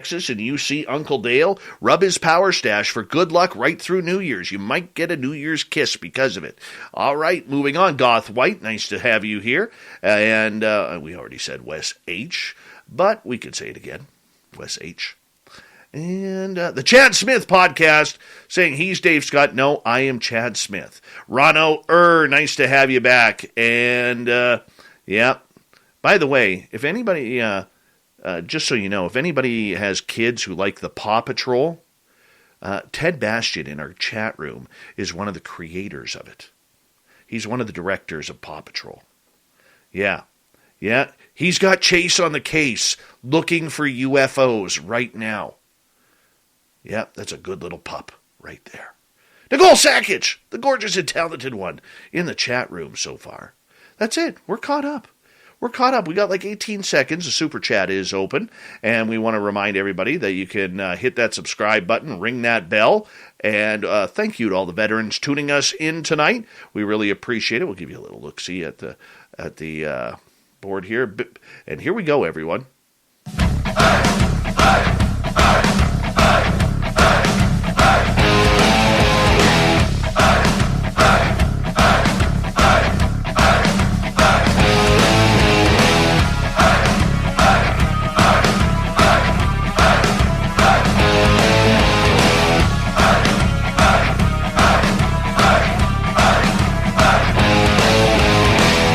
Texas and you see Uncle Dale, rub his power stash for good luck right through New Year's. You might get a New Year's kiss because of it. All right, moving on. Goth White, nice to have you here. And we already said Wes H., but we could say it again. Wes H. And the Chad Smith podcast saying he's Dave Scott. No, I am Chad Smith. Rono nice to have you back. And, yeah, by the way, if anybody... just so you know, if anybody has kids who like the Paw Patrol, Ted Bastian in our chat room is one of the creators of it. He's one of the directors of Paw Patrol. Yeah. He's got Chase on the case looking for UFOs right now. Yeah, that's a good little pup right there. Nicole Sakach, the gorgeous and talented one, in the chat room so far. That's it. We're caught up. We got like 18 seconds. The super chat is open, and we want to remind everybody that you can hit that subscribe button, ring that bell, and thank you to all the veterans tuning us in tonight. We really appreciate it. We'll give you a little look-see at the board here, and here we go, everyone.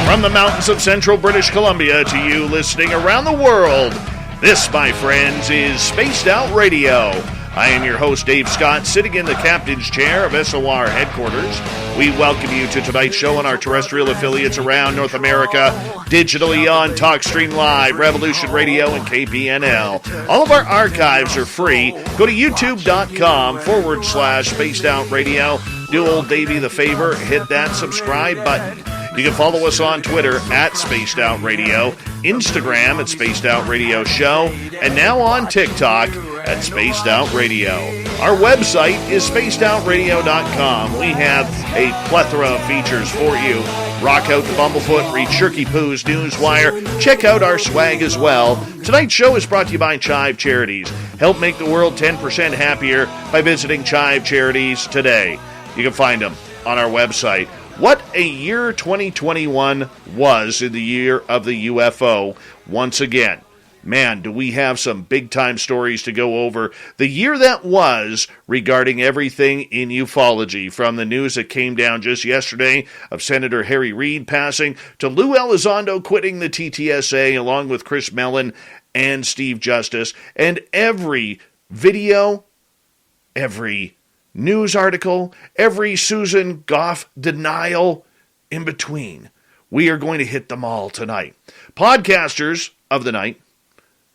From the mountains of central British Columbia to you listening around the world, this, my friends, is Spaced Out Radio. I am your host, Dave Scott, sitting in the captain's chair of SOR headquarters. We welcome you to tonight's show on our terrestrial affiliates around North America, digitally on TalkStream Live, Revolution Radio, and KPNL. All of our archives are free. Go to youtube.com/Spaced Out Radio. Do old Davey the favor, hit that subscribe button. You can follow us on Twitter at Spaced Out Radio, Instagram at Spaced Out Radio Show, and now on TikTok at Spaced Out Radio. Our website is spacedoutradio.com. We have a plethora of features for you. Rock out the Bumblefoot, read Shirky Poo's Newswire. Check out our swag as well. Tonight's show is brought to you by Chive Charities. Help make the world 10% happier by visiting Chive Charities today. You can find them on our website. What a year 2021 was in the year of the UFO once again. Man, do we have some big-time stories to go over. The year that was regarding everything in ufology, from the news that came down just yesterday of Senator Harry Reid passing, to Lou Elizondo quitting the TTSA along with Chris Mellon and Steve Justice, and every video, every news article, every Susan Goff denial in between. We are going to hit them all tonight. Podcasters of the night,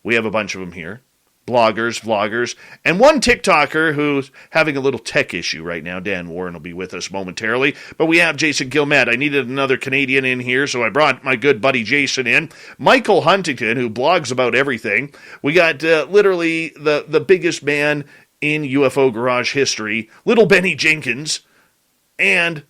we have a bunch of them here. Bloggers, vloggers, and one TikToker who's having a little tech issue right now. Dan Warren will be with us momentarily. But we have Jason Guillemette. I needed another Canadian in here, so I brought my good buddy Jason in. Michael Huntington, who blogs about everything. We got literally the biggest man in UFO garage history, little Benny Jinkins, and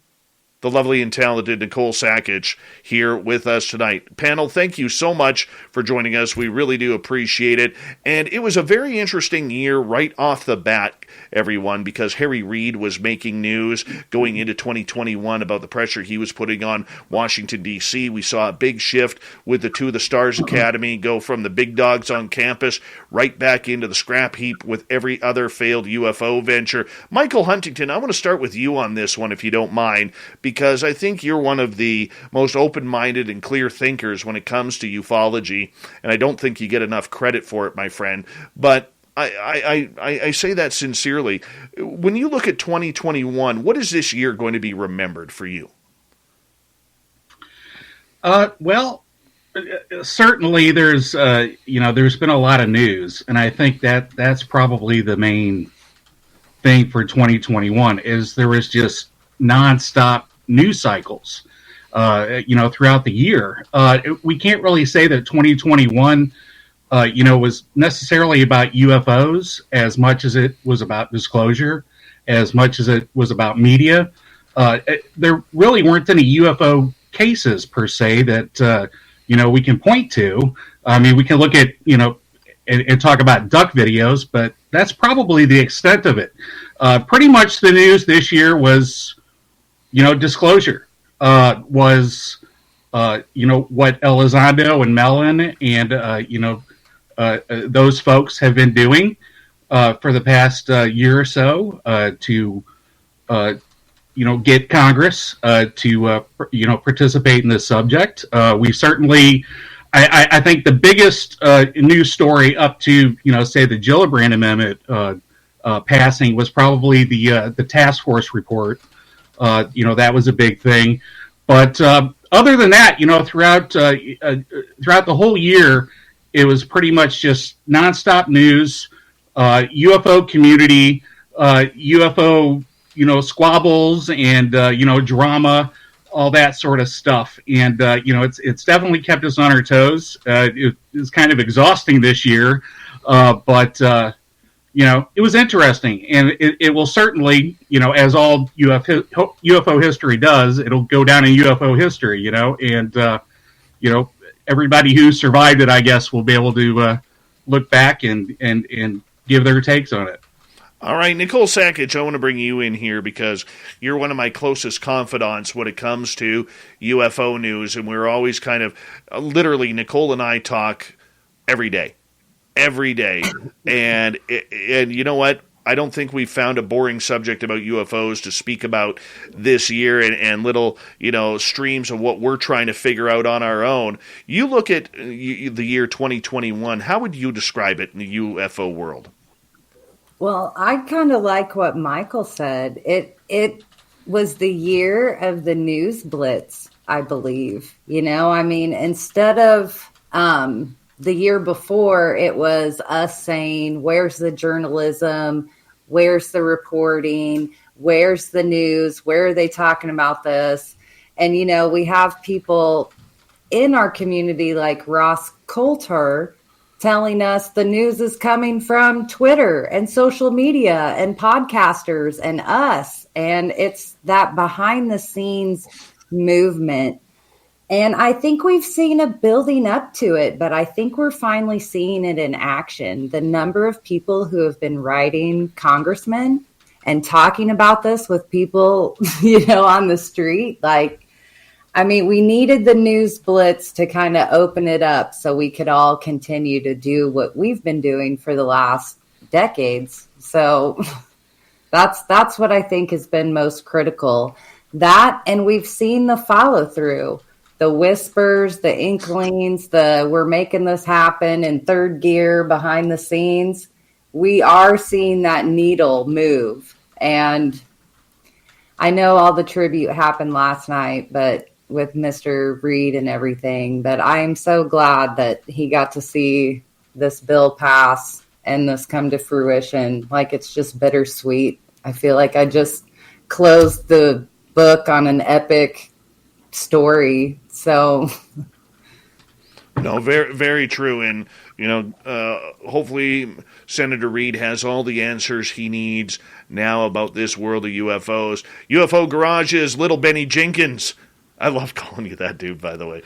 the lovely and talented Nicole Sakach here with us tonight. Panel, thank you so much for joining us. We really do appreciate it. And it was a very interesting year right off the bat, everyone, because Harry Reid was making news going into 2021 about the pressure he was putting on Washington, D.C. We saw a big shift with the Two of the Stars Academy go from the big dogs on campus right back into the scrap heap with every other failed UFO venture. Michael Huntington, I want to start with you on this one, if you don't mind, because I think you're one of the most open-minded and clear thinkers when it comes to ufology, and I don't think you get enough credit for it, my friend. But I say that sincerely. When you look at 2021, what is this year going to be remembered for you? Well, certainly there's been a lot of news, and I think that's probably the main thing for 2021 is there was just nonstop news cycles, throughout the year. We can't really say that 2021, was necessarily about UFOs as much as it was about disclosure, as much as it was about media. There really weren't any UFO cases per se that, we can point to. I mean, we can look at, and talk about duck videos, but that's probably the extent of it. Pretty much the news this year was, disclosure, was, what Elizondo and Mellon and, those folks have been doing for the past year or so to get Congress to participate in this subject. We certainly, I think the biggest news story up to say the Gillibrand Amendment passing was probably the task force report. That was a big thing, but other than that, throughout the whole year, it was pretty much just nonstop news, UFO community, UFO squabbles and drama, all that sort of stuff. And it's definitely kept us on our toes. It's kind of exhausting this year, but it was interesting, and it will certainly, as all UFO history does, it'll go down in UFO history, and everybody who survived it, I guess, will be able to look back and give their takes on it. All right, Nicole Sakach, I want to bring you in here because you're one of my closest confidants when it comes to UFO news, and we're always kind of, literally, Nicole and I talk every day, and you know what? I don't think we found a boring subject about UFOs to speak about this year and little, streams of what we're trying to figure out on our own. You look at the year 2021, how would you describe it in the UFO world? Well, I kind of like what Michael said. It was the year of the news blitz, I believe. Instead of the year before, it was us saying, where's the journalism? Where's the reporting? Where's the news? Where are they talking about this? And, we have people in our community like Ross Coulter telling us the news is coming from Twitter and social media and podcasters and us. And it's that behind the scenes movement. And I think we've seen a building up to it, but I think we're finally seeing it in action. The number of people who have been writing congressmen and talking about this with people, on the street, we needed the news blitz to kind of open it up so we could all continue to do what we've been doing for the last decades. So that's what I think has been most critical. That, and we've seen the follow through, the whispers, the inklings, we're making this happen in third gear behind the scenes. We are seeing that needle move. And I know all the tribute happened last night, but with Mr. Reed and everything, but I am so glad that he got to see this bill pass and this come to fruition. It's just bittersweet. I feel like I just closed the book on an epic story. So no, very, very true. And, hopefully Senator Reed has all the answers he needs now about this world of UFOs. UFO Garage is Little Benny Jinkins. I love calling you that, dude, by the way.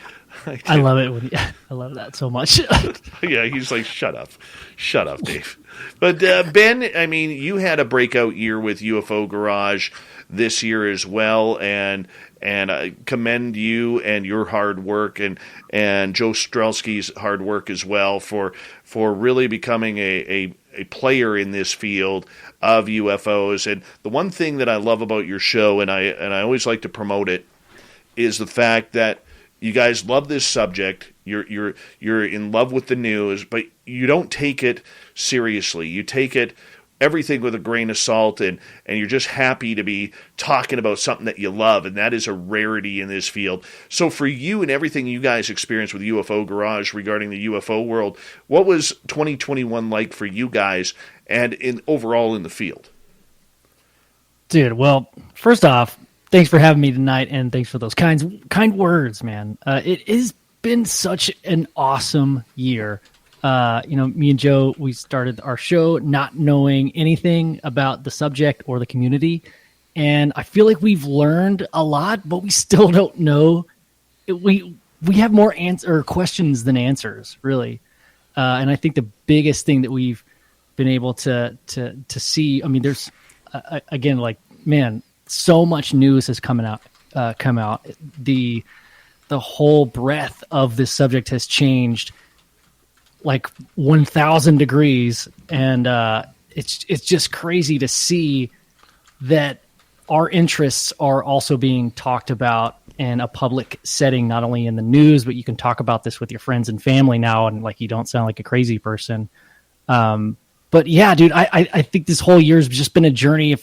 I love it. I love that so much. Yeah, he's like, shut up, Dave. But Ben, you had a breakout year with UFO Garage this year as well, and I commend you and your hard work and Joe Strelsky's hard work as well for really becoming a player in this field of UFOs. And the one thing that I love about your show, and I always like to promote it, is the fact that you guys love this subject. You're in love with the news, but you don't take it seriously. You take everything with a grain of salt, and you're just happy to be talking about something that you love, and that is a rarity in this field. So for you and everything you guys experienced with UFO Garage regarding the UFO world, what was 2021 like for you guys and overall in the field? Dude, well, first off, thanks for having me tonight, and thanks for those kind words, man. It has been such an awesome year. Me and Joe, we started our show not knowing anything about the subject or the community, and I feel like we've learned a lot, but we still don't know. We have more questions than answers, really. And I think the biggest thing that we've been able to see, I mean, there's again, like, man, so much news has come out. The whole breadth of this subject has changed like 1,000 degrees, and it's just crazy to see that our interests are also being talked about in a public setting, not only in the news, but you can talk about this with your friends and family now, and like you don't sound like a crazy person. But yeah, dude, I think this whole year has just been a journey.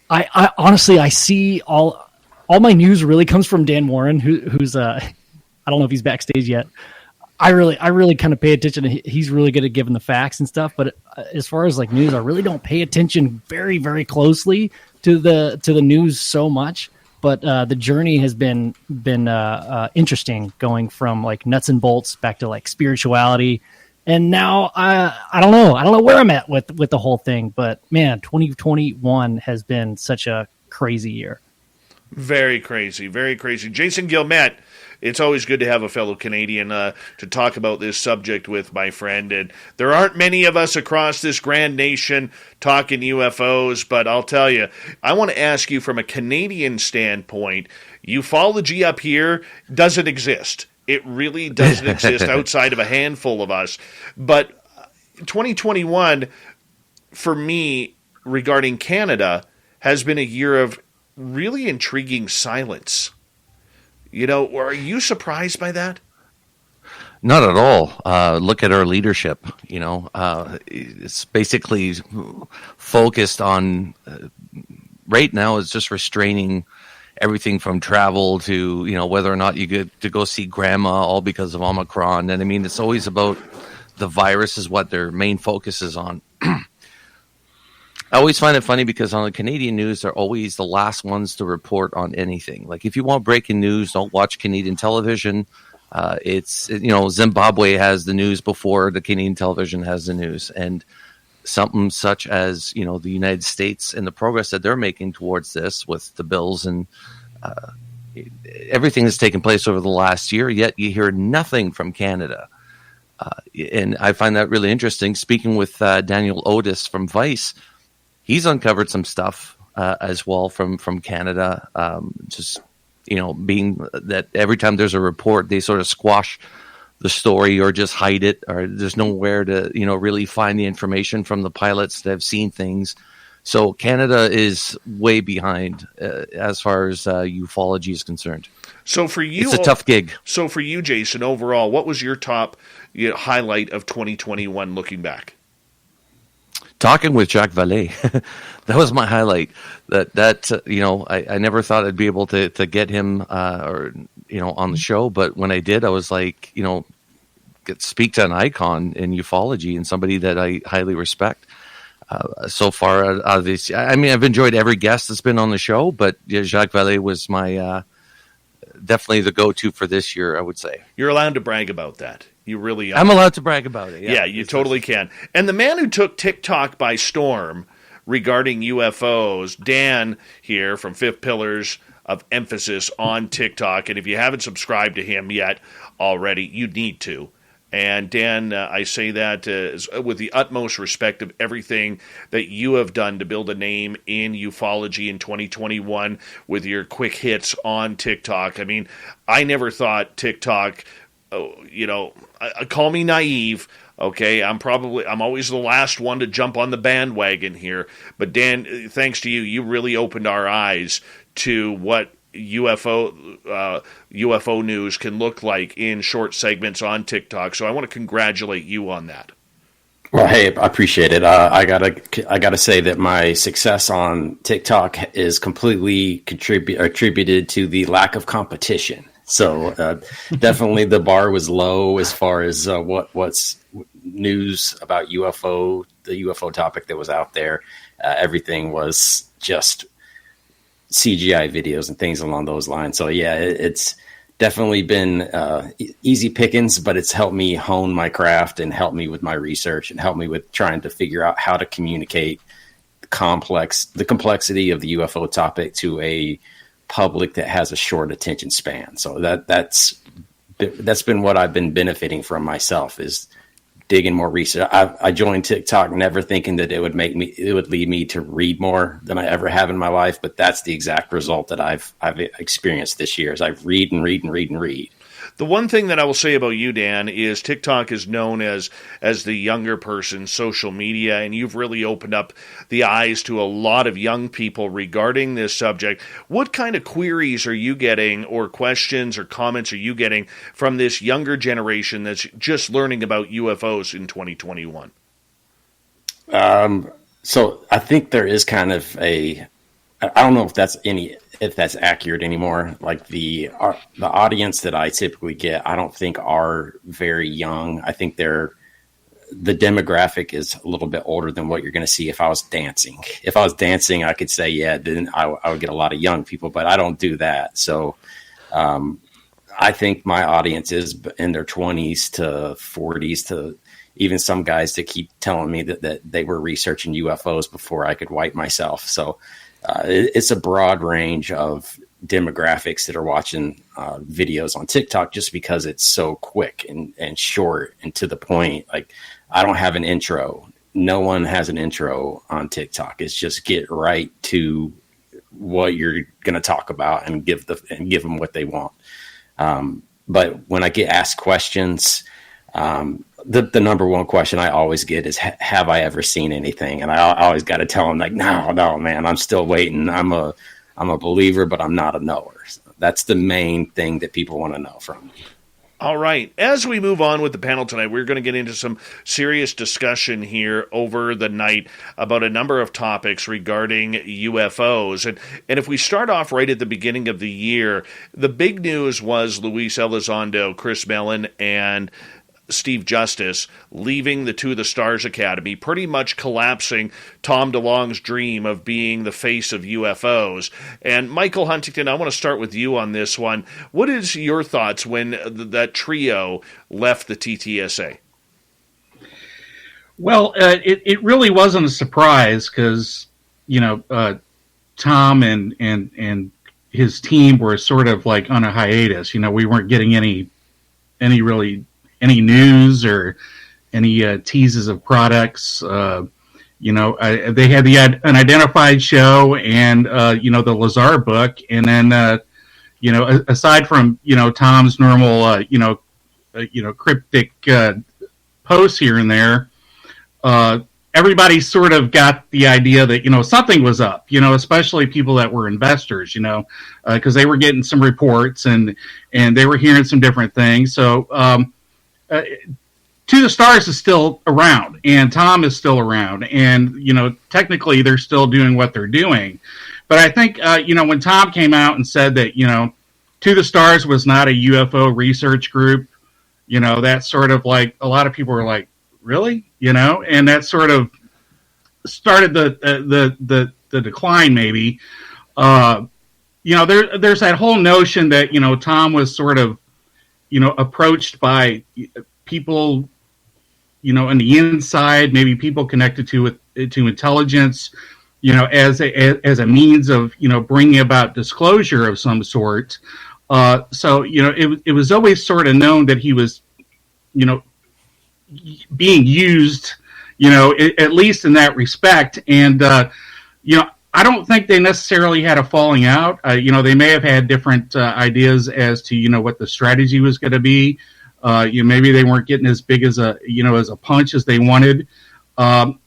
I honestly, I see all my news really comes from Dan Warren, who's I don't know if he's backstage yet. I really kind of pay attention. He's really good at giving the facts and stuff. But as far as like news, I really don't pay attention very, very closely to the news so much. But the journey has been interesting, going from like nuts and bolts back to like spirituality. And now I don't know where I'm at with the whole thing. But man, 2021 has been such a crazy year. Very crazy, very crazy. Jason Guillemette, it's always good to have a fellow Canadian to talk about this subject with, my friend. And there aren't many of us across this grand nation talking UFOs, but I'll tell you, I want to ask you from a Canadian standpoint, ufology up here doesn't exist. It really doesn't exist outside of a handful of us. But 2021, for me, regarding Canada, has been a year of really intriguing silence. You know, are you surprised by that? Not at all. Look at our leadership. You know, it's basically focused on right now is just restraining everything from travel to, you know, whether or not you get to go see grandma, all because of Omicron. And I mean, it's always about the virus is what their main focus is on. I always find it funny because on the Canadian news, they're always the last ones to report on anything. Like if you want breaking news, don't watch Canadian television. Zimbabwe has the news before the Canadian television has the news. And something such as, you know, the United States and the progress that they're making towards this with the bills and everything that's taken place over the last year, yet you hear nothing from Canada. And I find that really interesting. Speaking with Daniel Otis from Vice, he's uncovered some stuff as well from Canada. Being that every time there's a report, they sort of squash the story or just hide it, or there's nowhere to, you know, really find the information from the pilots that have seen things. So Canada is way behind as far as ufology is concerned. So for you, it's a tough gig. So for you, Jason, overall, what was your top highlight of 2021 looking back? Talking with Jacques Vallée, that was my highlight. I never thought I'd be able to get him on the show, but when I did, I was like, you know, speak to an icon in ufology and somebody that I highly respect. So far, obviously, I mean, I've enjoyed every guest that's been on the show, but Jacques Vallée was my definitely the go-to for this year, I would say. You're allowed to brag about that. You really are. I'm allowed to brag about it. Yeah, you totally can. And the man who took TikTok by storm regarding UFOs, Dan here from Fifth Pillars of Emphasis on TikTok. And if you haven't subscribed to him yet already, you need to. And Dan, I say that with the utmost respect of everything that you have done to build a name in ufology in 2021 with your quick hits on TikTok. I mean, I never thought TikTok, call me naive, okay? I'm always the last one to jump on the bandwagon here. But Dan, thanks to you, you really opened our eyes to what UFO news can look like in short segments on TikTok. So I want to congratulate you on that. Well, hey, I appreciate it. I gotta say that my success on TikTok is completely attributed to the lack of competition. So definitely the bar was low as far as what's news about UFO, the UFO topic that was out there. Everything was just CGI videos and things along those lines. So yeah, it's definitely been easy pickings, but it's helped me hone my craft and helped me with my research and helped me with trying to figure out how to communicate the complexity of the UFO topic to a public that has a short attention span. So that's been what I've been benefiting from myself, is digging more research. I joined TikTok never thinking that it would lead me to read more than I ever have in my life, but that's the exact result that I've experienced this year, is I read and read and read and read. The one thing that I will say about you, Dan, is TikTok is known as the younger person's social media, and you've really opened up the eyes to a lot of young people regarding this subject. What kind of queries are you getting, or questions or comments are you getting from this younger generation that's just learning about UFOs in 2021? So I think there is kind of I don't know if that's accurate anymore. Like the audience that I typically get, I don't think are very young. I think the demographic is a little bit older than what you're going to see if I was dancing. If I was dancing, I could say, yeah, then I would get a lot of young people, but I don't do that. So I think my audience is in their 20s to 40s, to even some guys that keep telling me that they were researching UFOs before I could wipe myself. So it's a broad range of demographics that are watching videos on TikTok, just because it's so quick and short and to the point. Like, I don't have an intro. No one has an intro on TikTok. It's just get right to what you're going to talk about and give them what they want. But when I get asked questions, the number one question I always get is, have I ever seen anything? And I always got to tell them, like, no, man, I'm still waiting. I'm a believer, but I'm not a knower. So that's the main thing that people want to know from me. All right. As we move on with the panel tonight, we're going to get into some serious discussion here over the night about a number of topics regarding UFOs. And if we start off right at the beginning of the year, the big news was Luis Elizondo, Chris Mellon, and Steve Justice leaving the To the Stars Academy, pretty much collapsing Tom DeLonge's dream of being the face of UFOs. And Michael Huntington, I want to start with you on this one. What is your thoughts when that trio left the TTSA? Well, it really wasn't a surprise, because Tom and his team were sort of like on a hiatus. We weren't getting any news or any teases of products. They had the Unidentified show and the Lazar book, and then aside from Tom's normal cryptic posts here and there, everybody sort of got the idea that something was up. Especially people that were investors. Because they were getting some reports and they were hearing some different things. So To the Stars is still around, and Tom is still around, and technically they're still doing what they're doing. But I think when Tom came out and said that To the Stars was not a UFO research group, that sort of like a lot of people were like, really, and that sort of started the decline maybe. There's that whole notion that Tom was sort of approached by people, on the inside, maybe people connected to intelligence, as a means of, bringing about disclosure of some sort. So it was always sort of known that he was, being used, at least in that respect. And, I don't think they necessarily had a falling out. They may have had different ideas as to what the strategy was going to be. Maybe they weren't getting as big as a punch as they wanted. And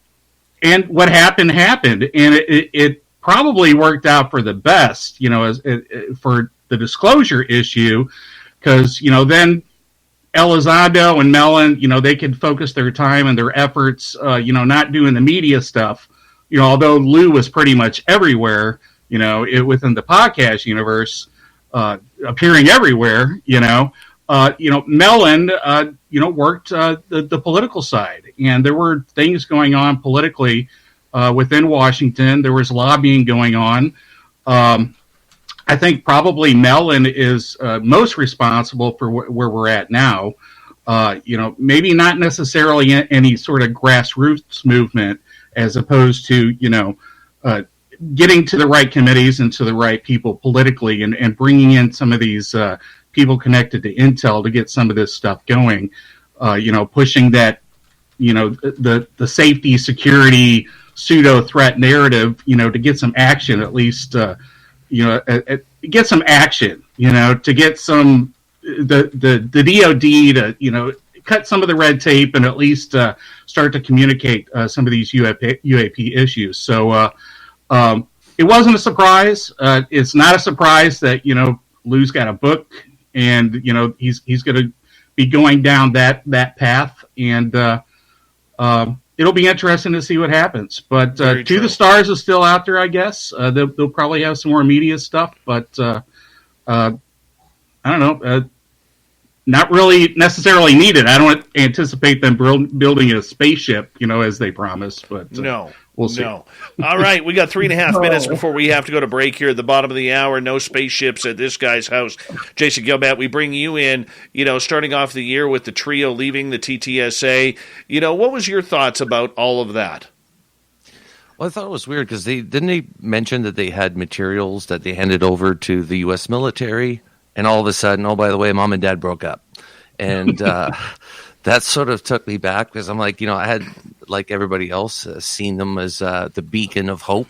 what happened, and it probably worked out for the best. For the disclosure issue, because then Elizondo and Mellon, they could focus their time and their efforts, not doing the media stuff. Although Lou was pretty much everywhere, within the podcast universe, appearing everywhere, Mellon, worked the political side, and there were things going on politically within Washington. There was lobbying going on. I think probably Mellon is most responsible for where we're at now. Maybe not necessarily any sort of grassroots movement, as opposed to, getting to the right committees and to the right people politically, and bringing in some of these people connected to Intel to get some of this stuff going. Pushing that, the safety, security, pseudo threat narrative, to get some action, at least, get some action, to get some, the DOD to, cut some of the red tape and at least start to communicate some of these UAP issues. So it wasn't a surprise. It's not a surprise that, Lou's got a book and, he's going to be going down that path. And it'll be interesting to see what happens. But To the Stars is still out there, I guess. They'll probably have some more media stuff. But I don't know. Not really necessarily needed. I don't anticipate them building a spaceship, as they promised. But no, we'll see. No. All right, we got 3.5 minutes before we have to go to break here at the bottom of the hour. No spaceships at this guy's house. Jason Guillemette, we bring you in, starting off the year with the trio leaving the TTSA. What was your thoughts about all of that? Well, I thought it was weird because they mention that they had materials that they handed over to the U.S. military. And all of a sudden, oh, by the way, mom and dad broke up. And that sort of took me back because I'm like, I had, like everybody else, seen them as the beacon of hope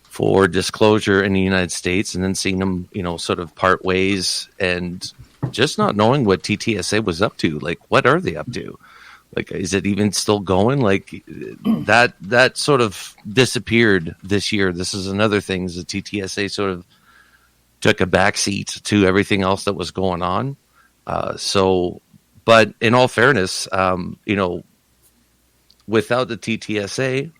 for disclosure in the United States, and then seeing them, sort of part ways and just not knowing what TTSA was up to. Like, what are they up to? Like, is it even still going? Like, that sort of disappeared this year. This is another thing, is the TTSA sort of took a backseat to everything else that was going on. But in all fairness, without the TTSA,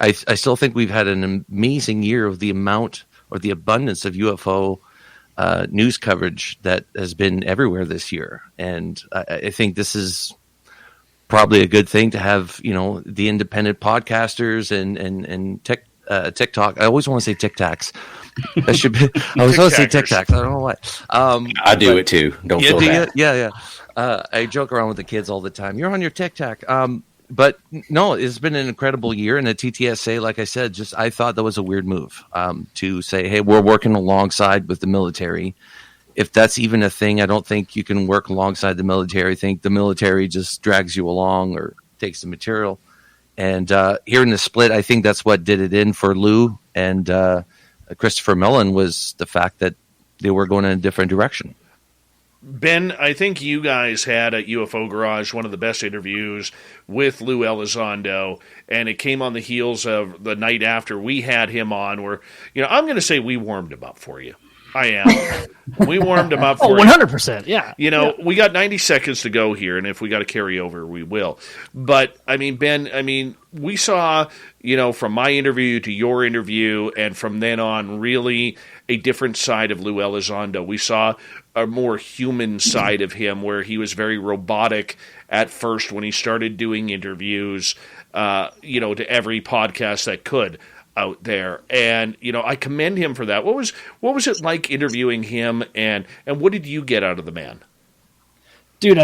I still think we've had an amazing year of the amount or the abundance of UFO news coverage that has been everywhere this year. And I think this is probably a good thing to have, the independent podcasters and TikTok. I always want to say TikToks. That should be. I was going to say Tic Tacs. I don't know why. I do it too. Don't feel bad. Yeah. I joke around with the kids all the time. You're on your Tic Tac. But no, it's been an incredible year. And the TTSA, like I said, I thought that was a weird move to say, hey, we're working alongside with the military. If that's even a thing, I don't think you can work alongside the military. I think the military just drags you along or takes the material. And here in the split, I think that's what did it in for Lou and Christopher Mellon, was the fact that they were going in a different direction. Ben, I think you guys had at UFO Garage one of the best interviews with Lou Elizondo, and it came on the heels of the night after we had him on where, I'm going to say we warmed him up for you. I am. We warmed him up for 100%, yeah. We got 90 seconds to go here, and if we got to carry over, we will. But, Ben, we saw, from my interview to your interview, and from then on, really a different side of Lou Elizondo. We saw a more human side of him where he was very robotic at first when he started doing interviews, to every podcast that could out there, and I commend him for that. What was it like interviewing him, and what did you get out of the man? Dude,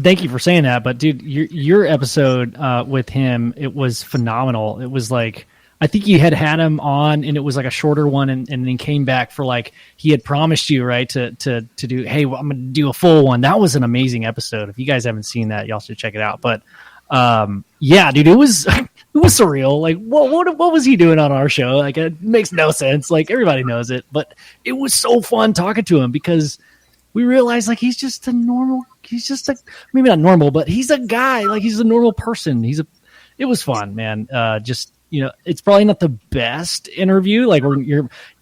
thank you for saying that, but dude, your episode with him, it was phenomenal. It was like, I think you had him on, and it was like a shorter one, and then came back for like he had promised you, right, to do. Hey, I'm going to do a full one. That was an amazing episode. If you guys haven't seen that, y'all should check it out. But yeah, dude, it was surreal. Like, what was he doing on our show? Like, it makes no sense. Like, everybody knows it, but it was so fun talking to him because we realized like he's just maybe not normal, but he's a guy. Like, he's a normal person. It was fun, man. It's probably not the best interview. Like,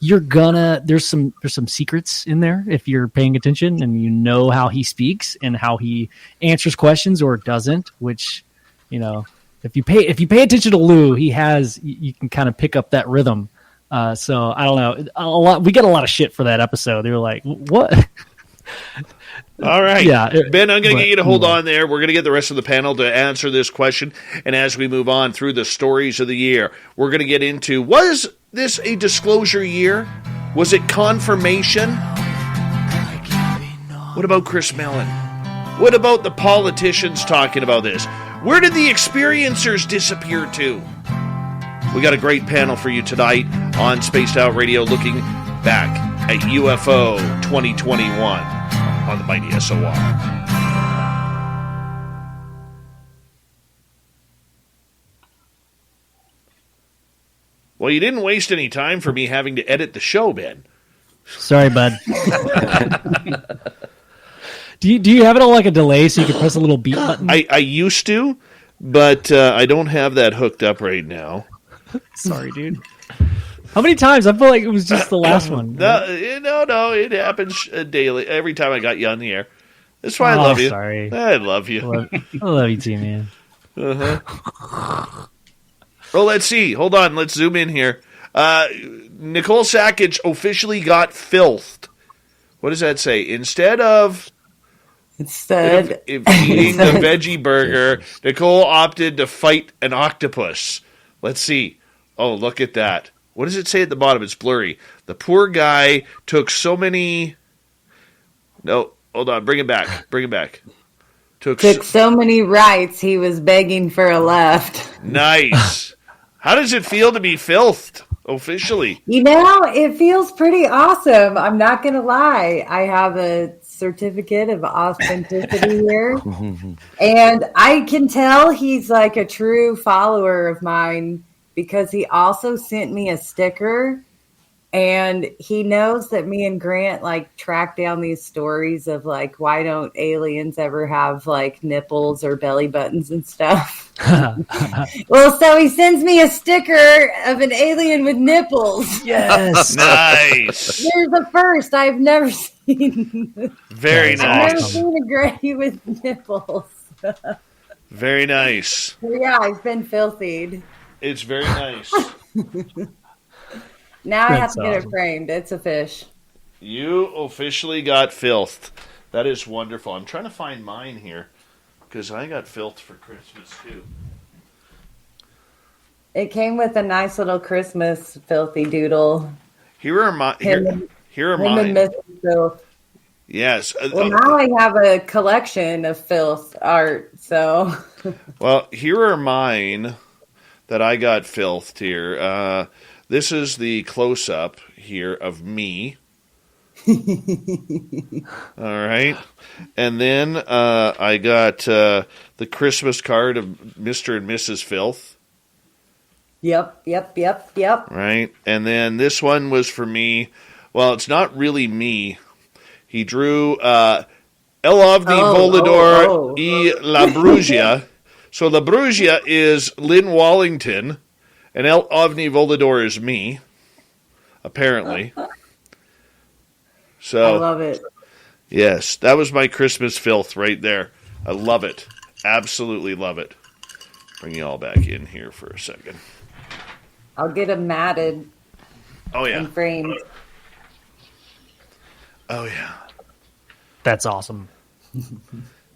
there's some secrets in there if you're paying attention and how he speaks and how he answers questions or doesn't, which, if you pay attention to Lou, you can kind of pick up that rhythm. So I don't know, we got a lot of shit for that episode. They were like, what? All right. Yeah, Ben, I'm going to get you to hold on there. We're going to get the rest of the panel to answer this question. And as we move on through the stories of the year, we're going to get into, was this a disclosure year? Was it confirmation? What about Chris Mellon? What about the politicians talking about this? Where did the experiencers disappear to? We got a great panel for you tonight on Spaced Out Radio looking back at UFO 2021. on the mighty SOR. Well, you didn't waste any time for me having to edit the show, Ben. Sorry, bud. Do you have it on like a delay so you can press a little beat button? I used to, but I don't have that hooked up right now. Sorry, dude. How many times? I feel like it was just the last one. No, it happens daily. Every time I got you on the air. That's why I love you. Sorry. I love you. I love you too, man. Uh-huh. Well, let's see. Hold on. Let's zoom in here. Nicole Sakach officially got filthed. What does that say? Instead of eating the veggie burger, Nicole opted to fight an octopus. Let's see. Oh, look at that. What does it say at the bottom? It's blurry. The poor guy took so many... No, hold on. Bring it back. Took so many rights, he was begging for a left. Nice. How does it feel to be filthed officially? You know, it feels pretty awesome. I'm not going to lie. I have a certificate of authenticity here. And I can tell he's like a true follower of mine because he also sent me a sticker. And he knows that me and Grant like track down these stories of like, why don't aliens ever have like nipples or belly buttons and stuff? Well, so he sends me a sticker of an alien with nipples. Yes. Nice. There's the first. I've never seen. Very I've never nice. seen a gray with nipples. Very nice. Yeah, I've been filthied. It's very nice. Now I have That's to get awesome. it framed. It's a fish. You officially got filthed. That is wonderful. I'm trying to find mine here because I got filthed for Christmas too. It came with a nice little Christmas filthy doodle. Here are my here are Him and mine. Mrs. Filth. Yes. Well, now I have a collection of filth art, so... Well, here are mine that I got filthed here. This is the close-up here of me. All right. And then I got the Christmas card of Mr. and Mrs. Filth. Yep. Right. And then this one was for me. Well, it's not really me. He drew El Ovni Volador e La Brugia. So La Brugia is Lynn Wallington. And El Ovni Volador is me, apparently. So I love it. yes, that was my Christmas filth right there. I love it. Absolutely love it. Bring you all back in here for a second. I'll get them matted Oh, yeah. and framed. Oh, yeah. That's awesome.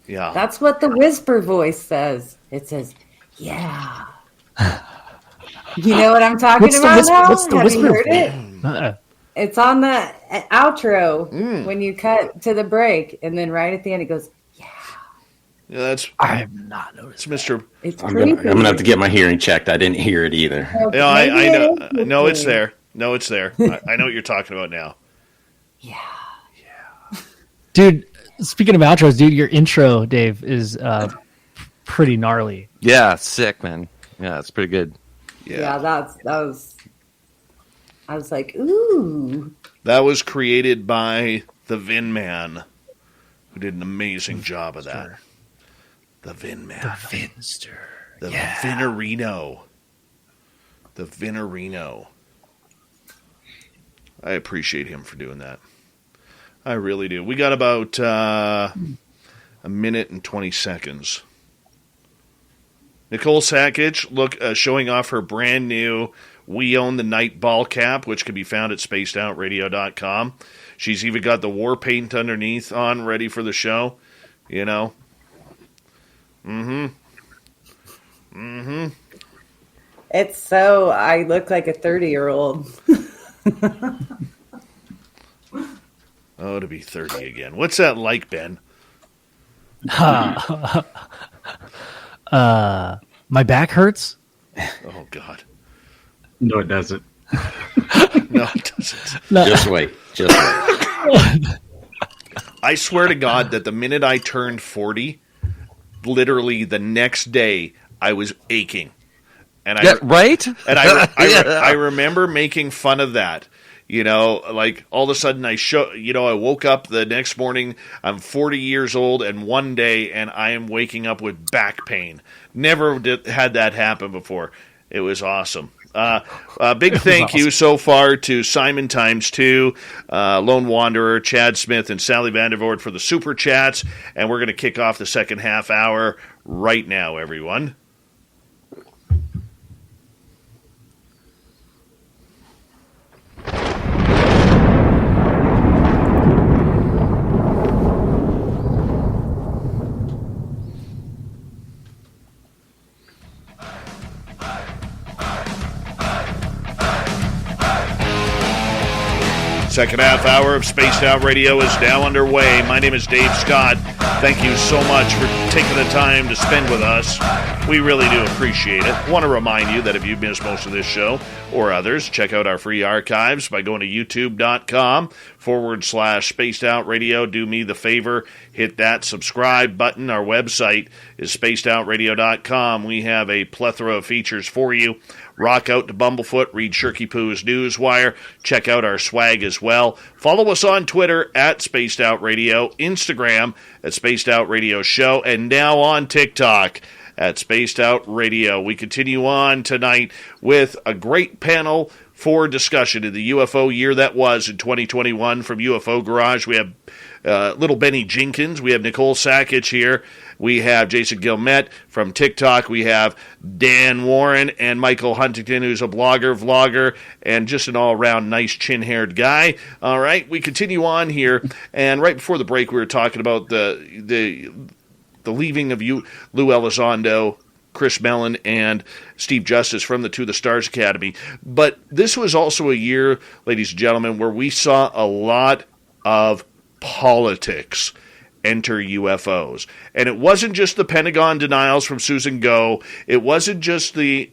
Yeah. That's what the whisper voice says. It says, yeah. You know what I'm talking about now? What's the Have whisper? you heard it? It's on the outro when you cut to the break, and then right at the end it goes, Yeah, that's I have not noticed. it's Mr. it's I'm creepy. gonna have to get my hearing checked. I didn't hear it either. So Yeah, I maybe know. it is No, it's creepy. there. No, it's there. I know what you're talking about now. Yeah. Dude, speaking of outros, dude, your intro, Dave, is pretty gnarly. Yeah, sick, man. Yeah, it's pretty good. Yeah, that was. I was like, ooh. That was created by the Vin Man, who did an amazing job of that. The Vin Man. The Vinster. The Vinarino. The Vinarino. I appreciate him for doing that. I really do. We got about a minute and 20 seconds. Nicole Sakach showing off her brand new We Own the Night ball cap, which can be found at spacedoutradio.com. She's even got the war paint underneath on, ready for the show. You know? It's so I look like a 30-year-old. Oh, to be 30 again. What's that like, Ben? My back hurts. Oh, God. No, it doesn't. No, it doesn't. Just wait. I swear to God that the minute I turned 40, literally the next day, I was aching. And right? And I remember making fun of that. You know, like all of a sudden I woke up the next morning, I'm 40 years old, and one day, and I am waking up with back pain. Never had that happen before. It was awesome. Big thank you so far to Simon Times2, Lone Wanderer, Chad Smith, and Sally Vandervoort for the super chats. And we're going to kick off the second half hour right now, everyone. Second half hour of Spaced Out Radio is now underway. My name is Dave Scott. Thank you so much for taking the time to spend with us. We really do appreciate it. I want to remind you that if you've missed most of this show or others, check out our free archives by going to youtube.com/Spaced Out Radio. Do me the favor, hit that subscribe button. Our website is spacedoutradio.com. We have a plethora of features for you. Rock out to Bumblefoot, read Shirky Poo's Newswire, check out our swag as well. Follow us on Twitter at Spaced Out Radio, Instagram at Spaced Out Radio Show, and now on TikTok at Spaced Out Radio. We continue on tonight with a great panel for discussion in the UFO year that was in 2021 from UFO Garage. We have little Benny Jinkins. We have Nicole Sakach here. We have Jason Guillemette from TikTok. We have Dan Warren and Michael Huntington, who's a blogger, vlogger, and just an all-around nice chin-haired guy. All right, we continue on here. And right before the break, we were talking about the leaving of Lou Elizondo, Chris Mellon, and Steve Justice from the To the Stars Academy. But this was also a year, ladies and gentlemen, where we saw a lot of politics enter UFOs. And it wasn't just the Pentagon denials from Susan Go. It wasn't just the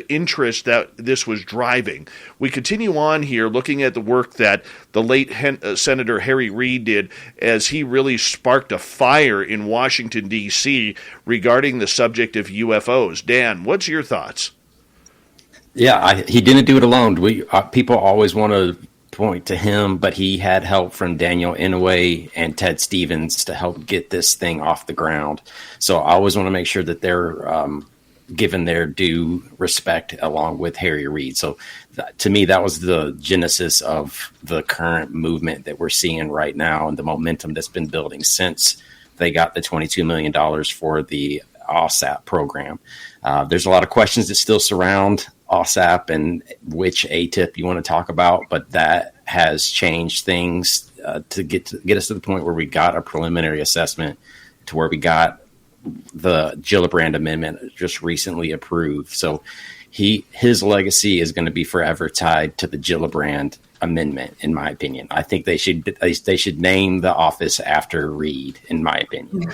interest that this was driving. We continue on here looking at the work that the late Senator Harry Reid did as he really sparked a fire in Washington, D.C. regarding the subject of UFOs. Dan, what's your thoughts? Yeah, he didn't do it alone. People always want to point to him, but he had help from Daniel Inouye and Ted Stevens to help get this thing off the ground. So I always want to make sure that they're given their due respect along with Harry Reid. So to me, that was the genesis of the current movement that we're seeing right now and the momentum that's been building since they got the $22 million for the OSAP program. There's a lot of questions that still surround OSAP and which ATIP you want to talk about, but that has changed things to get us to the point where we got a preliminary assessment, to where we got the Gillibrand Amendment just recently approved. So his legacy is going to be forever tied to the Gillibrand Amendment, in my opinion. I think they should name the office after Reid, in my opinion.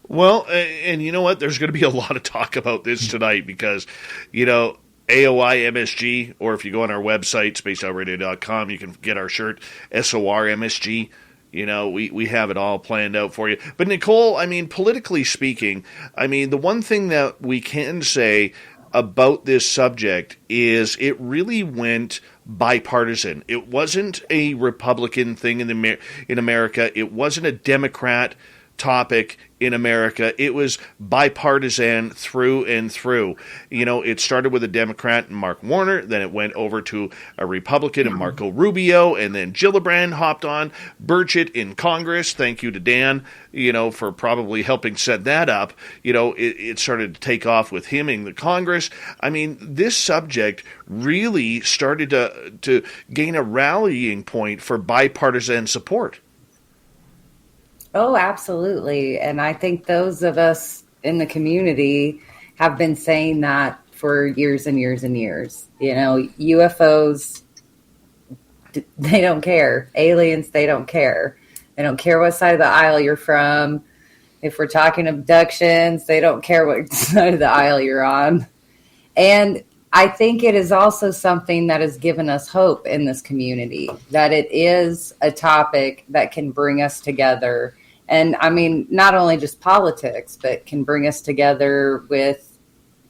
Well, and you know what? There's going to be a lot of talk about this tonight because, you know, AOI MSG, or if you go on our website, spacedoutradio.com, you can get our shirt, SOR MSG. You know, we have it all planned out for you. But Nicole, I mean, politically speaking, I mean, the one thing that we can say about this subject is it really went bipartisan. It wasn't a Republican thing in America. It wasn't a Democrat topic in America. It was bipartisan through and through. You know, it started with a Democrat and Mark Warner, then it went over to a Republican and Marco Rubio, and then Gillibrand hopped on, Burchett in Congress. Thank you to Dan, you know, for probably helping set that up. You know, it started to take off with him in the Congress. I mean, this subject really started to gain a rallying point for bipartisan support. Oh, absolutely. And I think those of us in the community have been saying that for years and years and years. You know, UFOs, they don't care. Aliens, they don't care. They don't care what side of the aisle you're from. If we're talking abductions, they don't care what side of the aisle you're on. And I think it is also something that has given us hope in this community, that it is a topic that can bring us together. And I mean, not only just politics, but can bring us together with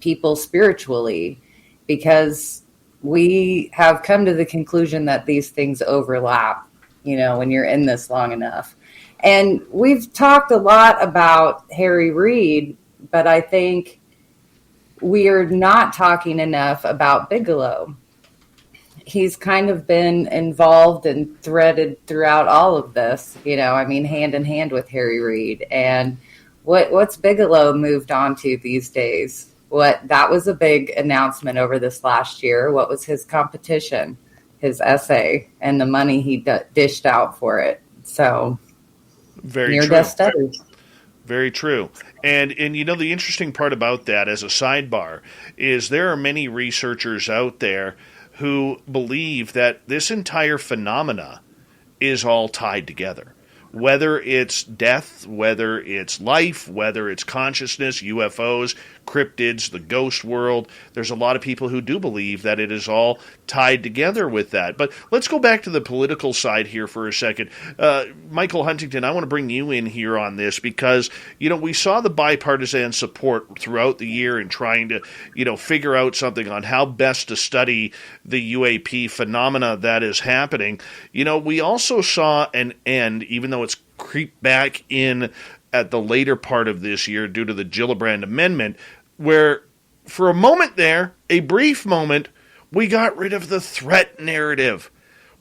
people spiritually, because we have come to the conclusion that these things overlap, you know, when you're in this long enough. And we've talked a lot about Harry Reid, but I think we are not talking enough about Bigelow. He's kind of been involved and threaded throughout all of this, you know, I mean, hand in hand with Harry Reid. And what's Bigelow moved on to these days? That was a big announcement over this last year. What was his competition? His essay and the money he dished out for it. So, very near-death studies. Very true. And you know, the interesting part about that as a sidebar is there are many researchers out there who believe that this entire phenomena is all tied together. Whether it's death, whether it's life, whether it's consciousness, UFOs, cryptids, the ghost world, there's a lot of people who do believe that it is all tied together with that. But let's go back to the political side here for a second. Michael Huntington, I want to bring you in here on this because, you know, we saw the bipartisan support throughout the year in trying to, you know, figure out something on how best to study the UAP phenomena that is happening. You know, we also saw an end, even though it's creeped back in at the later part of this year due to the Gillibrand Amendment, where for a moment there, a brief moment, we got rid of the threat narrative,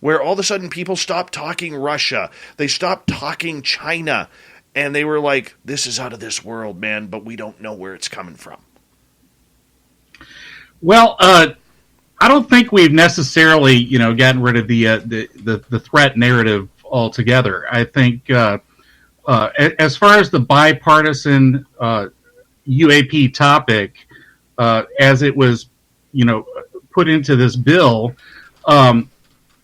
where all of a sudden people stopped talking Russia, they stopped talking China, and they were like, this is out of this world, man, but we don't know where it's coming from. Well, I don't think we've necessarily, you know, gotten rid of the threat narrative altogether. I think as far as the bipartisan UAP topic, as it was, you know, put into this bill,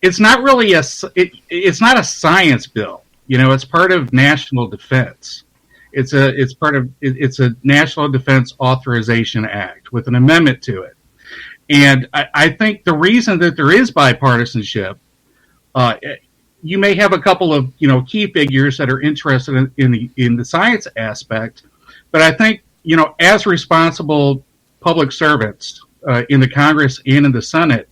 it's not really it's not a science bill. You know, it's part of national defense. It's a National Defense Authorization Act with an amendment to it. And I think the reason that there is bipartisanship, you may have a couple of, you know, key figures that are interested in the science aspect, but I think, you know, as responsible public servants in the Congress and in the Senate,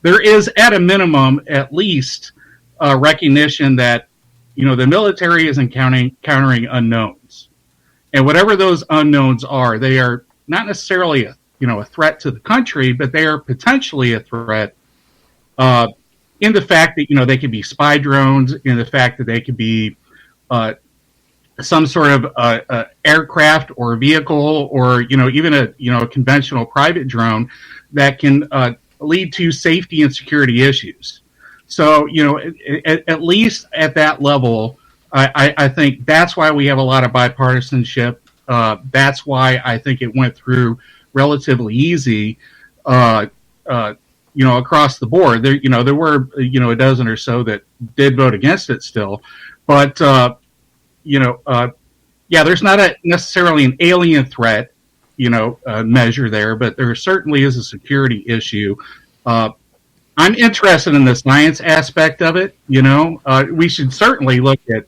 there is at a minimum at least recognition that, you know, the military is encountering unknowns, and whatever those unknowns are, they are not necessarily a threat to the country, but they are potentially a threat. In the fact that, you know, they could be spy drones, in the fact that they could be some sort of aircraft or vehicle, or, you know, even a conventional private drone that can lead to safety and security issues. So, you know, at least at that level, I think that's why we have a lot of bipartisanship. That's why I think it went through relatively easy. You know, across the board, there were, you know, a dozen or so that did vote against it still, but there's not necessarily an alien threat, you know, measure there, but there certainly is a security issue. I'm interested in the science aspect of it. You know, we should certainly look at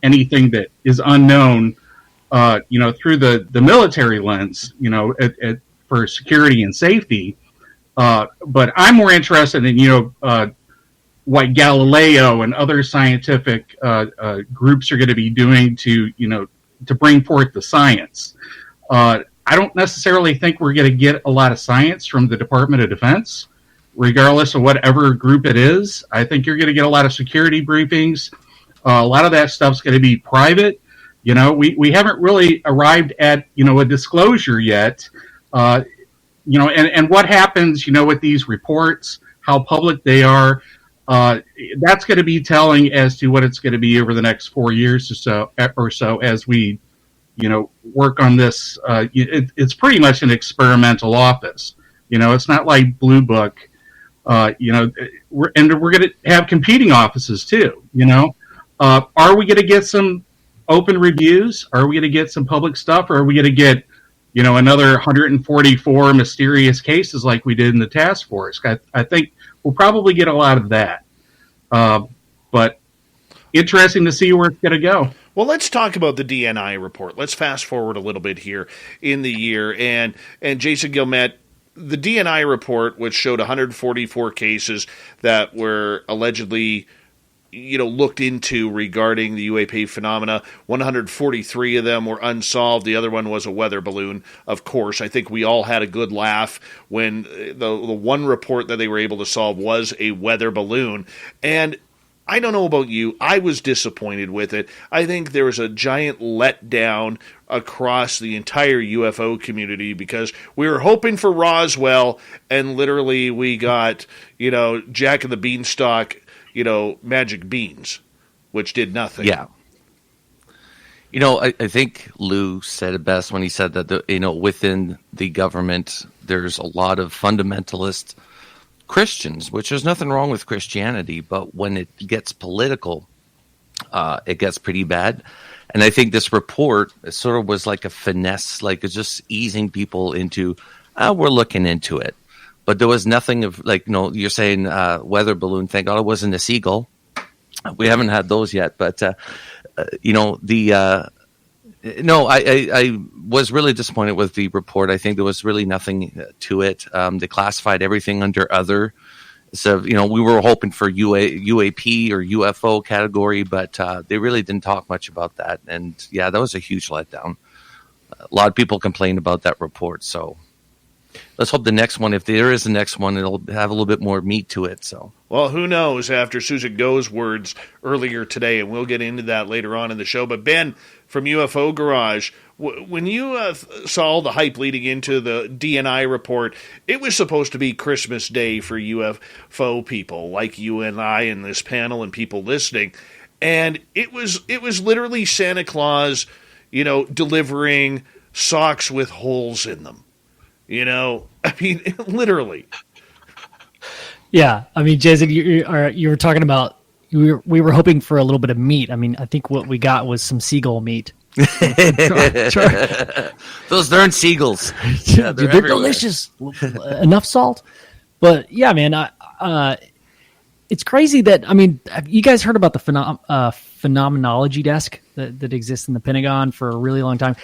anything that is unknown, you know, through the military lens, you know, for security and safety. But I'm more interested in, you know, what Galileo and other scientific groups are going to be doing to, you know, to bring forth the science. I don't necessarily think we're going to get a lot of science from the Department of Defense, regardless of whatever group it is. I think you're going to get a lot of security briefings. A lot of that stuff's going to be private. You know, we haven't really arrived at, you know, a disclosure yet. You know, and what happens, you know, with these reports, how public they are, that's going to be telling as to what it's going to be over the next 4 years or so as we, you know, work on this. It's pretty much an experimental office. You know, it's not like Blue Book. You know, we're going to have competing offices too. You know, are we going to get some open reviews? Are we going to get some public stuff, or are we going to get another 144 mysterious cases like we did in the task force. I think we'll probably get a lot of that. But interesting to see where it's going to go. Well, let's talk about the DNI report. Let's fast forward a little bit here in the year. And Jason Guillemette, the DNI report, which showed 144 cases that were allegedly looked into regarding the UAP phenomena. 143 of them were unsolved. The other one was a weather balloon, of course. I think we all had a good laugh when the one report that they were able to solve was a weather balloon. And I don't know about you, I was disappointed with it. I think there was a giant letdown across the entire UFO community because we were hoping for Roswell, and literally we got, Jack and the Beanstalk, magic beans, which did nothing. Yeah. I think Lou said it best when he said that, within the government, there's a lot of fundamentalist Christians, which there's nothing wrong with Christianity, but when it gets political, it gets pretty bad. And I think this report sort of was like a finesse, like it's just easing people into, we're looking into it. But there was nothing of you're saying weather balloon. Thank God it wasn't a seagull. We haven't had those yet. But, I was really disappointed with the report. I think there was really nothing to it. They classified everything under other. So, we were hoping for UAP or UFO category, but they really didn't talk much about that. And, yeah, that was a huge letdown. A lot of people complained about that report, so let's hope the next one, if there is a next one, it'll have a little bit more meat to it. So, well, who knows after Susan Go's words earlier today, and we'll get into that later on in the show. But Ben, from UFO Garage, when you saw the hype leading into the DNI report, it was supposed to be Christmas Day for UFO people like you and I in this panel and people listening. And it was literally Santa Claus, delivering socks with holes in them. Literally. Yeah, Jason, you were talking about we were hoping for a little bit of meat. I think what we got was some seagull meat. Those darn seagulls. Yeah, they're delicious. Enough salt, but yeah, man, it's crazy that have you guys heard about the phenomenology desk that exists in the Pentagon for a really long time?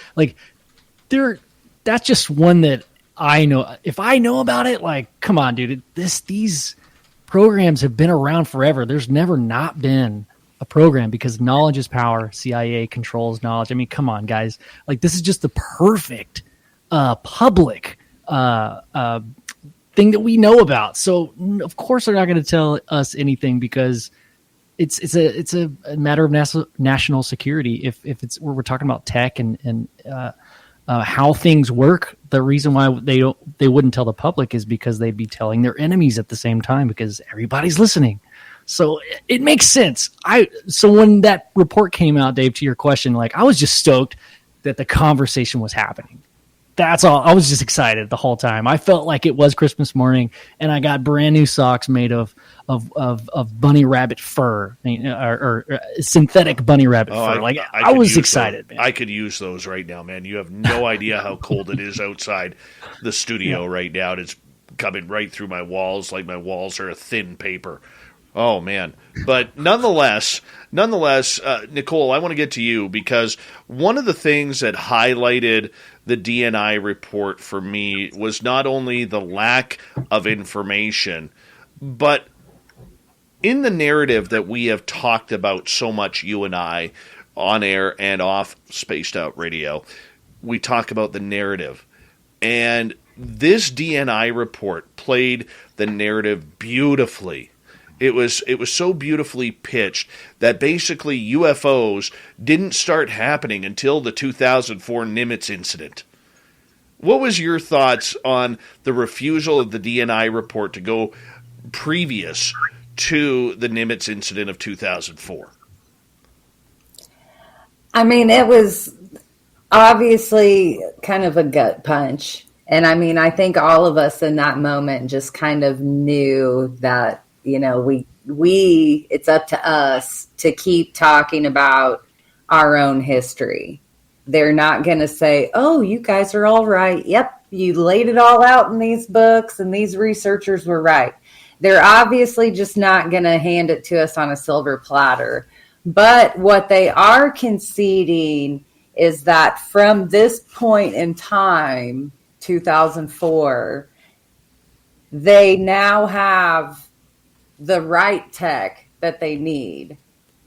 That's just one that I know. If I know about it, come on, dude. These programs have been around forever. There's never not been a program because knowledge is power. CIA controls knowledge. Come on, guys. This is just the perfect public thing that we know about. So of course they're not going to tell us anything because it's a matter of national security. If it's we're talking about tech and how things work, the reason why they wouldn't tell the public is because they'd be telling their enemies at the same time because everybody's listening. So it makes sense. So when that report came out, Dave, to your question, I was just stoked that the conversation was happening. That's all. I was just excited the whole time. I felt like it was Christmas morning, and I got brand new socks made of bunny rabbit fur or synthetic bunny rabbit fur. I was excited, man. I could use those right now, man. You have no idea how cold it is outside the studio right now. It's coming right through my walls like my walls are a thin paper. Oh, man. But nonetheless, Nicole, I want to get to you because one of the things that highlighted the DNI report for me was not only the lack of information, but in the narrative that we have talked about so much, you and I, on air and off Spaced Out Radio, we talk about the narrative. And this DNI report played the narrative beautifully. It was so beautifully pitched that basically UFOs didn't start happening until the 2004 Nimitz incident. What was your thoughts on the refusal of the DNI report to go previous to the Nimitz incident of 2004? It was obviously kind of a gut punch. And I think all of us in that moment just kind of knew that it's up to us to keep talking about our own history. They're not going to say, oh, you guys are all right. Yep, you laid it all out in these books and these researchers were right. They're obviously just not going to hand it to us on a silver platter. But what they are conceding is that from this point in time, 2004, they now have the right tech that they need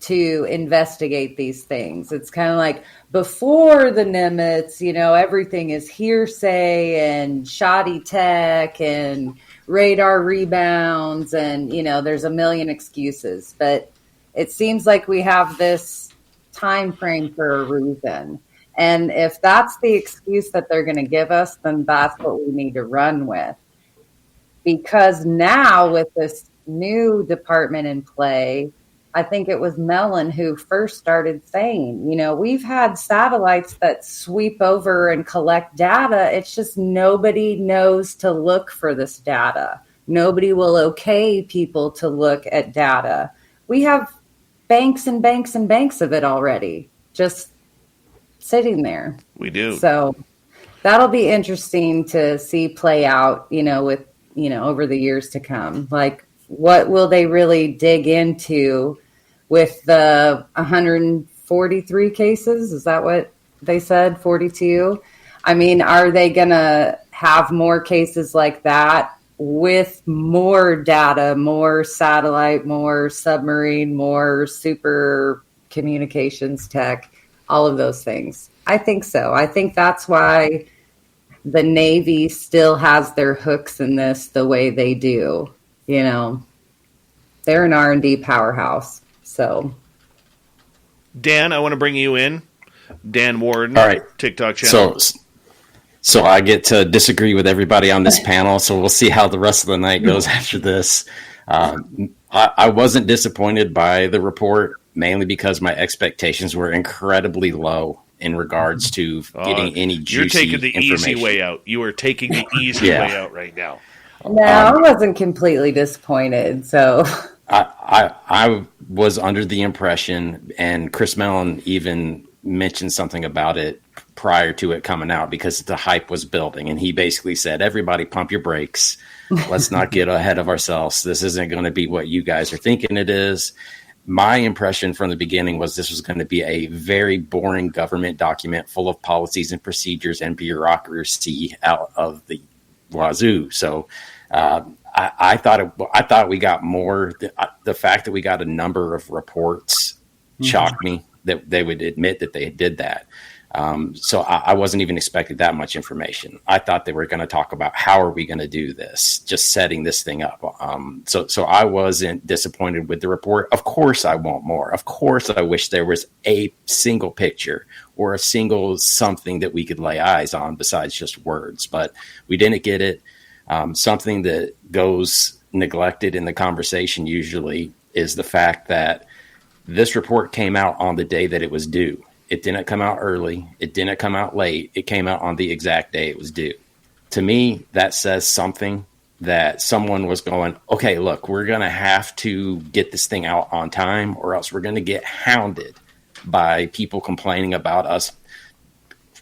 to investigate these things. It's kind of like before the Nimitz, everything is hearsay and shoddy tech and radar rebounds and, there's a million excuses. But it seems like we have this time frame for a reason. And if that's the excuse that they're going to give us, then that's what we need to run with. Because now with this new department in play, I think it was Mellon who first started saying, we've had satellites that sweep over and collect data. It's just nobody knows to look for this data. Nobody will okay people to look at data. We have banks and banks and banks of it already, just sitting there. We do. So that'll be interesting to see play out, with, over the years to come. Like, what will they really dig into with the 143 cases? Is that what they said? 42? I mean, are they going to have more cases like that with more data, more satellite, more submarine, more super communications tech, all of those things? I think so. I think that's why the Navy still has their hooks in this the way they do. They're an R&D powerhouse. So, Dan, I want to bring you in. Dan Warden, all right, TikTok channel. So I get to disagree with everybody on this panel. So we'll see how the rest of the night goes after this. I wasn't disappointed by the report, mainly because my expectations were incredibly low in regards to getting any juicy You're taking the information. easy way out. You are taking the easy way out right now. No, I wasn't completely disappointed. So I was under the impression, and Chris Mellon even mentioned something about it prior to it coming out because the hype was building. And he basically said, everybody pump your brakes. Let's not get ahead of ourselves. This isn't going to be what you guys are thinking it is. My impression from the beginning was this was going to be a very boring government document full of policies and procedures and bureaucracy out of the wazoo. So I thought we got more. The fact that we got a number of reports shocked me that they would admit that they did that. So I wasn't even expecting that much information. I thought they were going to talk about how are we going to do this, just setting this thing up. So I wasn't disappointed with the report. Of course I want more. Of course I wish there was a single picture or a single something that we could lay eyes on besides just words, but we didn't get it. Something that goes neglected in the conversation usually is the fact that this report came out on the day that it was due. It didn't come out early. It didn't come out late. It came out on the exact day it was due. To me, that says something that someone was going, okay, look, we're going to have to get this thing out on time or else we're going to get hounded by people complaining about us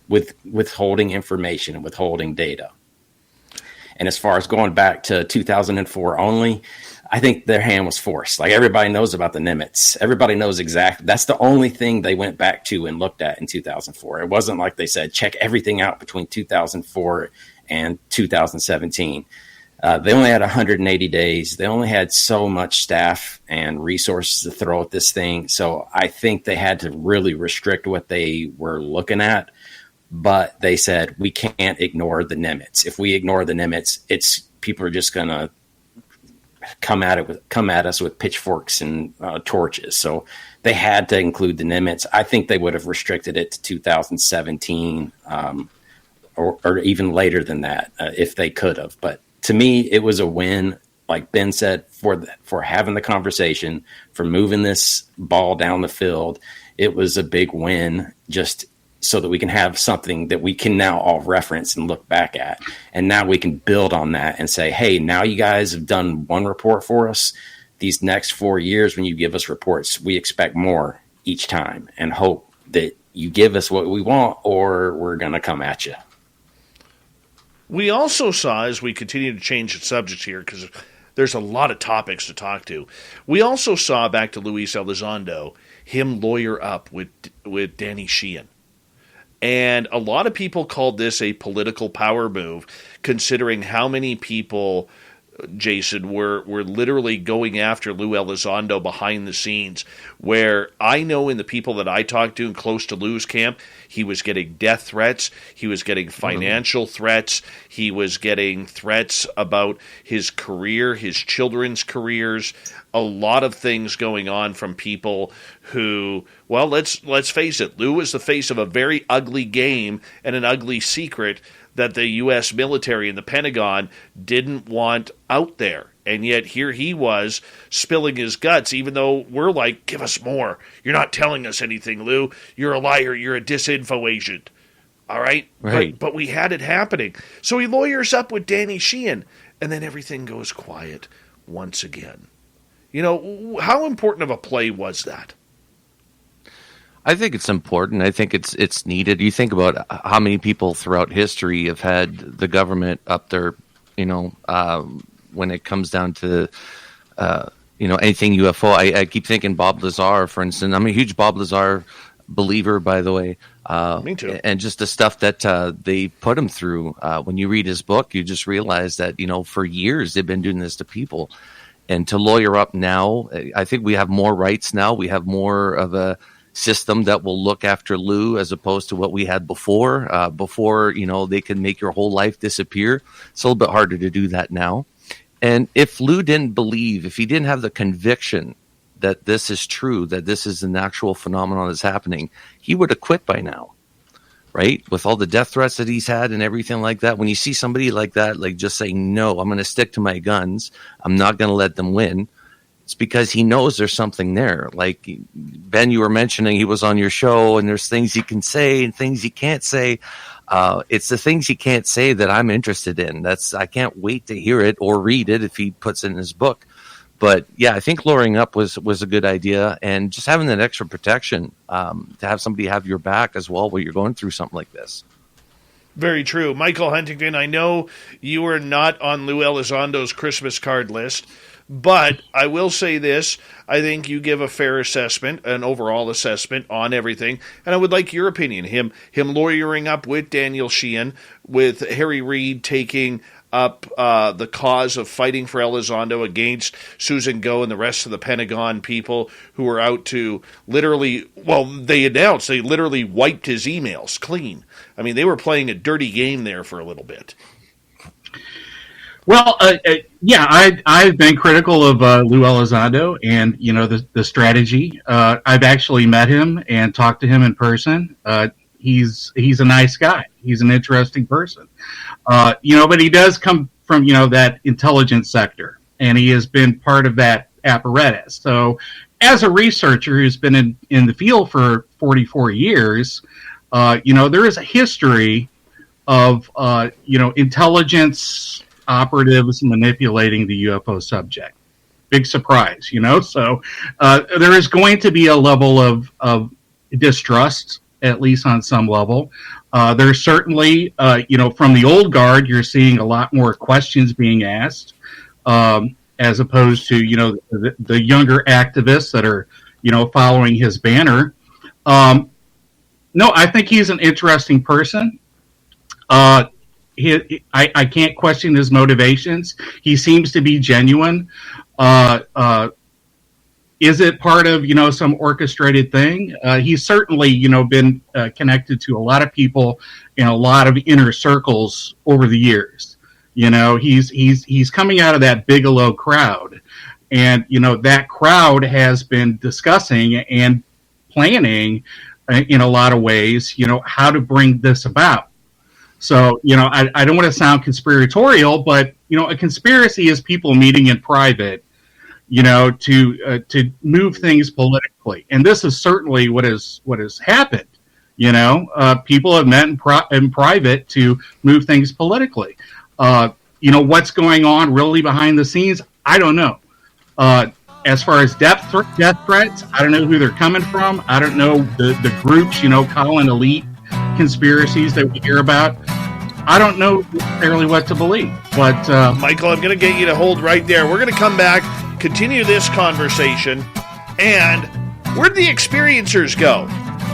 with withholding information and withholding data. And as far as going back to 2004 only, I think their hand was forced. Like everybody knows about the Nimitz. Everybody knows exactly. That's the only thing they went back to and looked at in 2004. It wasn't like they said, check everything out between 2004 and 2017. They only had 180 days. They only had so much staff and resources to throw at this thing. So I think they had to really restrict what they were looking at. But they said, we can't ignore the Nimitz. If we ignore the Nimitz, people are just going to come at us with pitchforks and torches. So they had to include the Nimitz. I think they would have restricted it to 2017 or even later than that if they could have. But to me, it was a win, like Ben said, for having the conversation, for moving this ball down the field. It was a big win just so that we can have something that we can now all reference and look back at. And now we can build on that and say, hey, now you guys have done one report for us. These next 4 years, when you give us reports, we expect more each time and hope that you give us what we want, or we're going to come at you. We also saw, as we continue to change the subjects here, because there's a lot of topics to talk to, we also saw, back to Luis Elizondo, him lawyer up with Danny Sheehan. And a lot of people called this a political power move, considering how many people, Jason, were literally going after Lou Elizondo behind the scenes, where I know in the people that I talked to and close to Lou's camp, he was getting death threats, he was getting financial threats, he was getting threats about his career, his children's careers, a lot of things going on from people who, well, let's face it, Lou was the face of a very ugly game and an ugly secret that the U.S. military and the Pentagon didn't want out there. And yet here he was spilling his guts, even though we're like, give us more. You're not telling us anything, Lou. You're a liar. You're a disinfo agent. All right? Right. But we had it happening. So he lawyers up with Danny Sheehan, and then everything goes quiet once again. You know, how important of a play was that? I think it's important. I think it's needed. You think about how many people throughout history have had the government up there, when it comes down to, anything UFO. I keep thinking Bob Lazar, for instance. I'm a huge Bob Lazar believer, by the way. Me too. And just the stuff that they put him through. When you read his book, you just realize that, for years they've been doing this to people. And to lawyer up now, I think we have more rights now. We have more of a system that will look after Lou as opposed to what we had before. Before, they can make your whole life disappear. It's a little bit harder to do that now. And if Lou didn't believe, if he didn't have the conviction that this is true, that this is an actual phenomenon that's happening, he would have quit by now, right? With all the death threats that he's had and everything like that. When you see somebody like that, like just saying, no, I'm going to stick to my guns, I'm not going to let them win, it's because he knows there's something there. Like, Ben, you were mentioning he was on your show, and there's things he can say and things he can't say. It's the things he can't say that I'm interested in. I can't wait to hear it or read it if he puts it in his book. But yeah, I think lawyering up was a good idea, and just having that extra protection, to have somebody have your back as well while you're going through something like this. Very true. Michael Huntington, I know you are not on Lou Elizondo's Christmas card list, but I will say this. I think you give a fair assessment, an overall assessment on everything, and I would like your opinion. Him lawyering up with Daniel Sheehan, with Harry Reid taking up the cause of fighting for Elizondo against Susan Go and the rest of the Pentagon people who were out to literally, well, they announced they literally wiped his emails clean. I mean, they were playing a dirty game there for a little bit. Well, I've been critical of Lou Elizondo and, the strategy. I've actually met him and talked to him in person. He's a nice guy. He's an interesting person. But he does come from, that intelligence sector, and he has been part of that apparatus. So as a researcher who's been in the field for 44 years, there is a history of, intelligence operatives manipulating the UFO subject. Big surprise, So there is going to be a level of distrust, at least on some level. There's certainly, from the old guard, you're seeing a lot more questions being asked, as opposed to, the younger activists that are, following his banner. No, I think he's an interesting person. I can't question his motivations. He seems to be genuine. Is it part of, some orchestrated thing? He's certainly, been connected to a lot of people in a lot of inner circles over the years. He's coming out of that Bigelow crowd. And, that crowd has been discussing and planning in a lot of ways, how to bring this about. So, I don't want to sound conspiratorial, but, a conspiracy is people meeting in private, to move things politically. And this is certainly what has happened. People have met in private to move things politically. What's going on really behind the scenes, I don't know. as far as death threats, I don't know who they're coming from. I don't know the groups, calling elite conspiracies that we hear about. I don't know necessarily what to believe. But Michael, I'm going to get you to hold right there. We're going to come back, continue this conversation, and where'd the experiencers go?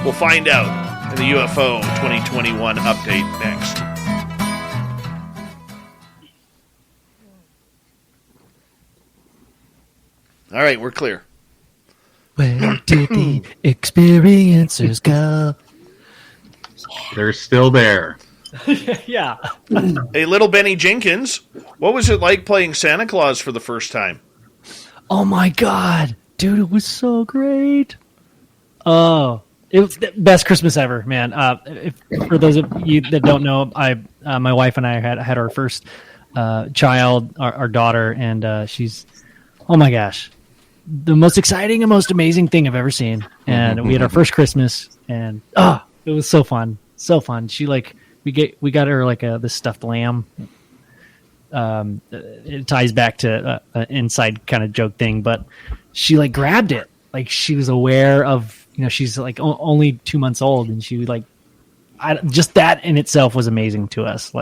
We'll find out in the UFO 2021 update next. All right, we're clear. Where did the experiencers go? they're still there. Yeah. Hey, little Benny Jinkins, what was it like playing Santa Claus for the first time? Oh my God, dude, it was so great. Oh, it was the best Christmas ever, man. For those of you that don't know, my wife and I had our first child, our daughter, and she's, oh my gosh, the most exciting and most amazing thing I've ever seen. And we had our first Christmas, and it was so fun, so fun. She we got her this stuffed lamb. It ties back to an inside kind of joke thing, but she grabbed it, she was aware of, she's only 2 months old, and she just that in itself was amazing to us.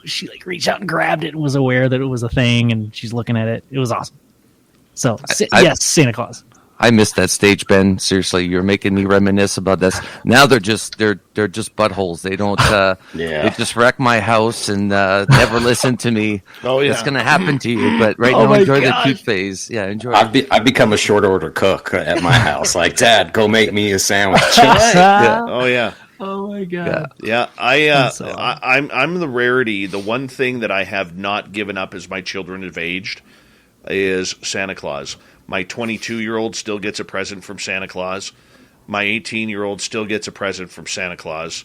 She reached out and grabbed it and was aware that it was a thing, and she's looking at it. It was awesome. So yes, Santa Claus. I missed that stage, Ben. Seriously, you're making me reminisce about this. Now they're just buttholes. They don't. They just wreck my house and never listen to me. Oh yeah, it's going to happen to you. But right now, enjoy the cute phase. Yeah, enjoy. I've become a short order cook at my house. Dad, go make me a sandwich. Yeah. Oh yeah. Oh my God. Yeah. I'm the rarity. The one thing that I have not given up as my children have aged is Santa Claus. My 22-year-old still gets a present from Santa Claus. My 18-year-old still gets a present from Santa Claus.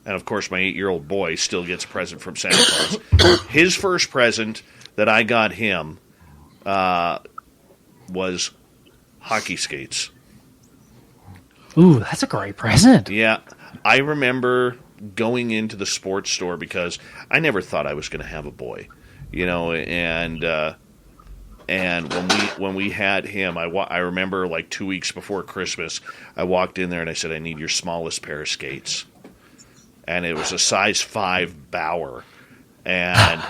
And, of course, my 8-year-old boy still gets a present from Santa Claus. His first present that I got him was hockey skates. Ooh, that's a great present. Yeah. I remember going into the sports store because I never thought I was going to have a boy, and when we had him, I remember 2 weeks before Christmas, I walked in there and I said, I need your smallest pair of skates. And it was a size 5 Bauer. And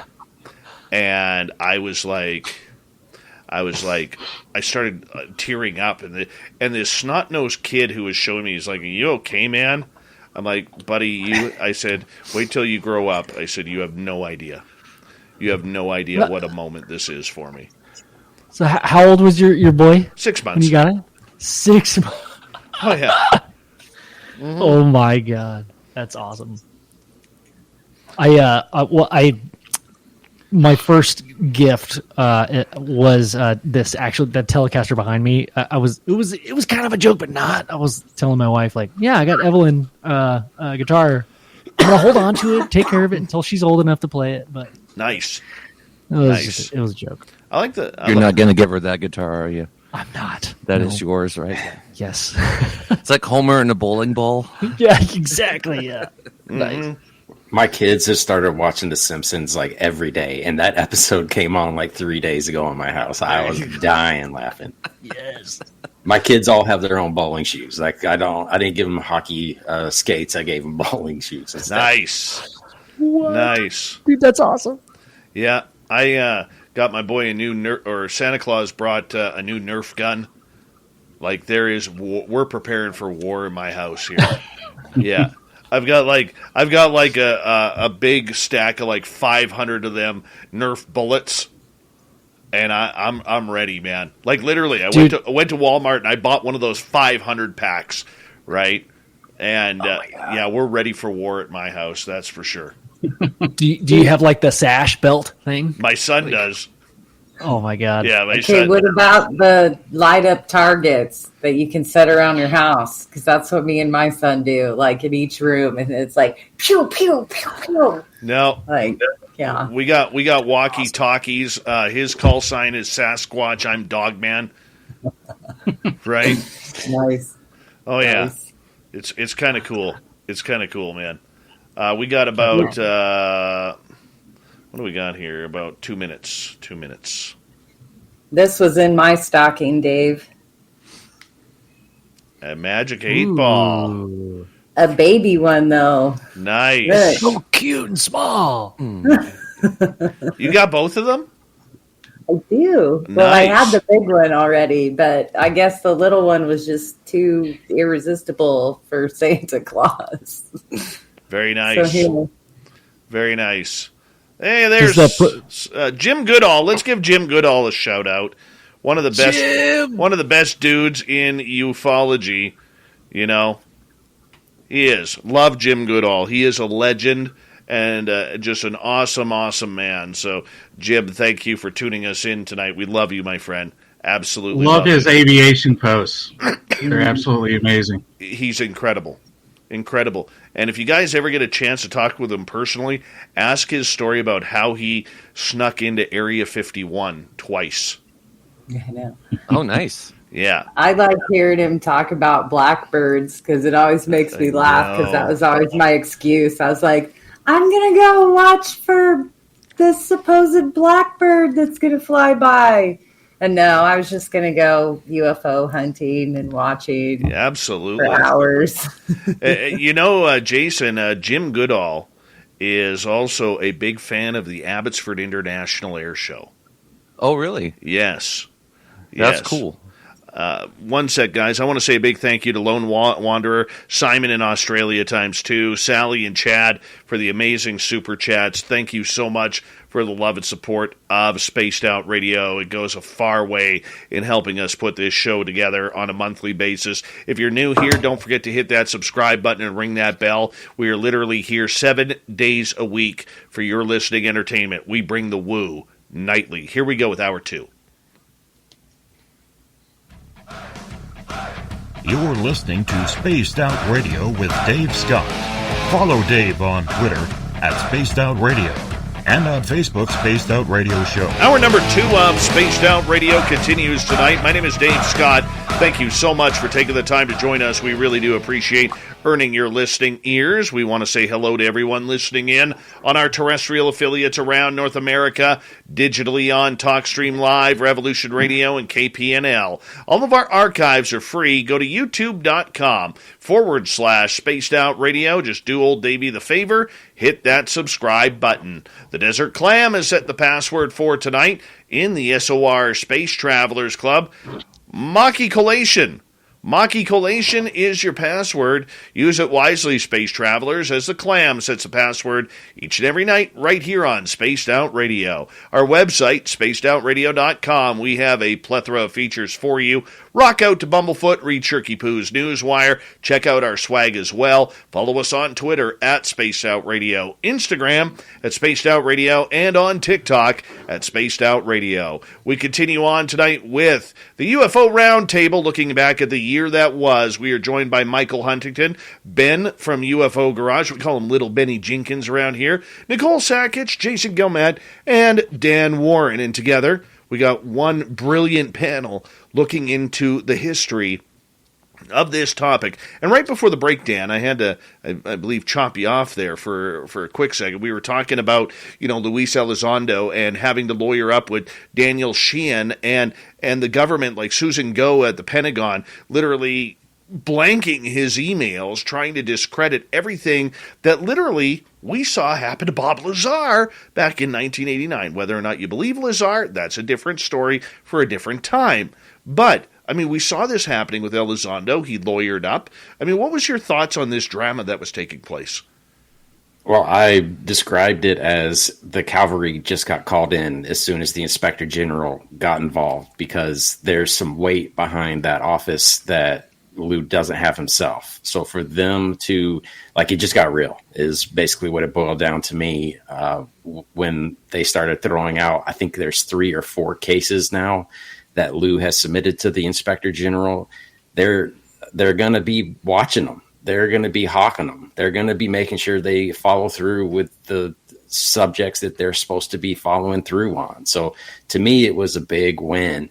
I started tearing up. And this snot-nosed kid who was showing me, he's like, are you okay, man? I'm like, buddy, I said, wait till you grow up. I said, you have no idea. You have no idea what a moment this is for me. So how old was your boy? 6 months. When you got it? 6 months. Oh, yeah. Mm-hmm. Oh, my God. That's awesome. My first gift was this, actually, that Telecaster behind me. It was kind of a joke, but not. I was telling my wife, yeah, I got Evelyn a guitar. I'm going to hold on to it, take care of it until she's old enough to play it. But Nice. It was a joke. I like the. You're not going to give her that guitar, are you? I'm not. That is yours, right? Yes. It's like Homer and a bowling ball. Yeah, exactly. Yeah. Mm-hmm. Nice. My kids have started watching The Simpsons every day, and that episode came on 3 days ago in my house. I was dying laughing. Yes. My kids all have their own bowling shoes. I didn't give them hockey skates. I gave them bowling shoes instead. Nice. What? Nice. Dude, that's awesome. Yeah, I got my boy a new or Santa Claus brought a new Nerf gun. We're preparing for war in my house here. Yeah, I've got a big stack of 500 of them Nerf bullets, and I'm ready, man. Literally, I went to Walmart and I bought one of those 500 packs, right? And yeah, we're ready for war at my house. That's for sure. Do you have the sash belt thing? My son does. Oh my God. Yeah, my Okay, son. what about the light up targets that you can set around your house? Because that's what me and my son do, in each room, and it's pew pew pew pew. No, yeah. We got walkie talkies. His call sign is Sasquatch. I'm Dogman. Right. Nice. Oh yeah, Nice. it's kind of cool. It's kind of cool, man. We got about what do we got here? About 2 minutes. 2 minutes. This was in my stocking, Dave. A magic 8-ball. A baby one, though. Nice. Good. So cute and small. You got both of them? I do. Well, I Nice. had the big one already, but I guess the little one was just too irresistible for Santa Claus. Very So nice. here. Very nice. Hey, there's Jim Goodall. Let's give Jim Goodall a shout out. One of the best dudes in ufology. You know, he is. Love Jim Goodall. He is a legend and just an awesome, awesome man. So, Jim, thank you for tuning us in tonight. We love you, my friend. Absolutely Love his you. aviation posts. They're absolutely amazing. He's incredible. Incredible. And if you guys ever get a chance to talk with him personally, ask his story about how he snuck into Area 51 twice. I know. Oh, nice. Yeah. I like hearing him talk about blackbirds because it always makes me laugh because that was always my excuse. I was like, I'm going to go watch for this supposed blackbird that's going to fly by. And no, I was just going to go UFO hunting and watching Absolutely. for hours. Jason, Jim Goodall is also a big fan of the Abbotsford International Air Show. Oh, really? Yes. That's Yes. cool. One sec, guys. I want to say a big thank you to Lone Wanderer, Simon in Australia ×2, Sally and Chad for the amazing super chats. Thank you so much for the love and support of Spaced Out Radio. It goes a far way in helping us put this show together on a monthly basis. If you're new here, don't forget to hit that subscribe button and ring that bell. We are literally here 7 days a week for your listening entertainment. We bring the woo nightly. Here we go with hour 2. You're listening to Spaced Out Radio with Dave Scott. Follow Dave on Twitter @Spaced Out Radio and on Facebook, Spaced Out Radio Show. Hour number 2 of Spaced Out Radio continues tonight. My name is Dave Scott. Thank you so much for taking the time to join us. We really do appreciate earning your listening ears. We want to say hello to everyone listening in on our terrestrial affiliates around North America, digitally on TalkStream Live, Revolution Radio, and KPNL. All of our archives are free. Go to youtube.com/Spaced Out Radio. Just do old Davey the favor. Hit that subscribe button. The Desert Clam has set the password for tonight in the SOR Space Travelers Club. Maki Collation. Maki Collation is your password. Use it wisely, Space Travelers, as the Clam sets a password each and every night right here on Spaced Out Radio. Our website, spacedoutradio.com. We have a plethora of features for you. Rock out to Bumblefoot, read Shirky Poo's Newswire. Check out our swag as well. Follow us on Twitter @Spaced Out Radio, Instagram @Spaced Out Radio, and on TikTok @Spaced Out Radio. We continue on tonight with the UFO Roundtable, looking back at the year that was. We are joined by Michael Huntington, Ben from UFO Garage, we call him Little Benny Jinkins around here, Nicole Sakach, Jason Guillemette, and Dan Warren. And together, we got one brilliant panel looking into the history of this topic. And right before the break, Dan, I had to, I believe, chop you off there for a quick second. We were talking about, Luis Elizondo and having to lawyer up with Daniel Sheehan and the government, like Susan Go at the Pentagon, literally blanking his emails, trying to discredit everything that literally we saw happen to Bob Lazar back in 1989. Whether or not you believe Lazar, that's a different story for a different time. But we saw this happening with Elizondo. He lawyered up. What was your thoughts on this drama that was taking place? Well, I described it as the cavalry just got called in as soon as the inspector general got involved, because there's some weight behind that office that Lou doesn't have himself. So for them to, it just got real is basically what it boiled down to me. When they started throwing out, I think there's 3 or 4 cases now that Lou has submitted to the inspector general. They're going to be watching them. They're going to be hawking them. They're going to be making sure they follow through with the subjects that they're supposed to be following through on. So to me, it was a big win.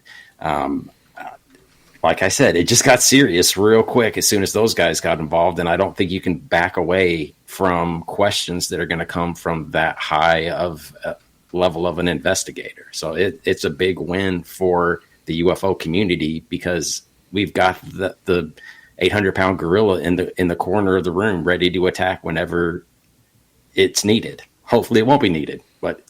Like I said, it just got serious real quick as soon as those guys got involved. And I don't think you can back away from questions that are going to come from that high of level of an investigator. So it's a big win for the UFO community because we've got the 800-pound gorilla in the corner of the room ready to attack whenever it's needed. Hopefully it won't be needed, but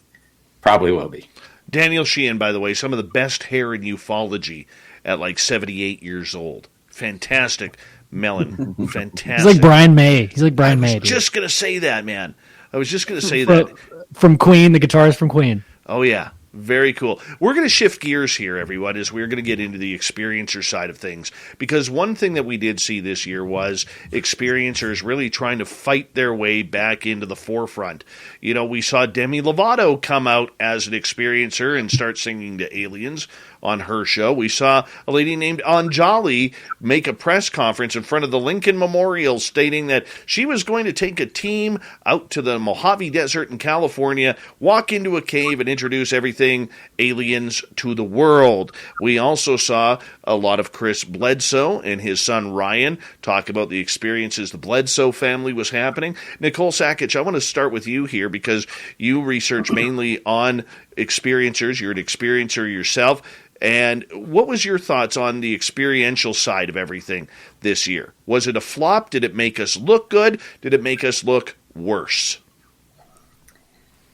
probably will be. Daniel Sheehan, by the way, some of the best hair in ufology at like 78 years old. Fantastic melon. Fantastic. He's like Brian May. Dude. Just going to say that, man. I was just going to say that. From Queen, the guitarist from Queen. Oh, yeah. Very cool. We're going to shift gears here, everyone, as we're going to get into the experiencer side of things. Because one thing that we did see this year was experiencers really trying to fight their way back into the forefront. You know, we saw Demi Lovato come out as an experiencer and start singing to aliens on her show. We saw a lady named Anjali make a press conference in front of the Lincoln Memorial stating that she was going to take a team out to the Mojave Desert in California, walk into a cave, and introduce everything aliens to the world. We also saw a lot of Chris Bledsoe and his son Ryan talk about the experiences the Bledsoe family was happening. Nicole Sakach, I want to start with you here because you research mainly on experiencers. You're an experiencer yourself. And what was your thoughts on the experiential side of everything this year? Was it a flop? Did it make us look good? Did it make us look worse?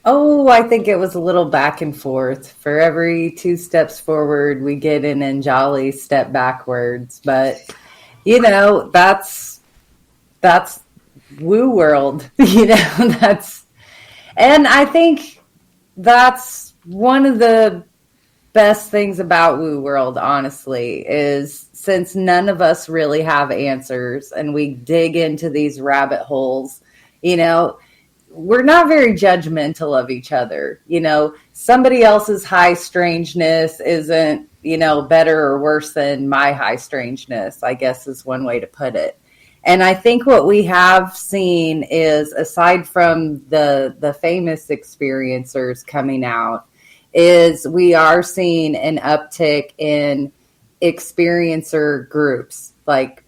Oh, I think it was a little back and forth. For every 2 steps forward, we get an Anjali step backwards. But, you know, that's woo world, you know, and I think that's one of the best things about Woo World, honestly, is since none of us really have answers and we dig into these rabbit holes, you know, we're not very judgmental of each other. You know, somebody else's high strangeness isn't, you know, better or worse than my high strangeness, I guess is one way to put it. And I think what we have seen is, aside from the famous experiencers coming out, is we are seeing an uptick in experiencer groups, like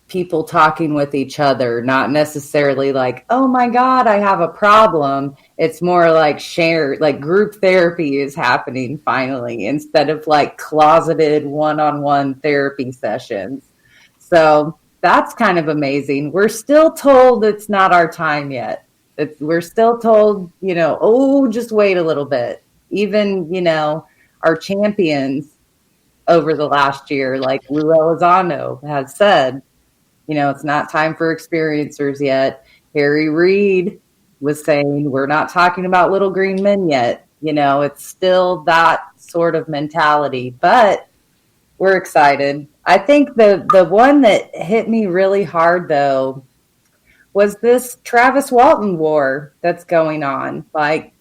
people talking with each other, not necessarily like, oh my God, I have a problem. It's more like shared, like group therapy is happening finally, instead of like closeted one-on-one therapy sessions. So that's kind of amazing. We're still told it's not our time yet. We're still told, you know, oh, just wait a little bit. Even, you know, our champions over the last year, like Lou Elizondo has said, you know, it's not time for experiencers yet. Harry Reid was saying, we're not talking about little green men yet. You know, it's still that sort of mentality, but we're excited. I think the one that hit me really hard, though, was this Travis Walton war that's going on. Like,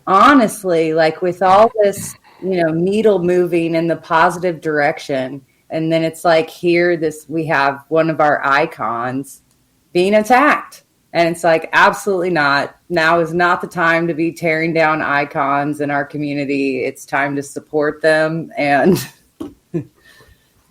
honestly, like with all this, you know, needle moving in the positive direction, and then it's like we have one of our icons being attacked. And it's like, absolutely not. Now is not the time to be tearing down icons in our community. It's time to support them. And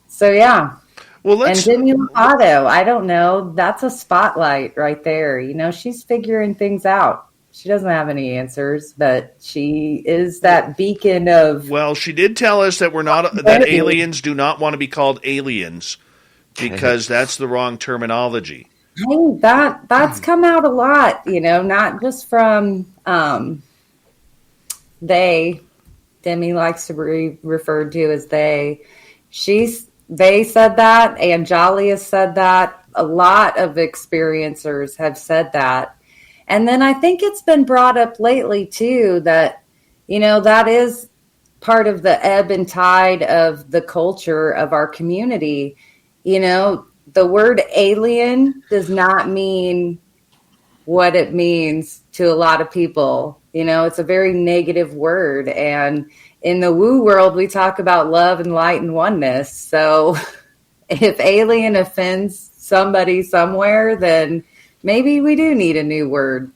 so, yeah. Well, and Demi Lovato, I don't know. That's a spotlight right there. You know, she's figuring things out. She doesn't have any answers, but she is that beacon of... Well, she did tell us that that aliens do not want to be called aliens because that's the wrong terminology. Hey, that's come out a lot, you know, not just from they. Demi likes to be referred to as they. They said that. Anjali has said that. A lot of experiencers have said that. And then I think it's been brought up lately, too, that, you know, that is part of the ebb and tide of the culture of our community. You know, the word alien does not mean what it means to a lot of people. You know, it's a very negative word. And in the woo world, we talk about love and light and oneness. So if alien offends somebody somewhere, then maybe we do need a new word.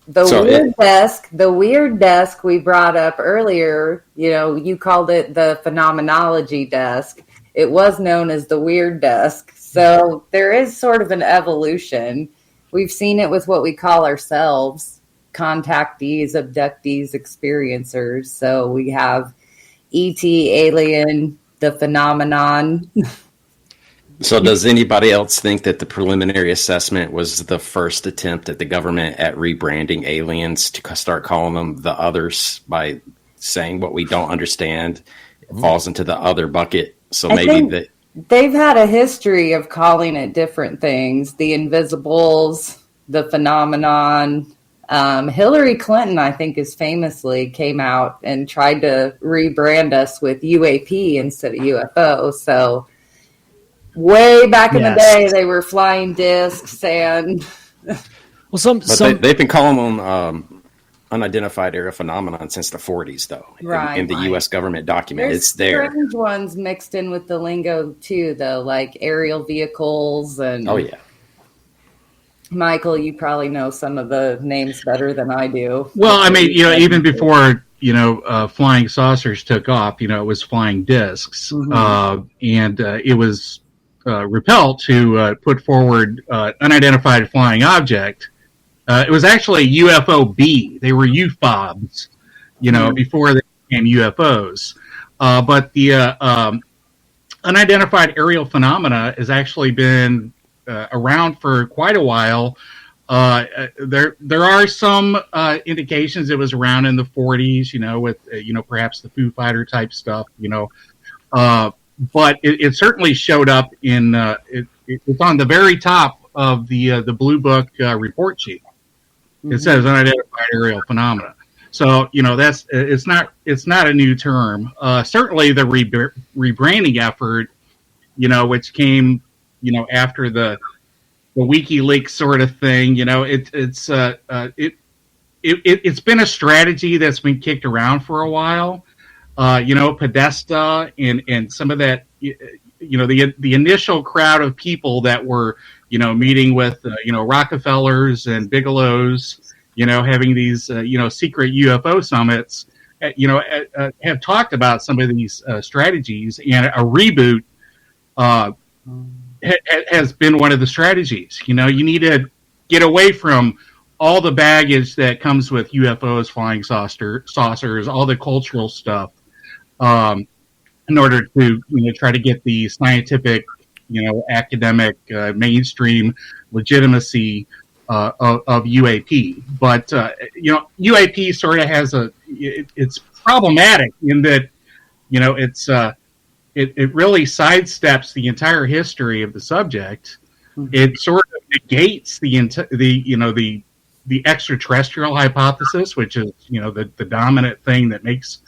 The weird desk we brought up earlier, you know, you called it the phenomenology desk. It was known as the weird desk. So there is sort of an evolution. We've seen it with what we call ourselves. contactees, abductees, experiencers. So we have ET, alien, the phenomenon. So does anybody else think that the preliminary assessment was the first attempt at the government at rebranding aliens to start calling them the others by saying what we don't understand falls into the other bucket? So maybe they've had a history of calling it different things. The Invisibles, the phenomenon. Hillary Clinton, I think, is famously came out and tried to rebrand us with UAP instead of UFO. So way back in the day, they were flying discs and. Well, they've been calling them unidentified aerial phenomenon since the 40s, though. Right, in the U.S. government document, There's it's there. Strange ones mixed in with the lingo too, though, like aerial vehicles and. Oh yeah. Michael, you probably know some of the names better than I do. Well, I mean, even before, flying saucers took off, it was flying discs. And it was Rappel to put forward unidentified flying object. It was actually UFO-B. They were UFOBs, before they became UFOs. But the unidentified aerial phenomena has actually been around for quite a while. There are some indications it was around in the 40s, with perhaps the Foo Fighter type stuff, but it certainly showed up in it's on the very top of the Blue Book report sheet. It says unidentified aerial phenomena. So it's not a new term. Certainly the rebranding effort, which came after the WikiLeaks sort of thing, it's been a strategy that's been kicked around for a while. Podesta and some of that, the initial crowd of people that were, meeting with, Rockefellers and Bigelows, having these, secret UFO summits, have talked about some of these strategies, and a reboot has been one of the strategies. You need to get away from all the baggage that comes with UFOs, flying saucers, all the cultural stuff, in order to try to get the scientific, academic, mainstream legitimacy of UAP. But UAP sort of has it's problematic in that it's it really sidesteps the entire history of the subject. It sort of negates the extraterrestrial hypothesis, which is the dominant thing that makes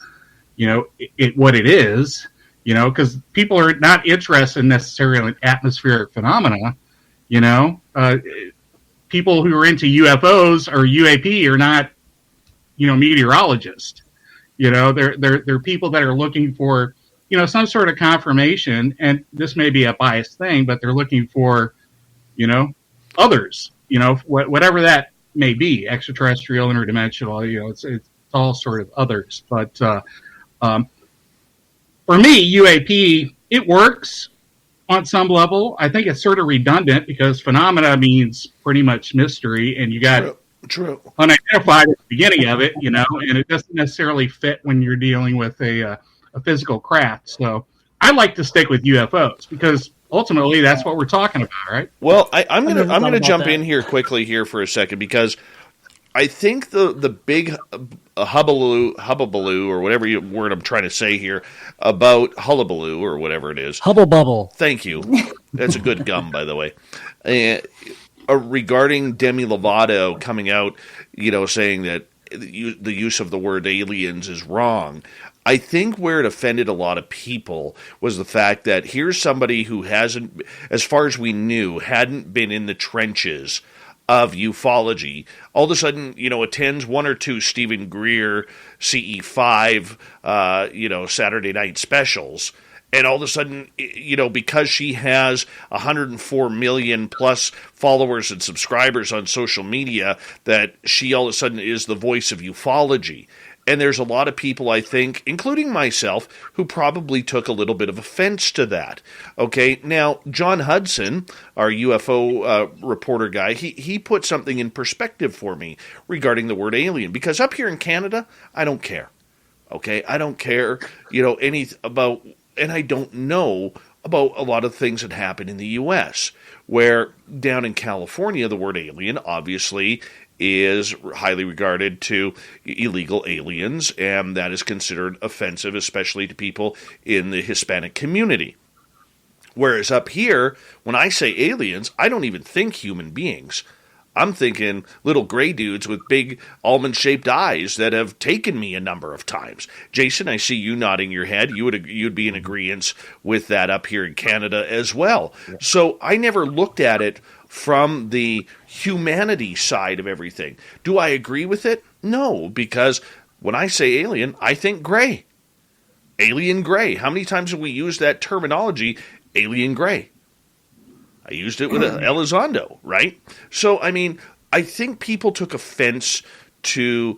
it what it is. Because people are not interested necessarily in atmospheric phenomena. People who are into UFOs or UAP are not meteorologists. They're people that are looking for some sort of confirmation, and this may be a biased thing, but they're looking for, others, whatever that may be, extraterrestrial, interdimensional, it's all sort of others. But for me, UAP, it works on some level. I think it's sort of redundant because phenomena means pretty much mystery, and you got True. unidentified at the beginning of it, and it doesn't necessarily fit when you're dealing with a physical craft. So I like to stick with UFOs because ultimately that's what we're talking about, right? Well, I'm gonna jump in here quickly here for a second because I think the big hubbubaloo or whatever word I'm trying to say here about hullabaloo or whatever it is. Hubble bubble. Thank you. That's a good gum, by the way. Regarding Demi Lovato coming out, saying that the use of the word aliens is wrong. I think where it offended a lot of people was the fact that here's somebody who hasn't, as far as we knew, hadn't been in the trenches of ufology. All of a sudden, attends one or two Stephen Greer CE5, Saturday night specials. And all of a sudden, because she has 104 million plus followers and subscribers on social media, that she all of a sudden is the voice of ufology. And there's a lot of people, I think, including myself, who probably took a little bit of offense to that. Okay, now, John Hudson, our UFO reporter guy, he put something in perspective for me regarding the word alien. Because up here in Canada, I don't care. Okay, I don't care, about, and I don't know about a lot of things that happen in the U.S., where down in California, the word alien obviously is highly regarded to illegal aliens, and that is considered offensive, especially to people in the Hispanic community. Whereas up here, when I say aliens, I don't even think human beings. I'm thinking little gray dudes with big almond-shaped eyes that have taken me a number of times. Jason, I see you nodding your head. You'd be in agreement with that up here in Canada as well. Yeah. So I never looked at it from the humanity side of everything. Do I agree with it? No, because when I say alien, I think gray. Alien gray. How many times have we used that terminology, alien gray? I used it with Elizondo, right? So, I mean, I think people took offense to,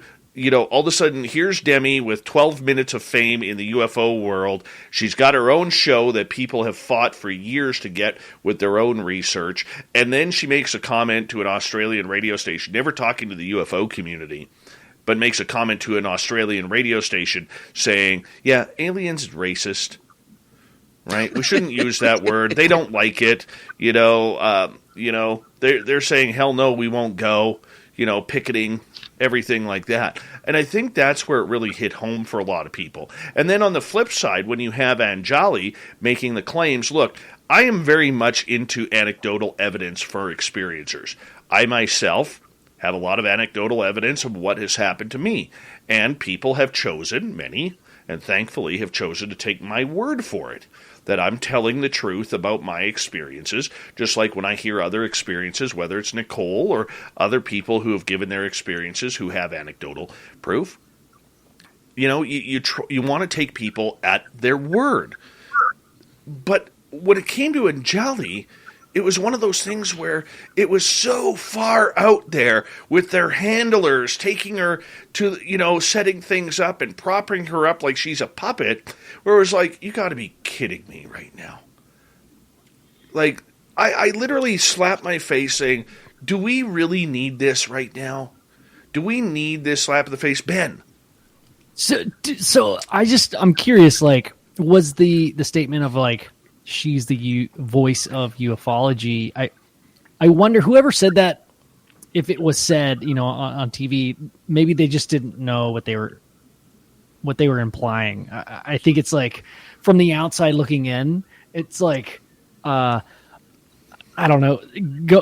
all of a sudden, here's Demi with 12 minutes of fame in the UFO world. She's got her own show that people have fought for years to get with their own research. And then she makes a comment to an Australian radio station, never talking to the UFO community, but makes a comment to an Australian radio station saying, yeah, aliens is racist. Right? We shouldn't use that word. They don't like it. They're saying, hell no, we won't go, picketing, everything like that. And I think that's where it really hit home for a lot of people. And then on the flip side, when you have Anjali making the claims, look, I am very much into anecdotal evidence for experiencers. I myself have a lot of anecdotal evidence of what has happened to me. And people have chosen, many, and thankfully have chosen to take my word for it, that I'm telling the truth about my experiences, just like when I hear other experiences, whether it's Nicole or other people who have given their experiences who have anecdotal proof. You want to take people at their word. But when it came to Anjali, it was one of those things where it was so far out there with their handlers taking her to, setting things up and propping her up like she's a puppet, where it was like, you got to be kidding me right now. Like, I literally slapped my face saying, do we really need this right now? Do we need this slap in the face? Ben. So I'm curious, like, was the statement of, like, she's the voice of ufology. I wonder whoever said that, if it was said, on TV, maybe they just didn't know what they were implying. I think it's like, from the outside looking in, it's like, I don't know,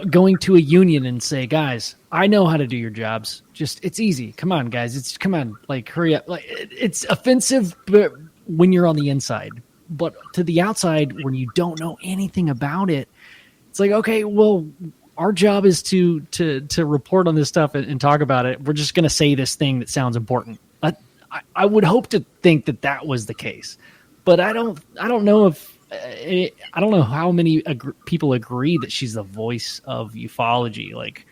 going to a union and say, guys, I know how to do your jobs. It's easy. Come on, guys. Come on, like, hurry up. Like, it's offensive, but when you're on the inside. But to the outside, when you don't know anything about it, it's like, okay, well, our job is to report on this stuff and talk about it. We're just going to say this thing that sounds important. I would hope to think that was the case, but I don't know if I don't know how many people agree that she's the voice of ufology. Like,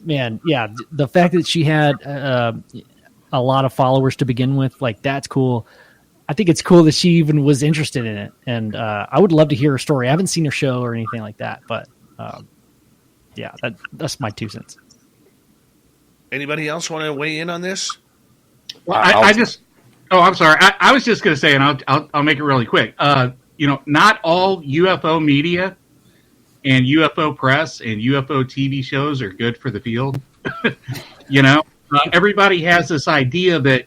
man, yeah, the fact that she had a lot of followers to begin with, like, that's cool. I think it's cool that she even was interested in it, and I would love to hear her story. I haven't seen her show or anything like that, but yeah, that's my 2 cents. Anybody else want to weigh in on this? Well, I'm sorry. I was just going to say, and I'll make it really quick. Not all UFO media and UFO press and UFO TV shows are good for the field. Everybody has this idea that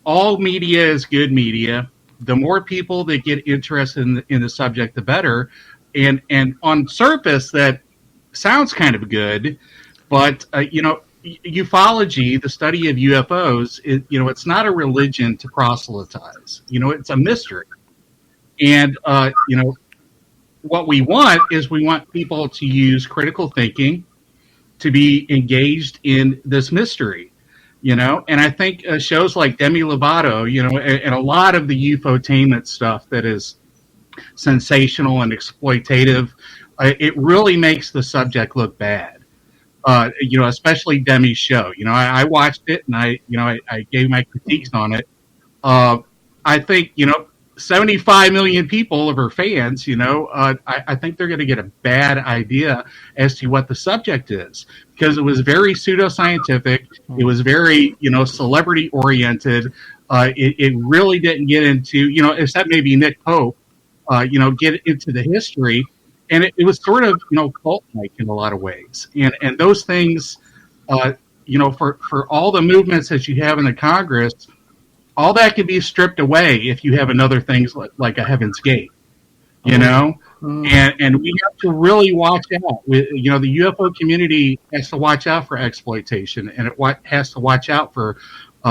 all media is good media. The more people that get interested in the subject, the better. And on surface, that sounds kind of good, but ufology, the study of UFOs, it's not a religion to proselytize. It's a mystery. And what we want people to use critical thinking to be engaged in this mystery. And I think shows like Demi Lovato, and a lot of the UFOtainment stuff that is sensational and exploitative, it really makes the subject look bad. Especially Demi's show. I watched it and I gave my critiques on it. I think, 75 million people of her fans, I think they're going to get a bad idea as to what the subject is, because it was very pseudoscientific. It was very, celebrity oriented. It really didn't get into, except maybe Nick Pope, get into the history. And it was sort of, cult-like in a lot of ways. And those things, for all the movements that you have in the Congress, all that can be stripped away if you have another things like a Heaven's Gate, and we have to really watch out. The UFO community has to watch out for exploitation, and it has to watch out for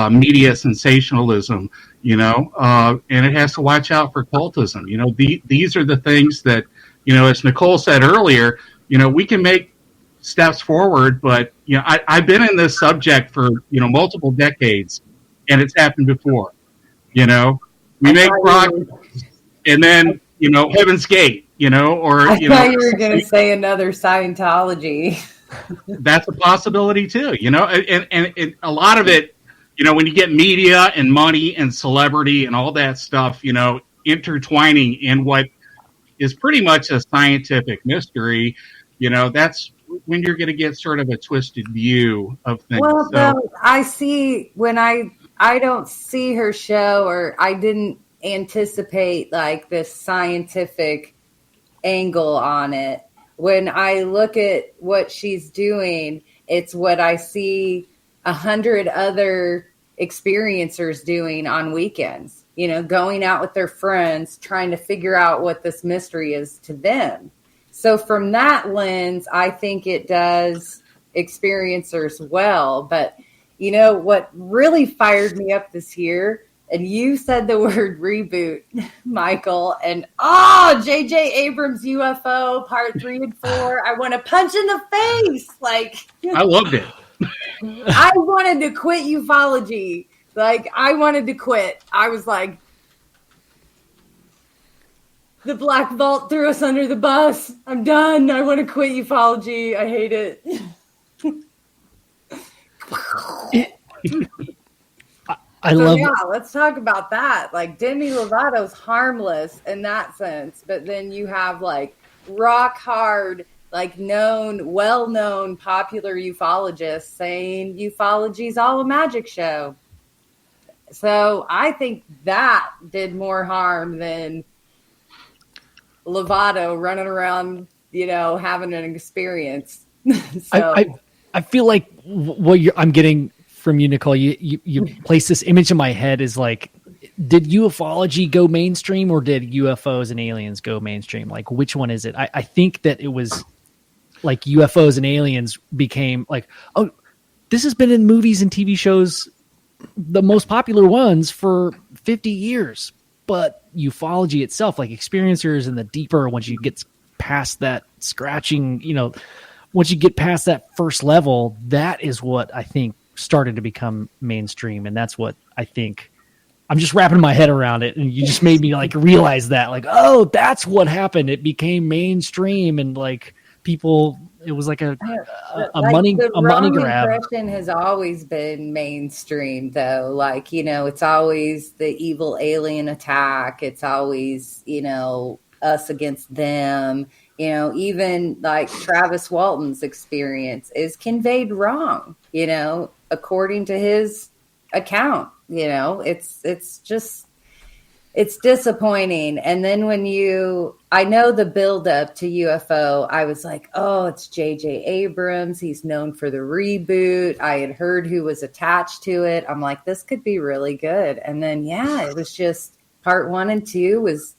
media sensationalism, and it has to watch out for cultism. These are the things that, as Nicole said earlier, we can make steps forward, but I've been in this subject for multiple decades. And it's happened before, we make progress, and then Heaven's Gate, or I thought you were going to say another Scientology. That's a possibility too, and a lot of it, when you get media and money and celebrity and all that stuff, intertwining in what is pretty much a scientific mystery, that's when you're going to get sort of a twisted view of things. Well, though, I see when I don't see her show, or I didn't anticipate like this scientific angle on it. When I look at what she's doing, it's what I see 100 other experiencers doing on weekends, going out with their friends, trying to figure out what this mystery is to them. So from that lens, I think it does experiencers well. But what really fired me up this year, and you said the word reboot, Michael, and J.J. Abrams' UFO Part 3 and 4, I want to punch in the face. I loved it. I wanted to quit ufology. I wanted to quit. I was like, the Black Vault threw us under the bus. I'm done. I want to quit ufology. I hate it. Let's talk about that. Demi Lovato's harmless in that sense, but then you have rock hard, well-known popular ufologists saying ufology's all a magic show. So I think that did more harm than Lovato running around, having an experience. So I feel like what I'm getting from you, Nicole, you place this image in my head is did ufology go mainstream, or did UFOs and aliens go mainstream? Which one is it? I think that it was UFOs and aliens became this has been in movies and TV shows, the most popular ones, for 50 years. But ufology itself, experiencers and the deeper, once you get past that scratching, once you get past that first level, that is what I think started to become mainstream. And that's what I think, I'm just wrapping my head around it. And you just made me realize that, that's what happened. It became mainstream, and people, it was a money grab. Impression has always been mainstream, though. It's always the evil alien attack. It's always, us against them. Even Travis Walton's experience is conveyed wrong, according to his account. It's disappointing. And then I know the build up to UFO, I was like, it's J.J. Abrams. He's known for the reboot. I had heard who was attached to it. I'm like, this could be really good. And then, it was just part 1 and 2 was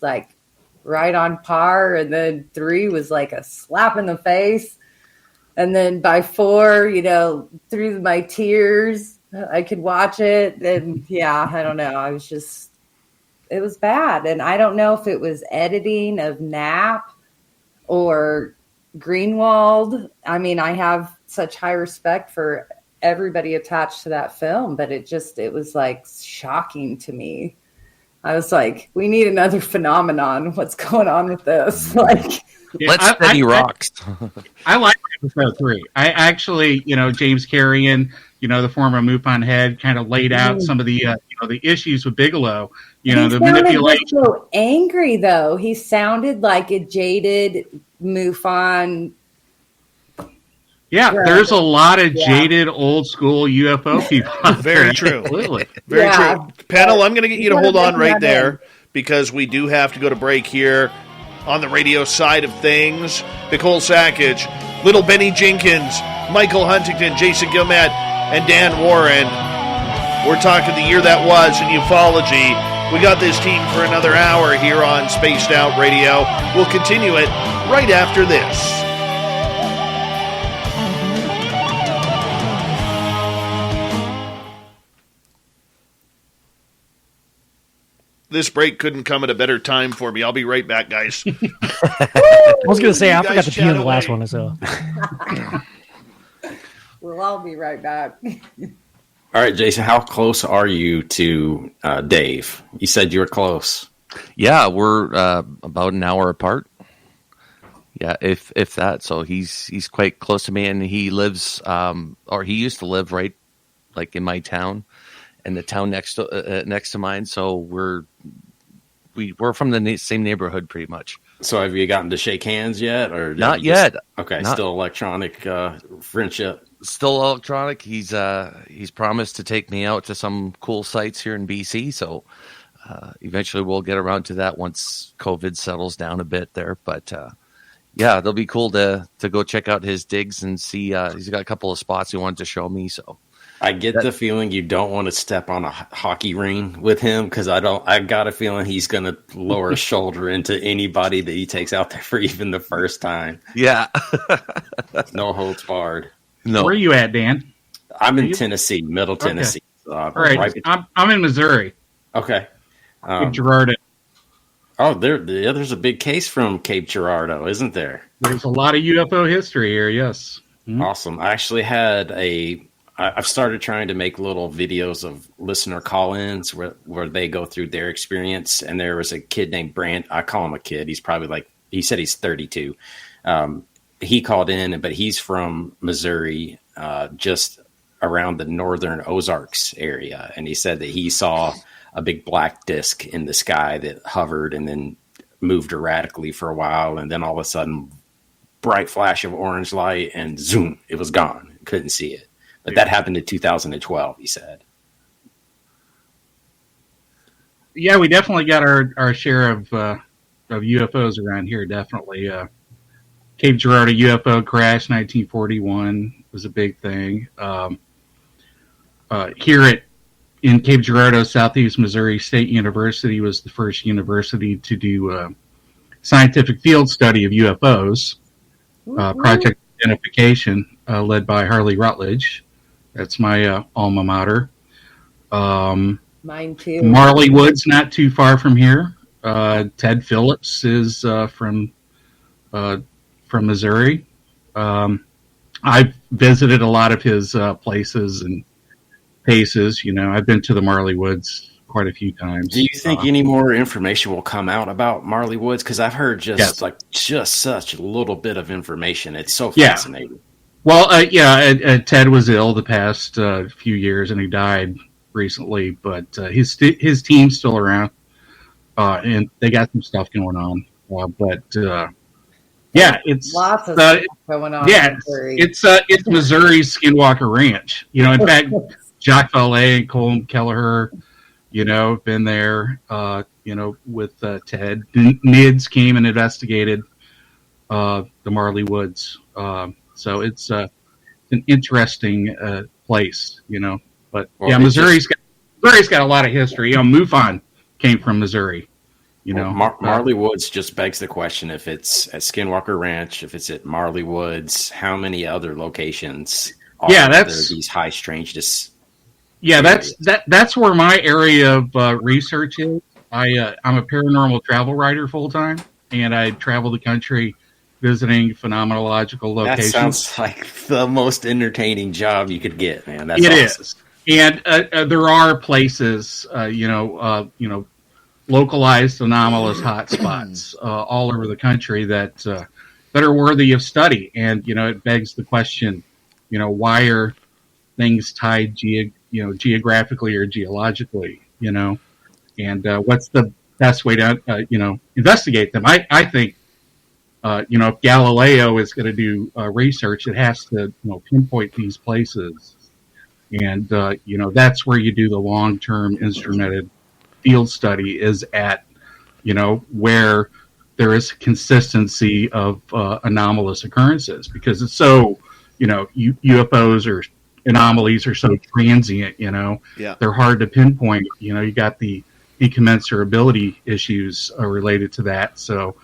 right on par. And then 3 was a slap in the face. And then by 4, through my tears, I could watch it. And I don't know. It was bad. And I don't know if it was editing of Knapp or Greenwald. I mean, I have such high respect for everybody attached to that film, but it was shocking to me. I was like, we need another phenomenon. What's going on with this? Let's study rocks. I like episode 3. I actually, James Carrion, the former MUFON head, kind of laid out some of the, the issues with Bigelow. He The sounded manipulation. so angry, though. He sounded like a jaded MUFON. Yeah, there's a lot of jaded, old school UFO people out Very there. true. Absolutely. Very true. Panel, I'm going to get you to hold on right there because we do have to go to break here on the radio side of things. Nicole Sakach, Little Benny Jinkins, Michael Huntington, Jason Guillemette, and Dan Warren. We're talking the year that was in ufology. We got this team for another hour here on Spaced Out Radio. We'll continue it right after this. This break couldn't come at a better time for me. I'll be right back, guys. I was going to say, I forgot to pee on the last one. So. We'll all be right back. All right, Jason, how close are you to Dave? You said you were close. Yeah, we're about an hour apart. Yeah, if that. So he's quite close to me, and he lives, or he used to live right, like in my town, and the town next to mine. So we're from the same neighborhood, pretty much. So have you gotten to shake hands yet, or not yet? Okay, still electronic friendship. Still electronic. He's promised to take me out to some cool sites here in BC. So eventually we'll get around to that once COVID settles down a bit there. But yeah, it'll be cool to go check out his digs and see. He's got a couple of spots he wanted to show me. So I get the feeling you don't want to step on a hockey ring with him because I got a feeling he's going to lower his shoulder into anybody that he takes out there for even the first time. Yeah, no holds barred. No. Where are you at, Dan? I'm in Tennessee, Middle Tennessee. Okay. All right, I'm in Missouri. Okay. Cape Girardeau. Oh, there's a big case from Cape Girardeau, isn't there? There's a lot of UFO history here, yes. Mm-hmm. Awesome. I actually had I've started trying to make little videos of listener call-ins where they go through their experience, and there was a kid named Brant. I call him a kid. He's probably he said he's 32. He called in, but he's from Missouri, just around the northern Ozarks area. And he said that he saw a big black disc in the sky that hovered and then moved erratically for a while. And then all of a sudden, bright flash of orange light and zoom, it was gone. Couldn't see it. But that happened in 2012, he said. Yeah, we definitely got our share of UFOs around here, definitely. Cape Girardeau UFO crash, 1941, was a big thing. Here in Cape Girardeau, Southeast Missouri State University was the first university to do scientific field study of UFOs, project identification, led by Harley Rutledge. That's my alma mater. Mine too. Marley Woods, not too far from here. Ted Phillips is from Missouri. I've visited a lot of his places and paces. I've been to the Marley Woods quite a few times. Do you think any more information will come out about Marley Woods? Because I've heard just such a little bit of information. It's so fascinating. Well, Ted was ill the past few years, and he died recently. But his team's still around, and they got some stuff going on. It's lots of stuff going on. Yeah, it's Missouri's Skinwalker Ranch. In fact, Jacques Vallée and Cole Kelleher, been there. With Ted. NIDS came and investigated the Marley Woods. So it's an interesting place, But Missouri's got a lot of history. MUFON came from Missouri. Marley Woods just begs the question: if it's at Skinwalker Ranch, if it's at Marley Woods, how many other locations are there these high strangeness? Yeah, that's where my area of research is. I'm a paranormal travel writer full time, and I travel the country visiting phenomenological locations. That sounds like the most entertaining job you could get, man. That's awesome. And there are places, localized anomalous hotspots all over the country that that are worthy of study. And, it begs the question, why are things tied geographically or geologically, and what's the best way to, investigate them? I think, if Galileo is going to do research, it has to, pinpoint these places. And, that's where you do the long-term instrumented field study, is at, where there is consistency of anomalous occurrences, because it's so, UFOs or anomalies are so transient, they're hard to pinpoint. You got the incommensurability issues related to that. So,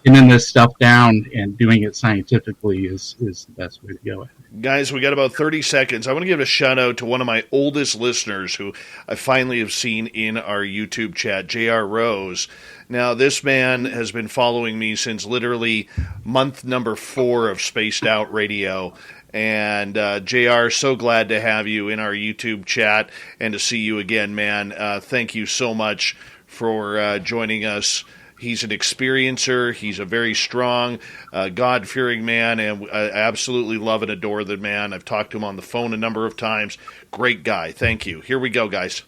pinning this stuff down and doing it scientifically is the best way to go. Guys, we got about 30 seconds. I want to give a shout out to one of my oldest listeners who I finally have seen in our YouTube chat, J.R. Rose. Now, this man has been following me since literally month number 4 of Spaced Out Radio. And JR, so glad to have you in our YouTube chat and to see you again, man. Thank you so much for joining us. He's an experiencer. He's a very strong, God-fearing man, and I absolutely love and adore the man. I've talked to him on the phone a number of times. Great guy. Thank you. Here we go, guys.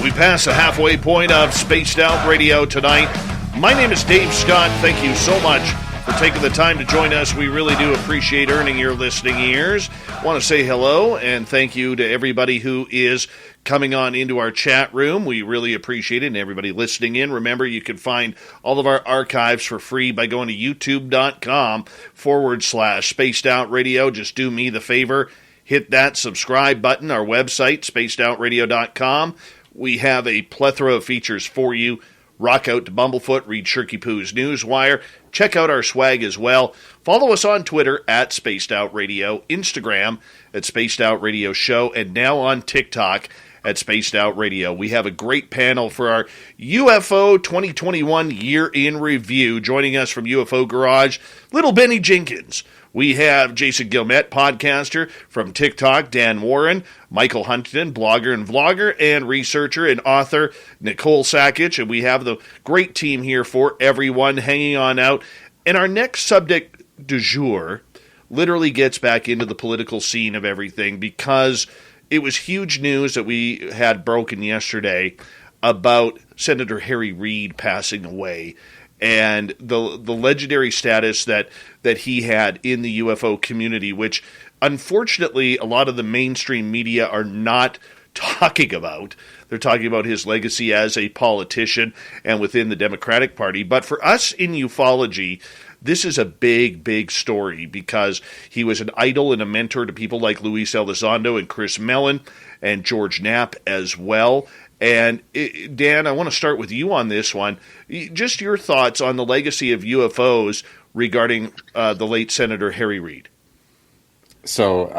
We pass the halfway point of Spaced Out Radio tonight. My name is Dave Scott. Thank you so much for taking the time to join us. We really do appreciate earning your listening ears. I want to say hello and thank you to everybody who is coming on into our chat room. We really appreciate it, and everybody listening in. Remember, you can find all of our archives for free by going to youtube.com/Spaced Out Radio. Just do me the favor, hit that subscribe button. Our website, spacedoutradio.com. We have a plethora of features for you. Rock out to Bumblefoot, read Shirky Poo's Newswire. Check out our swag as well. Follow us on Twitter at Spaced Out Radio, Instagram at Spaced Out Radio Show, and now on TikTok at Spaced Out Radio. We have a great panel for our UFO 2021 Year in Review. Joining us from UFO Garage, Little Benny Jinkins. We have Jason Guillemette, podcaster from TikTok, Dan Warren, Michael Huntington, blogger and vlogger, and researcher and author Nicole Sakach. And we have the great team here for everyone hanging on out. And our next subject du jour literally gets back into the political scene of everything, because it was huge news that we had broken yesterday about Senator Harry Reid passing away, and the legendary status that he had in the UFO community, which unfortunately a lot of the mainstream media are not talking about. They're talking about his legacy as a politician and within the Democratic Party. But for us in ufology, this is a big, big story, because he was an idol and a mentor to people like Luis Elizondo and Chris Mellon and George Knapp as well. And Dan, I want to start with you on this one. Just your thoughts on the legacy of UFOs regarding the late Senator Harry Reid. So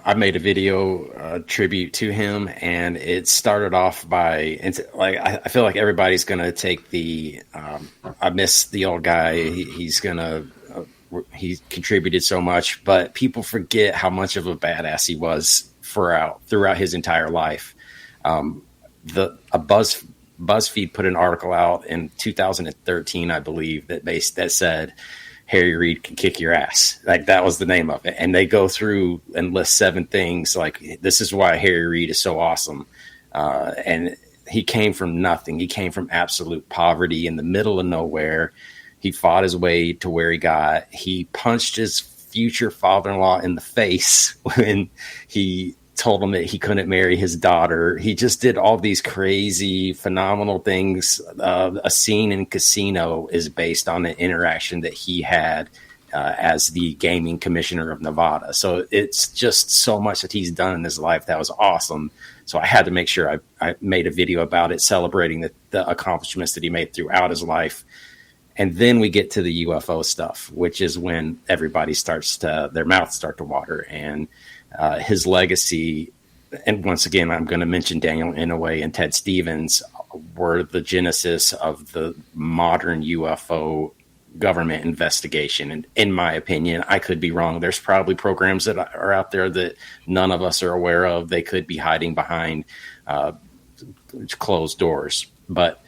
I made a video tribute to him, and it started off by, I feel like everybody's going to take the, I miss the old guy. He contributed so much, but people forget how much of a badass he was throughout his entire life. BuzzFeed put an article out in 2013, I believe, that said Harry Reid can kick your ass. Like, that was the name of it. And they go through and list 7 things. Like, this is why Harry Reid is so awesome. And he came from nothing. He came from absolute poverty in the middle of nowhere. He fought his way to where he got. He punched his future father-in-law in the face when he told him that he couldn't marry his daughter. He just did all these crazy, phenomenal things. A scene in Casino is based on an interaction that he had as the gaming commissioner of Nevada. So it's just so much that he's done in his life that was awesome. So I had to make sure I made a video about it, celebrating the accomplishments that he made throughout his life. And then we get to the UFO stuff, which is when everybody their mouths start to water. And his legacy, and once again, I'm going to mention Daniel Inouye and Ted Stevens. were the genesis of the modern UFO government investigation. And in my opinion, I could be wrong. There's probably programs that are out there that none of us are aware of. They could be hiding behind closed doors, but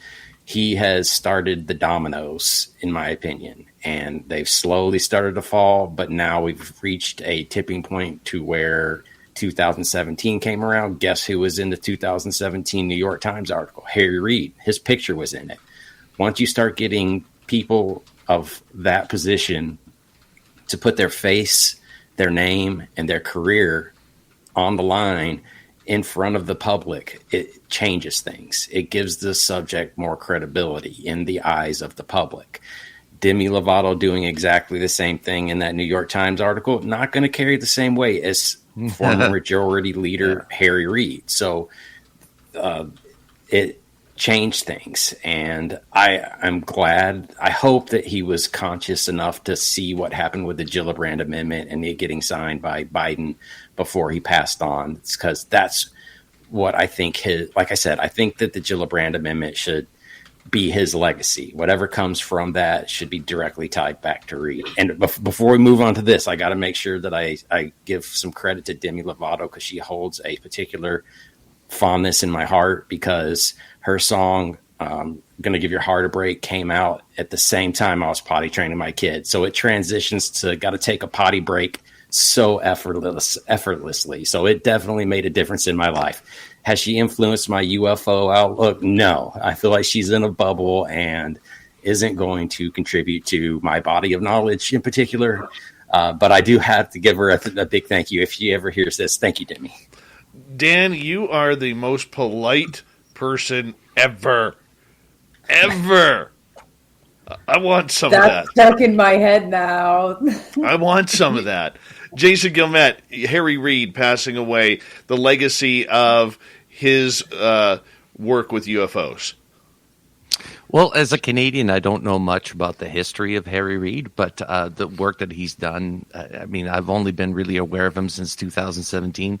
he has started the dominoes, in my opinion, and they've slowly started to fall. But now we've reached a tipping point to where 2017 came around. Guess who was in the 2017 New York Times article? Harry Reid. His picture was in it. Once you start getting people of that position to put their face, their name, and their career on the line in front of the public, it changes things. It gives the subject more credibility in the eyes of the public. Demi Lovato doing exactly the same thing in that New York Times article, not going to carry the same weight as former Majority Leader Harry Reid. So it changed things, and I'm glad. I hope that he was conscious enough to see what happened with the Gillibrand Amendment and it getting signed by Biden before he passed on, because that's what I think like I said, I think that the Gillibrand Amendment should be his legacy. Whatever comes from that should be directly tied back to Reid. And before we move on to this, I got to make sure that I give some credit to Demi Lovato, because she holds a particular fondness in my heart, because her song Gonna Give Your Heart a Break came out at the same time I was potty training my kids. So it transitions to got to take a potty break so effortlessly. So it definitely made a difference in my life. Has she influenced my UFO outlook? No. I feel like she's in a bubble and isn't going to contribute to my body of knowledge in particular. But I do have to give her a big thank you. If she ever hears this, thank you, Demi. Dan, you are the most polite person ever. Ever. I want some of that. That's stuck in my head now. I want some of that. Jason Guillemette, Harry Reid passing away, the legacy of his work with UFOs. Well, as a Canadian, I don't know much about the history of Harry Reid, but the work that he's done, I mean, I've only been really aware of him since 2017.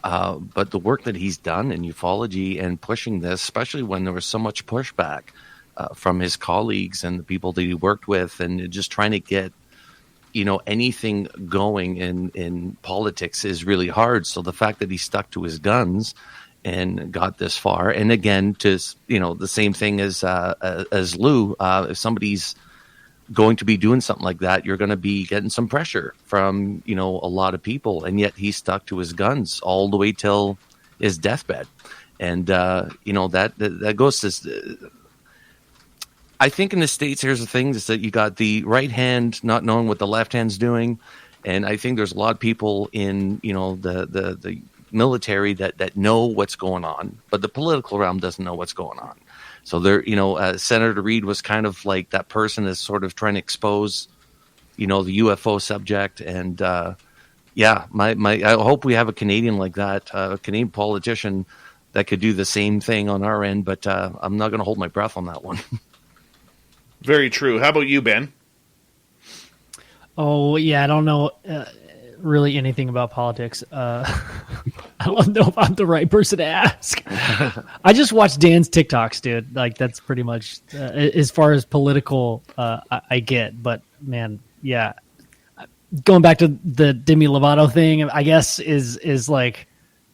But the work that he's done in ufology and pushing this, especially when there was so much pushback from his colleagues and the people that he worked with, and just trying to get, anything going in politics is really hard. So the fact that he stuck to his guns and got this far, and again, to the same thing as Lou, if somebody's going to be doing something like that, you're going to be getting some pressure from a lot of people, and yet he stuck to his guns all the way till his deathbed. And that goes to, I think in the States, here's the thing, is that you got the right hand not knowing what the left hand's doing, and I think there's a lot of people in the military that know what's going on, but the political realm doesn't know what's going on. So there, Senator Reid was kind of like that person that's sort of trying to expose, the UFO subject. And I hope we have a Canadian like that, a Canadian politician that could do the same thing on our end. But I'm not going to hold my breath on that one. Very true. How about you, Ben? Oh, yeah, I don't know really anything about politics. I don't know if I'm the right person to ask. I just watch Dan's TikToks, dude. Like, that's pretty much as far as political I get. But, man, yeah. Going back to the Demi Lovato thing, I guess is like,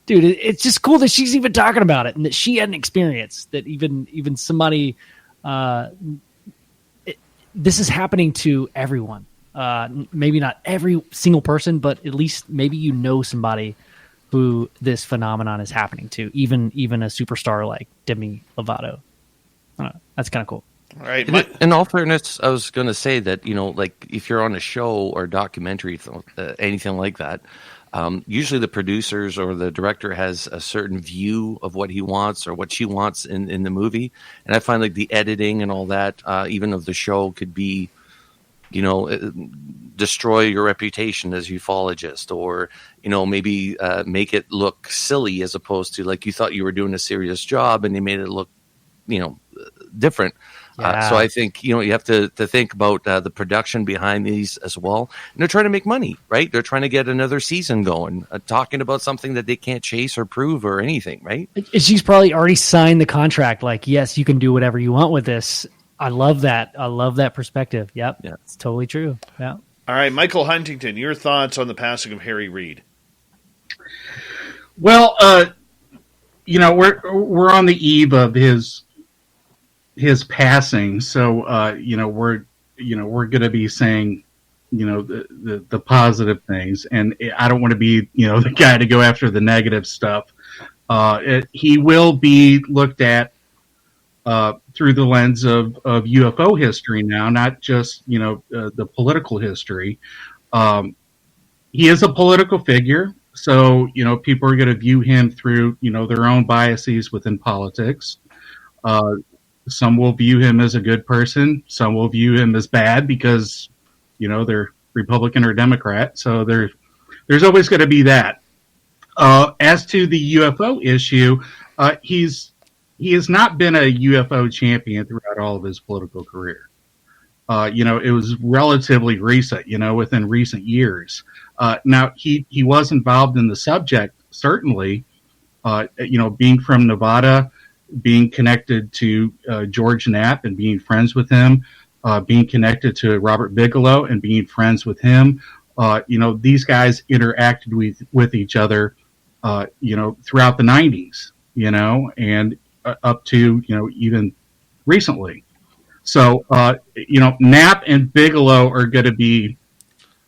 dude, it's just cool that she's even talking about it and that she had an experience that even somebody this is happening to everyone. Maybe not every single person, but at least maybe somebody who this phenomenon is happening to, even a superstar like Demi Lovato. That's kind of cool. All right. In all fairness, I was going to say that, like if you're on a show or a documentary, anything like that, usually the producers or the director has a certain view of what he wants or what she wants in the movie. And I find like the editing and all that, even of the show, could be, destroy your reputation as a ufologist, or, maybe make it look silly as opposed to like you thought you were doing a serious job and they made it look, different. So I think, you have to think about the production behind these as well. And they're trying to make money, right? They're trying to get another season going, talking about something that they can't chase or prove or anything, right? She's probably already signed the contract. Like, yes, you can do whatever you want with this. I love that. I love that perspective. Yep. Yeah. It's totally true. Yeah. All right, Michael Huntington, your thoughts on the passing of Harry Reid? Well, we're on the eve of his passing, so we're going to be saying the positive things, and I don't want to be the guy to go after the negative stuff. He will be looked at through the lens of UFO history now, not just the political history. He is a political figure, so people are going to view him through their own biases within politics. Some will view him as a good person. Some will view him as bad because they're Republican or Democrat. So there's always going to be that. As to the UFO issue, he has not been a UFO champion throughout all of his political career. It was relatively recent, within recent years. Now, he was involved in the subject, certainly, being from Nevada, being connected to George Knapp and being friends with him, being connected to Robert Bigelow and being friends with him. These guys interacted with each other, throughout the 90s, and up to, even recently. So, Knapp and Bigelow are going to be,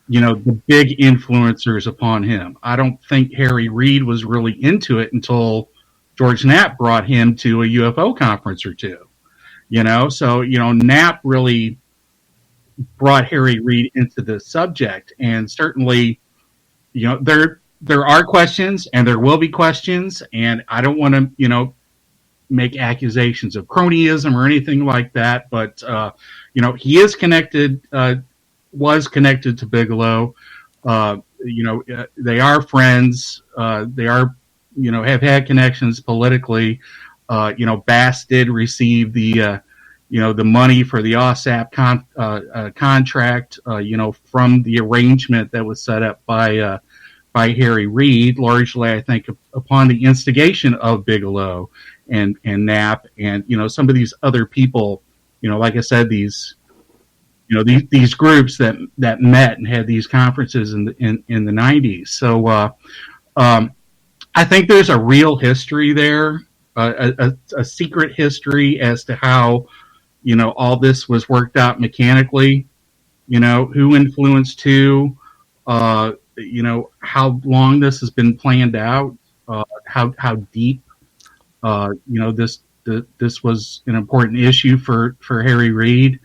the big influencers upon him. I don't think Harry Reid was really into it until George Knapp brought him to a UFO conference or two. So, Knapp really brought Harry Reid into the subject. And certainly, there are questions and there will be questions. And I don't want to, make accusations of cronyism or anything like that. But, he is connected, was connected to Bigelow. They are friends. They are, have had connections politically. Bass did receive the money for the OSAP contract, from the arrangement that was set up by Harry Reid, largely, I think, upon the instigation of Bigelow and Knapp and, some of these other people, like I said, these groups that met and had these conferences in the 90s. So, I think there's a real history there, a secret history as to how, all this was worked out mechanically, who influenced who, how long this has been planned out, how deep, this was an important issue for Harry Reid.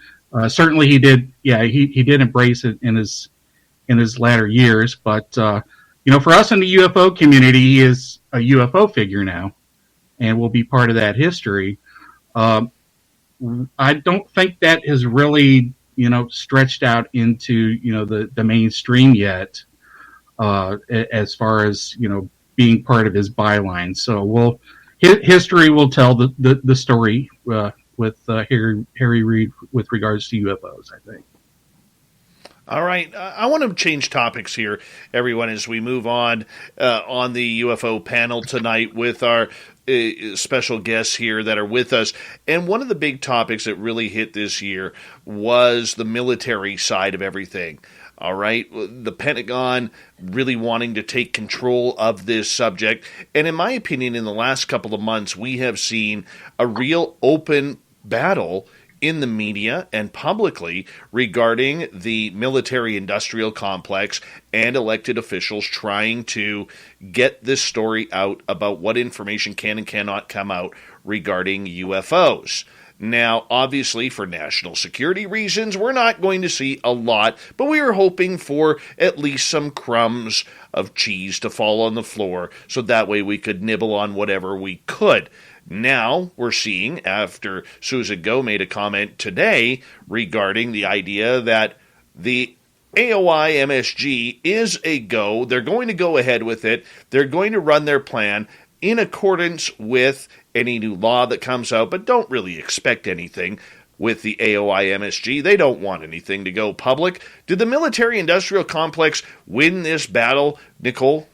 Certainly he did. Yeah, he did embrace it in his latter years, but, for us in the UFO community, he is a UFO figure now and will be part of that history. I don't think that has really, stretched out into, the mainstream yet, as far as, being part of his byline. So history will tell the story, with Harry Reid with regards to UFOs, I think. All right. I want to change topics here, everyone, as we move on the UFO panel tonight with our special guests here that are with us. And one of the big topics that really hit this year was the military side of everything. All right. The Pentagon really wanting to take control of this subject. And in my opinion, in the last couple of months, we have seen a real open battle in the media and publicly regarding the military-industrial complex and elected officials trying to get this story out about what information can and cannot come out regarding UFOs. Now, obviously, for national security reasons, we're not going to see a lot, but we are hoping for at least some crumbs of cheese to fall on the floor so that way we could nibble on whatever we could. Now we're seeing, after Susan Go made a comment today regarding the idea that the AOI MSG is a go. They're going to go ahead with it. They're going to run their plan in accordance with any new law that comes out, but don't really expect anything. with the AOI MSG. They don't want anything to go public. Did the military-industrial complex win this battle, Nicole?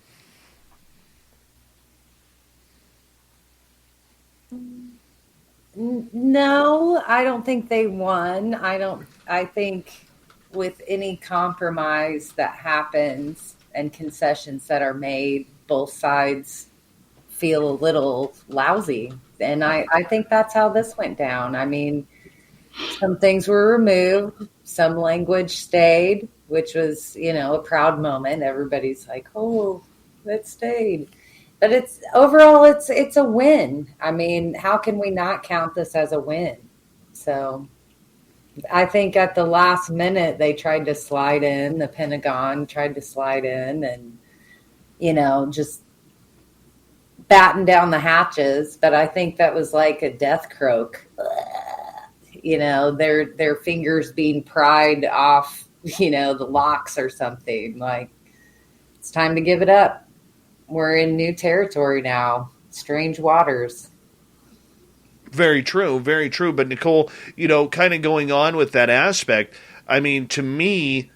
No, I don't think they won. I think with any compromise that happens and concessions that are made, both sides feel a little lousy. And I think that's how this went down. I mean, some things were removed, some language stayed, which was, a proud moment. Everybody's like, oh, that stayed. But it's a win. I mean, how can we not count this as a win? So I think at the last minute they tried to slide in, the Pentagon tried to slide in and, just batten down the hatches. But I think that was like a death croak. Their fingers being pried off, the locks or something. Like, it's time to give it up. We're in new territory now, strange waters. Very true, very true. But Nicole, kind of going on with that aspect, I mean, to me,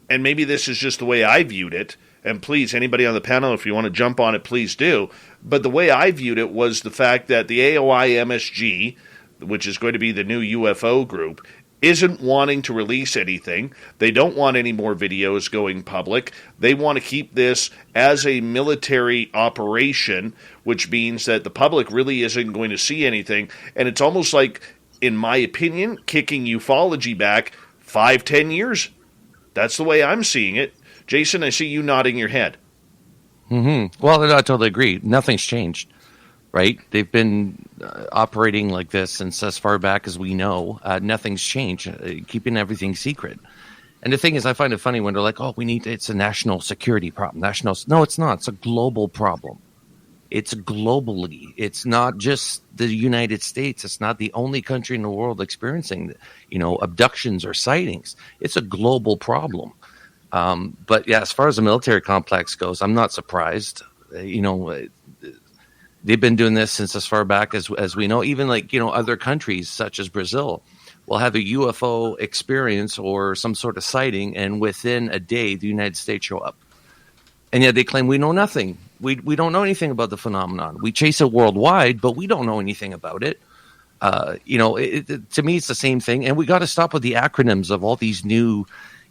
and maybe this is just the way I viewed it, and please, anybody on the panel, if you want to jump on it, please do. But the way I viewed it was the fact that the AOI MSG, which is going to be the new UFO group, isn't wanting to release anything. They don't want any more videos going public. They want to keep this as a military operation, which means that the public really isn't going to see anything. And it's almost like, in my opinion, kicking ufology back 5-10 years. That's the way I'm seeing it. Jason, I see you nodding your head. Mm-hmm. Well, I totally agree. Nothing's changed. Right? They've been operating like this since as far back as we know. Nothing's changed, keeping everything secret. And the thing is, I find it funny when they're like, oh, it's a national security problem. No, it's not. It's a global problem. It's globally. It's not just the United States. It's not the only country in the world experiencing, abductions or sightings. It's a global problem. But yeah, as far as the military complex goes, I'm not surprised. They've been doing this since as far back as we know. Even other countries such as Brazil will have a UFO experience or some sort of sighting, and within a day, the United States show up. And yet they claim we know nothing. We don't know anything about the phenomenon. We chase it worldwide, but we don't know anything about it. To me, it's the same thing. And we got to stop with the acronyms of all these new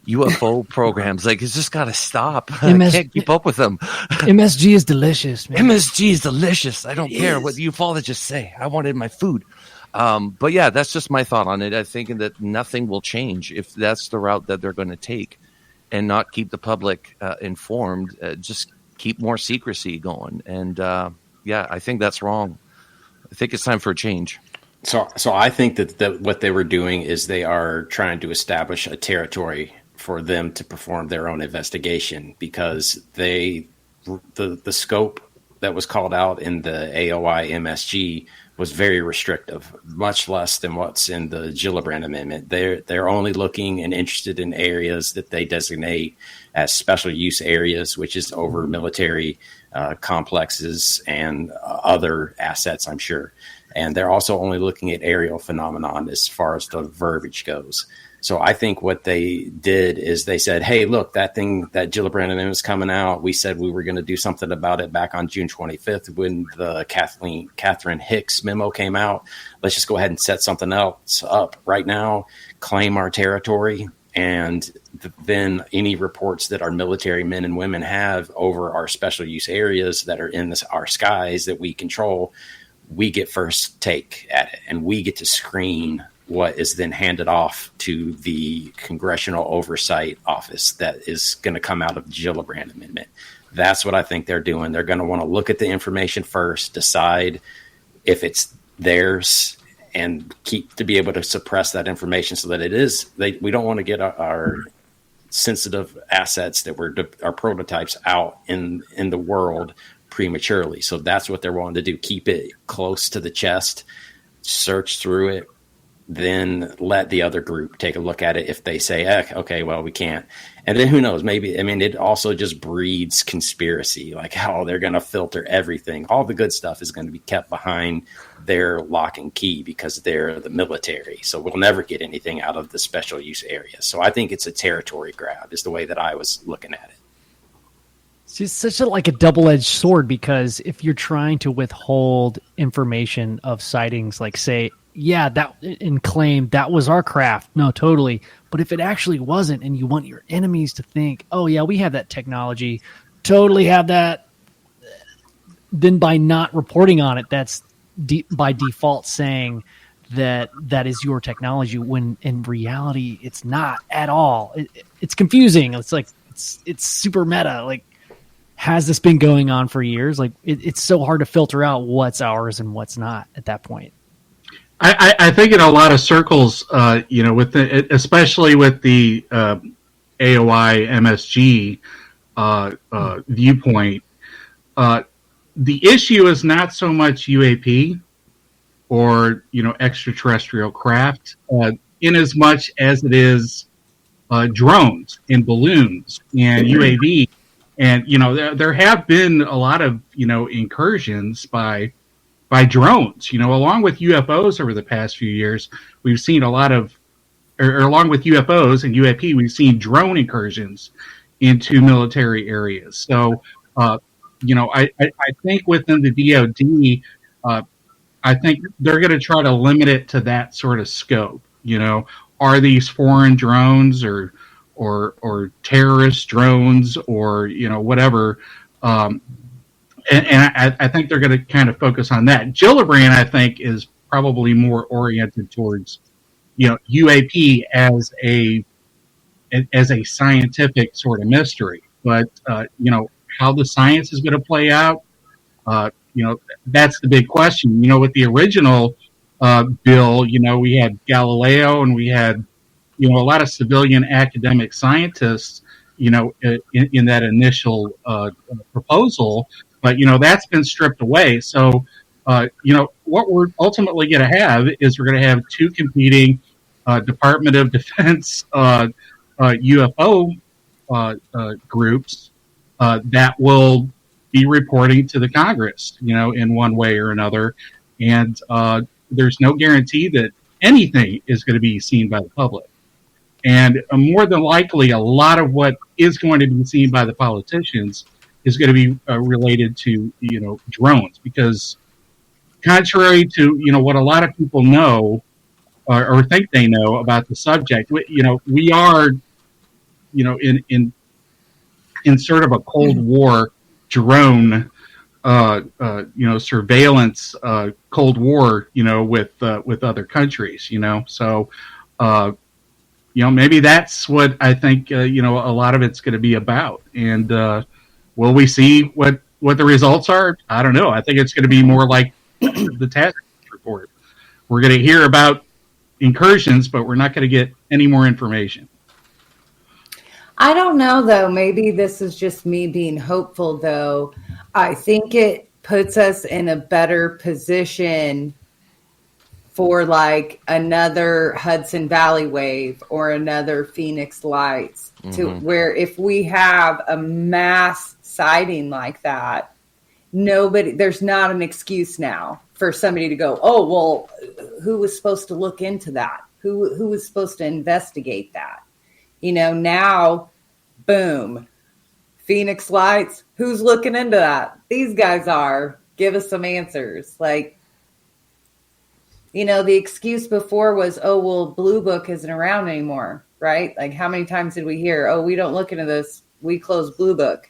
UFO programs. Like, it's just got to stop. I can't keep up with them. MSG is delicious, man. MSG is delicious. I don't care what the ufologists say. I wanted my food. But yeah, that's just my thought on it. I think that nothing will change if that's the route that they're going to take and not keep the public informed. Just keep more secrecy going. And I think that's wrong. I think it's time for a change. So I think that what they were doing is they are trying to establish a territory for them to perform their own investigation, because the scope that was called out in the AOI MSG was very restrictive, much less than what's in the Gillibrand Amendment. They're only looking and interested in areas that they designate as special use areas, which is over military complexes and other assets, I'm sure. And they're also only looking at aerial phenomenon as far as the verbiage goes. So I think what they did is they said, hey, look, that Gillibrand Amendment is coming out. We said we were going to do something about it back on June 25th when the Catherine Hicks memo came out. Let's just go ahead and set something else up right now, claim our territory, and then any reports that our military men and women have over our special use areas that are in our skies that we control, we get first take at it, and we get to screen what is then handed off to the Congressional Oversight Office that is going to come out of the Gillibrand Amendment. That's what I think they're doing. They're going to want to look at the information first, decide if it's theirs, and keep to be able to suppress that information so that it is. We don't want to get our sensitive assets that were our prototypes out in the world prematurely. So that's what they're wanting to do. Keep it close to the chest, search through it, then let the other group take a look at it. If they say, okay, well, we can't. And then who knows, maybe, I mean, it also just breeds conspiracy, like how they're going to filter everything. All the good stuff is going to be kept behind their lock and key because they're the military. So we'll never get anything out of the special use areas. So I think it's a territory grab is the way that I was looking at it. It's just such a double-edged sword, because if you're trying to withhold information of sightings, like say, yeah, that, and claim that was our craft. No, totally. But if it actually wasn't, and you want your enemies to think, oh yeah, we have that technology, totally have that, then by not reporting on it, that's by default saying that is your technology, when in reality it's not at all. It's confusing. It's like it's super meta. Like, has this been going on for years? Like, it's so hard to filter out what's ours and what's not at that point. I think in a lot of circles, with especially with the AOI MSG viewpoint, the issue is not so much UAP or extraterrestrial craft, in as much as it is drones and balloons and UAV, and there have been a lot of incursions by drones, along with UFOs over the past few years. We've seen a lot of, or along with UFOs and UAP, we've seen drone incursions into military areas. So, I think within the DoD, I think they're going to try to limit it to that sort of scope. Are these foreign drones or terrorist drones or whatever? And I think they're going to kind of focus on that. Gillibrand, I think, is probably more oriented towards, UAP as a scientific sort of mystery. But how the science is going to play out, that's the big question. With the original bill, we had Galileo and we had, a lot of civilian academic scientists, in that initial proposal. But, that's been stripped away. So, what we're ultimately going to have is we're going to have two competing Department of Defense UFO groups that will be reporting to the Congress, in one way or another. And there's no guarantee that anything is going to be seen by the public. And more than likely, a lot of what is going to be seen by the politicians is going to be related to, drones, because contrary to, what a lot of people know or think they know about the subject, we are, in sort of a Cold War drone, surveillance, Cold War, with other countries, so, maybe that's what I think, a lot of it's going to be about. And, will we see what the results are? I don't know. I think it's going to be more like the task report. We're going to hear about incursions, but we're not going to get any more information. I don't know, though. Maybe this is just me being hopeful, though. I think it puts us in a better position for like another Hudson Valley wave or another Phoenix Lights, to where if we have a mass sighting like that, there's not an excuse now for somebody to go, oh, well, who was supposed to look into that? Who was supposed to investigate that? Now, boom, Phoenix Lights, who's looking into that? These guys are. Give us some answers. Like, the excuse before was, oh, well, Blue Book isn't around anymore, right? Like, how many times did we hear, oh, we don't look into this, we close Blue Book.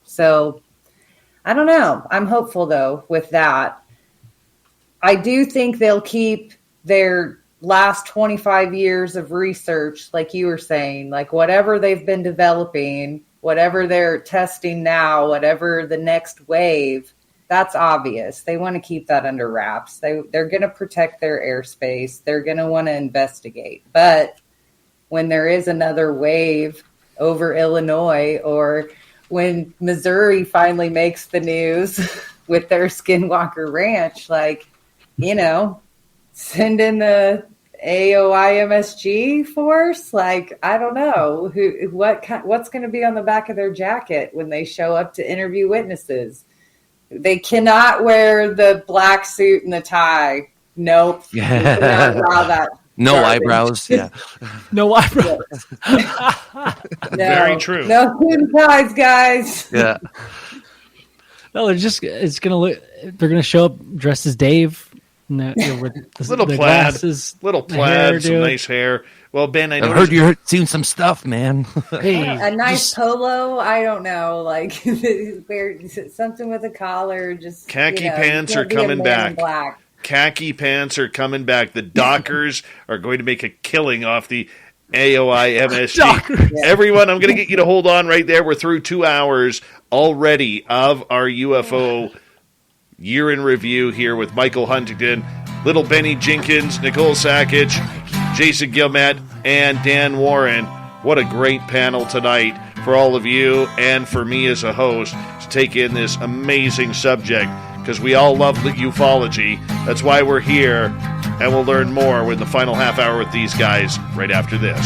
So, I don't know. I'm hopeful, though, with that. I do think they'll keep their last 25 years of research, like you were saying, like whatever they've been developing, whatever they're testing now, whatever the next wave, that's obvious. They want to keep that under wraps. They're going to protect their airspace. They're going to want to investigate. But when there is another wave over Illinois, or when Missouri finally makes the news with their Skinwalker Ranch, like, send in the AOIMSG force? Like, I don't know what's going to be on the back of their jacket when they show up to interview witnesses. They cannot wear the black suit and the tie. Nope. We cannot allow that. No garbage. Eyebrows. Yeah. No eyebrows. No, Very true. No suit and ties, guys. Yeah. No, it's gonna look. They're gonna show up dressed as Dave. With the, Little the plaid, glasses, little the plaid, hair, some dude. nice hair. Well, Ben, I I've noticed heard you're seen some stuff, man. Hey, A nice just- polo, I don't know, like wear something with a collar. Just Khaki you pants can't are be a coming man back. in Black. khaki pants are coming back. The Dockers are going to make a killing off the AOIMSG. Dockers. Everyone, I'm going to get you to hold on right there. We're through 2 hours already of our UFO year in review here with Michael Huntington, Little Benny Jinkins, Nicole Sakach, Jason Guillemette, and Dan Warren. What a great panel tonight for all of you and for me as a host to take in this amazing subject, because we all love ufology. That's why we're here, and we'll learn more with the final half hour with these guys right after this.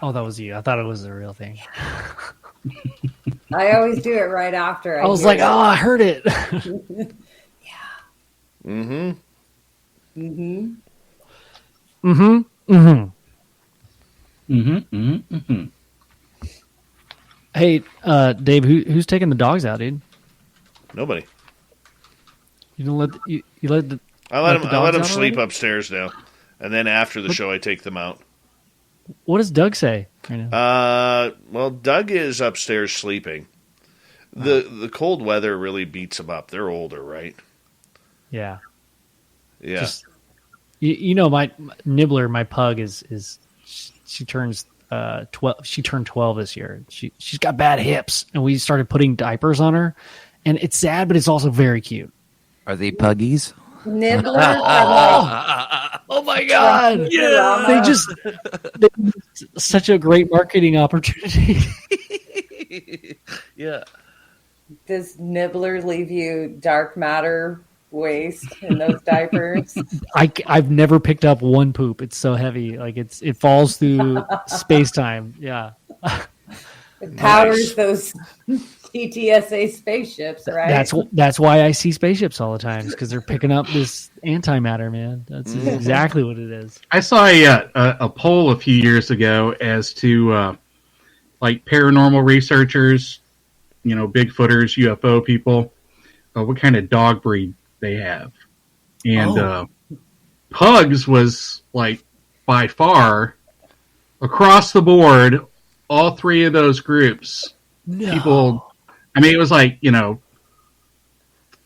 Oh, that was you. I thought it was the real thing. I always do it right after. I was hear like, it. oh, I heard it. Mm-hmm. Mm-hmm. Mm-hmm. Mm-hmm. Mm-hmm, mm-hmm, mm-hmm. Hey, Dave, who's taking the dogs out, dude? Nobody. You don't let you let the I let the them. I let dogs them out sleep already? upstairs now, and then after the show, I take them out. What does Doug say right now? Well, Doug is upstairs sleeping. The cold weather really beats them up. They're older, right? Yeah. Yeah. Just, you know, my Nibbler, my pug is she turns 12. She turned 12 this year. She's got bad hips, and we started putting diapers on her, and it's sad, but it's also very cute. Are they puggies? Nibbler. Oh my god! Yeah. They such a great marketing opportunity. Yeah. Does Nibbler leave you dark matter waste in those diapers? I've never picked up one poop. It's so heavy, like it falls through space time. Yeah, It powers Nice. those TTSA spaceships, right? that's why I see spaceships all the time, because they're picking up this antimatter, man. That's exactly what it is. I saw a poll a few years ago as to like paranormal researchers, you know, Bigfooters, UFO people, what kind of dog breed they have. And pugs was like by far across the board, all three of those groups. No. People, I mean, it was like, you know,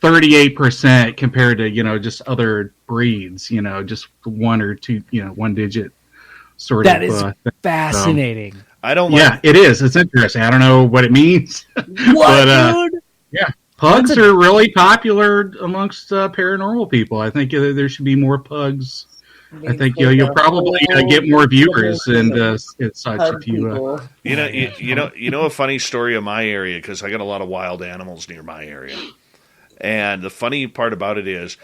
38% compared to, you know, just other breeds, you know, just one or two, you know, one digit sort That of. is fascinating. I don't like. Yeah, it is. It's interesting. I don't know what it means. What, But, dude? yeah, pugs are really popular amongst paranormal people. I think there should be more pugs. I think you'll probably get more viewers and such if you. You know a funny story of my area, because I got a lot of wild animals near my area, and the funny part about it is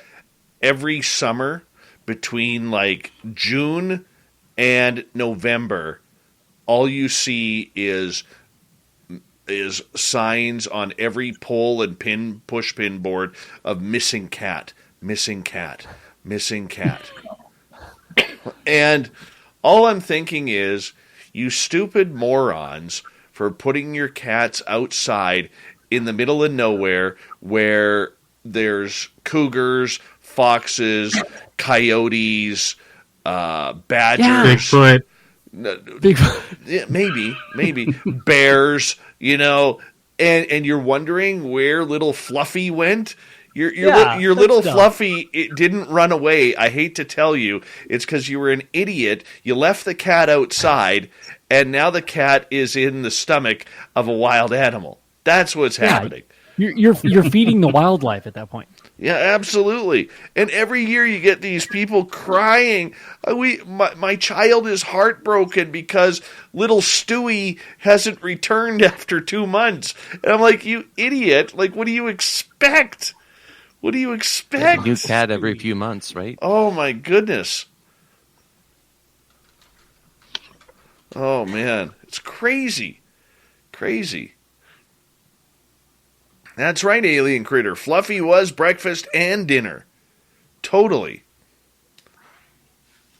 every summer between like June and November, all you see is signs on every pole and push pin board of missing cat, missing cat, missing cat. And all I'm thinking is, you stupid morons, for putting your cats outside in the middle of nowhere where there's cougars, foxes, coyotes, badgers. Bigfoot. Bigfoot. Yeah, maybe bears, you know, and you're wondering where little Fluffy went. Your Yeah, little that's dumb. Fluffy, it didn't run away. I hate to tell you, it's because you were an idiot. You left the cat outside, and now the cat is in the stomach of a wild animal. That's what's happening. You're feeding the wildlife at that point. Yeah, absolutely. And every year you get these people crying. My child is heartbroken because little Stewie hasn't returned after 2 months. And I'm like, you idiot. Like, what do you expect? What do you expect? A new cat every few months, right? Oh, my goodness. Oh, man. It's crazy. Crazy. That's right, alien critter. Fluffy was breakfast and dinner. Totally.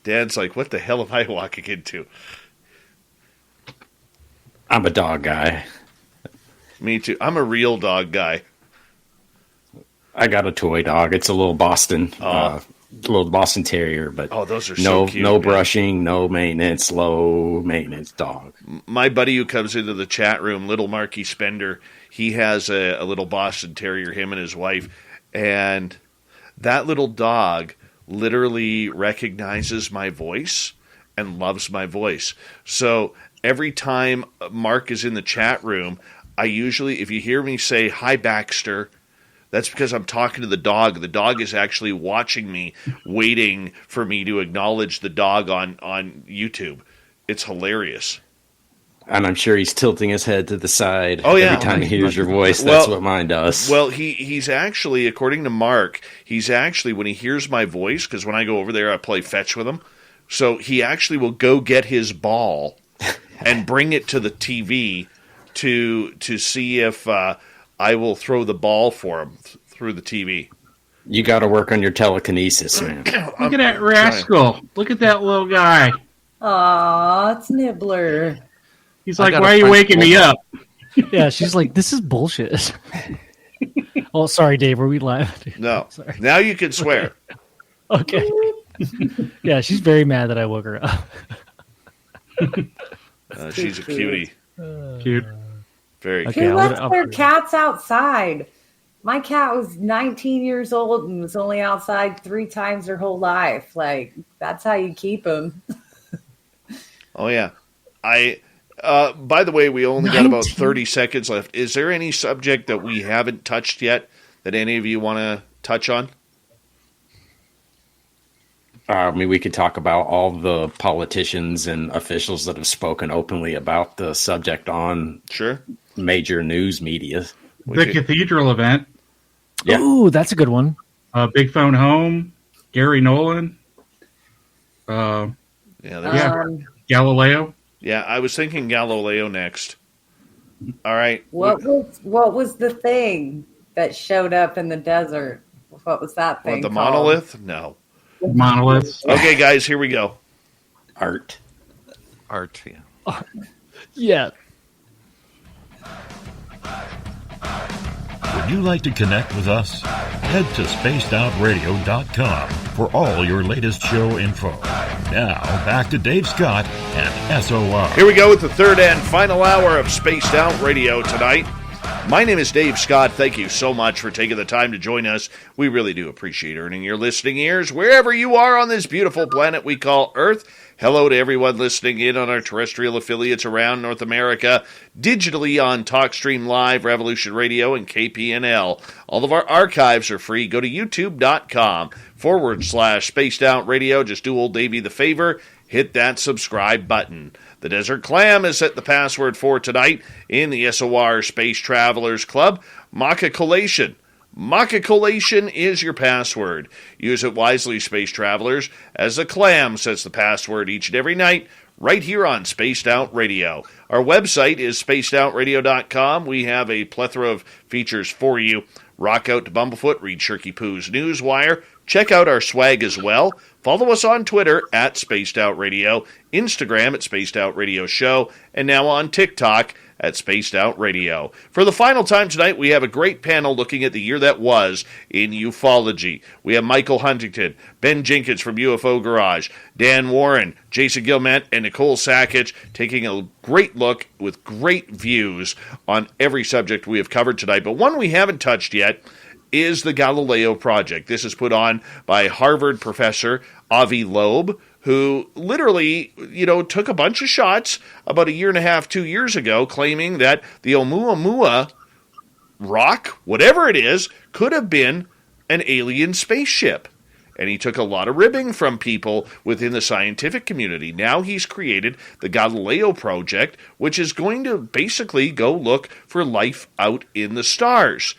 Dad's like, what the hell am I walking into? I'm a dog guy. Me too. I'm a real dog guy. I got a toy dog. It's a little Boston Terrier, but those are no so cute. no man. brushing, no maintenance, low maintenance dog. My buddy who comes into the chat room, little Marky Spender, he has a little Boston Terrier, him and his wife, and that little dog literally recognizes my voice and loves my voice. So every time Mark is in the chat room, I usually, if you hear me say, "Hi, Baxter," that's because I'm talking to the dog. The dog is actually watching me, waiting for me to acknowledge the dog on YouTube. It's hilarious. And I'm sure he's tilting his head to the side every time he hears your voice. That's what mine does. Well, he's actually, according to Mark, he's actually, when he hears my voice, because when I go over there, I play fetch with him, so he actually will go get his ball and bring it to the TV to see if I will throw the ball for him through the TV. You got to work on your telekinesis, man. Look at that rascal. Look at that little guy. Aw, it's Nibbler. He's like, why are you waking me up? Yeah, she's like, this is bullshit. Oh, sorry, Dave. Were we live? No. Sorry. Now you can swear. Okay. Yeah, she's very mad that I woke her up. She's a cutie. Cute. Very Okay. cute. Who lets their cats outside? My cat was 19 years old and was only outside 3 times her whole life. Like, that's how you keep them. Oh, yeah. By the way, we only got about 30 seconds left. Is there any subject that we haven't touched yet that any of you want to touch on? I mean, we could talk about all the politicians and officials that have spoken openly about the subject on major news media. The cathedral event. Yeah. Ooh, that's a good one. Big Phone Home. Gary Nolan. Galileo. Yeah, I was thinking Galileo next. All right. What was the thing that showed up in the desert? What was that thing? The called? monolith? No. Monoliths. Okay, guys, here we go. Art, yeah. Yeah. Would you like to connect with us? Head to spacedoutradio.com for all your latest show info. Now, back to Dave Scott and SOR. Here we go with the third and final hour of Spaced Out Radio tonight. My name is Dave Scott. Thank you so much for taking the time to join us. We really do appreciate earning your listening ears wherever you are on this beautiful planet we call Earth. Hello to everyone listening in on our terrestrial affiliates around North America, digitally on TalkStream Live, Revolution Radio, and KPNL. All of our archives are free. Go to youtube.com/Spaced Out Radio. Just do old Davey the favor. Hit that subscribe button. The Desert Clam has set the password for tonight in the SOR Space Travelers Club. Maca Collation. Maca Collation is your password. Use it wisely, Space Travelers, as the Clam sets the password each and every night right here on Spaced Out Radio. Our website is spacedoutradio.com. We have a plethora of features for you. Rock out to Bumblefoot, read Shirky Poo's Newswire. Check out our swag as well. Follow us on Twitter at Spaced Out Radio, Instagram at Spaced Out Radio Show, and now on TikTok at Spaced Out Radio. For the final time tonight, we have a great panel looking at the year that was in ufology. We have Michael Huntington, Ben Jinkins from UFO Garage, Dan Warren, Jason Guillemette, and Nicole Sakach taking a great look with great views on every subject we have covered tonight. But one we haven't touched yet is the Galileo Project. This is put on by Harvard professor Avi Loeb, who literally, took a bunch of shots about 1.5, 2 years ago, claiming that the Oumuamua rock, whatever it is, could have been an alien spaceship. And he took a lot of ribbing from people within the scientific community. Now he's created the Galileo Project, which is going to basically go look for life out in the stars.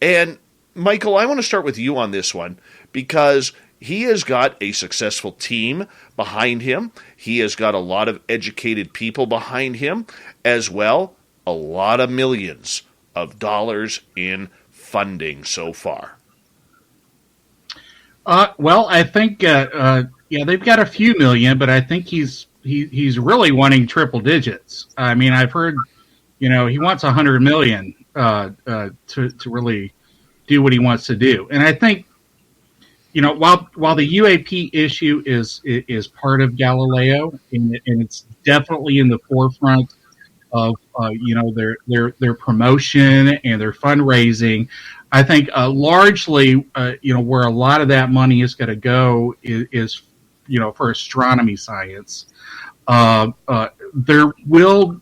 And Michael, I want to start with you on this one, because he has got a successful team behind him. He has got a lot of educated people behind him, as well a lot of millions of dollars in funding so far. Well, I think they've got a few million, but I think he's really wanting triple digits. I mean, I've heard, he wants 100 million to really do what he wants to do, and I think, while the UAP issue is part of Galileo, and it's definitely in the forefront of their promotion and their fundraising, I think largely where a lot of that money is going to go is for astronomy science. There will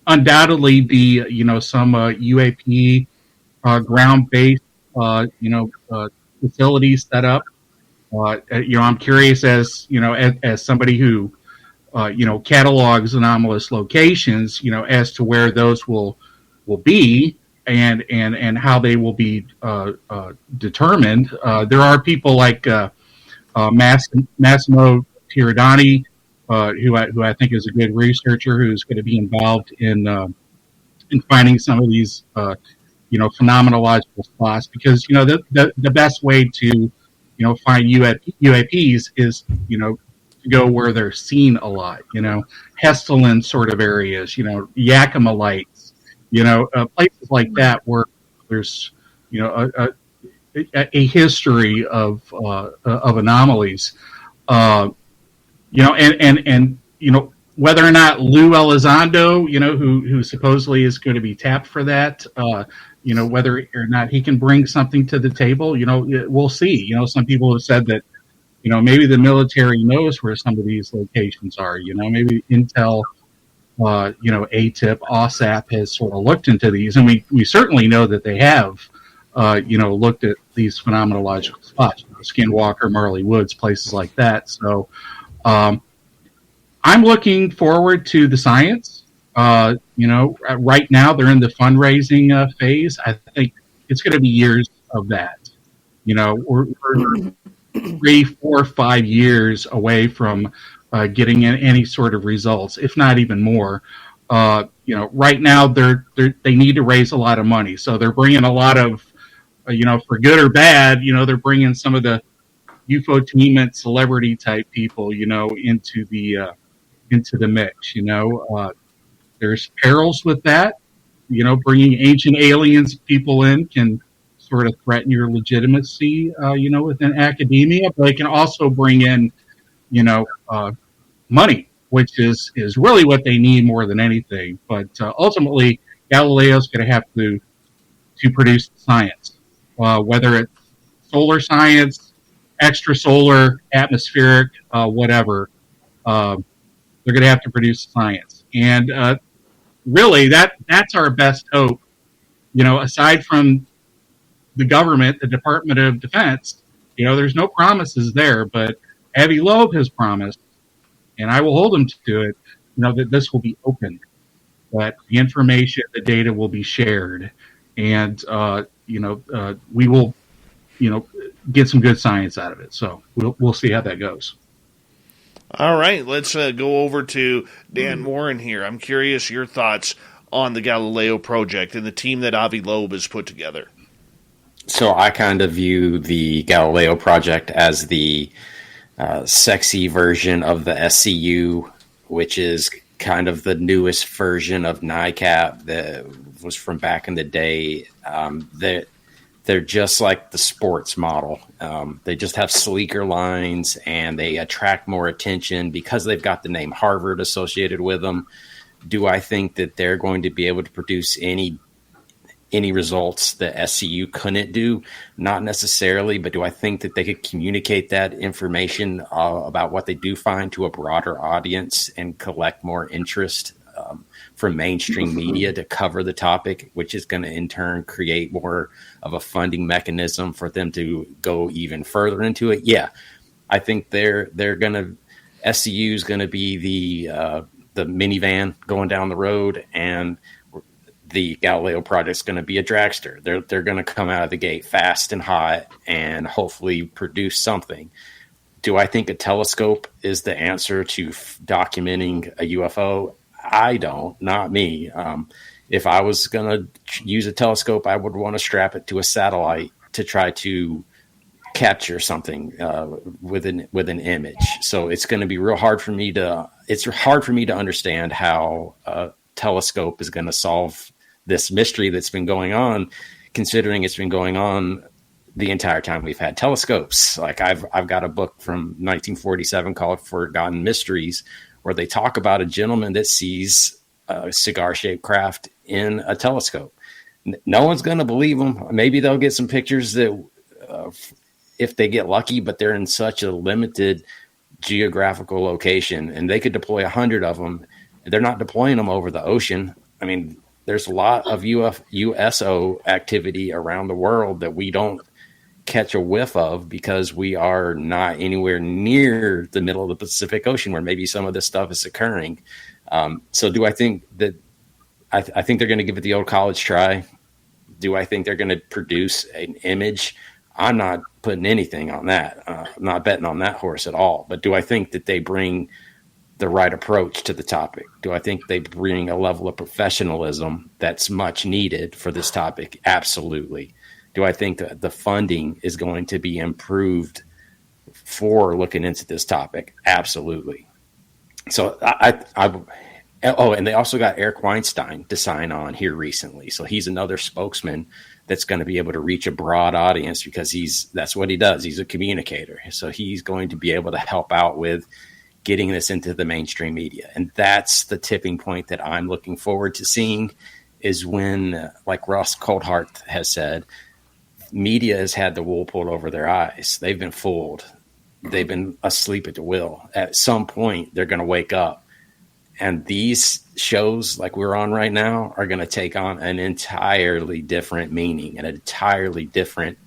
undoubtedly be some UAP ground-based facilities set up. I'm curious as somebody who catalogs anomalous locations, as to where those will be and how they will be determined. There are people like Massimo Tiradani, who I think is a good researcher, who's going to be involved in finding some of these phenomenological spots, because the best way to find UAPs is to go where they're seen a lot, Hesselen sort of areas, Yakima Lights, places like that where there's a history of anomalies, and whether or not Lou Elizondo, who supposedly is going to be tapped for that, whether or not he can bring something to the table, we'll see. Some people have said that, maybe the military knows where some of these locations are. Maybe Intel, ATIP, OSAP has sort of looked into these, and we certainly know that they have, looked at these phenomenological spots, Skinwalker, Marley Woods, places like that. So I'm looking forward to the science. Right now they're in the fundraising phase. I think it's going to be years of that. We're 3, 4, 5 years away from getting any sort of results, if not even more. Right now they need to raise a lot of money, so they're bringing a lot of, for good or bad, they're bringing some of the UFO-tainment celebrity type people, into the mix. There's perils with that. Bringing ancient aliens people in can sort of threaten your legitimacy, within academia, but it can also bring in, money, which is really what they need more than anything. But ultimately, Galileo's going to have to produce science, whether it's solar science, extrasolar, atmospheric, whatever. They're going to have to produce science, and really, that's our best hope. Aside from the government, the Department of Defense, there's no promises there, but Avi Loeb has promised, and I will hold him to it, that this will be open, that the information, the data will be shared, and we will, get some good science out of it. So we'll see how that goes. All right, let's go over to Dan Warren here. I'm curious your thoughts on the Galileo Project and the team that Avi Loeb has put together. So I kind of view the Galileo Project as the sexy version of the SCU, which is kind of the newest version of NICAP that was from back in the day. They're just like the sports model. They just have sleeker lines, and they attract more attention because they've got the name Harvard associated with them. Do I think that they're going to be able to produce any results that SCU couldn't do? Not necessarily, but do I think that they could communicate that information about what they do find to a broader audience and collect more interest from mainstream media to cover the topic, which is going to in turn create more of a funding mechanism for them to go even further into it. Yeah, I think they're going to, SCU is going to be the minivan going down the road, and the Galileo project is going to be a dragster. They're going to come out of the gate fast and hot and hopefully produce something. Do I think a telescope is the answer to documenting a UFO? I don't, not me. If I was going to use a telescope, I would want to strap it to a satellite to try to capture something with an image. So it's going to be real hard for me to. It's hard for me to understand how a telescope is going to solve this mystery that's been going on, considering it's been going on the entire time we've had telescopes. Like I've got a book from 1947 called Forgotten Mysteries, where they talk about a gentleman that sees a cigar-shaped craft in a telescope. No one's going to believe them. Maybe they'll get some pictures that, if they get lucky, but they're in such a limited geographical location, and they could deploy 100 of them. They're not deploying them over the ocean. I mean, there's a lot of USO activity around the world that we don't catch a whiff of because we are not anywhere near the middle of the Pacific Ocean where maybe some of this stuff is occurring. So do I think that I think they're going to give it the old college try? Do I think they're going to produce an image? I'm not putting anything on that. I'm not betting on that horse at all. But do I think that they bring the right approach to the topic? Do I think they bring a level of professionalism that's much needed for this topic? Absolutely. Do I think that the funding is going to be improved for looking into this topic? Absolutely. So and they also got Eric Weinstein to sign on here recently. So he's another spokesman that's going to be able to reach a broad audience because that's what he does. He's a communicator. So he's going to be able to help out with getting this into the mainstream media. And that's the tipping point that I'm looking forward to seeing, is when, like Ross Coldhart has said, media has had the wool pulled over their eyes. They've been fooled. They've been asleep at the wheel. At some point, they're going to wake up. And these shows like we're on right now are going to take on an entirely different meaning, an entirely different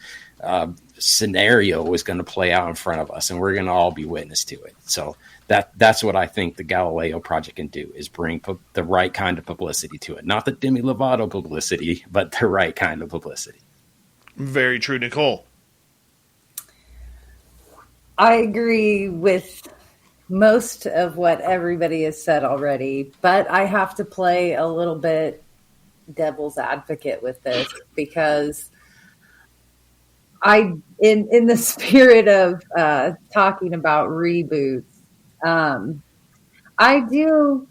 scenario is going to play out in front of us, and we're going to all be witness to it. So that's what I think the Galileo project can do, is bring the right kind of publicity to it. Not the Demi Lovato publicity, but the right kind of publicity. Very true, Nicole. I agree with most of what everybody has said already, but I have to play a little bit devil's advocate with this, because in the spirit of talking about reboots, I do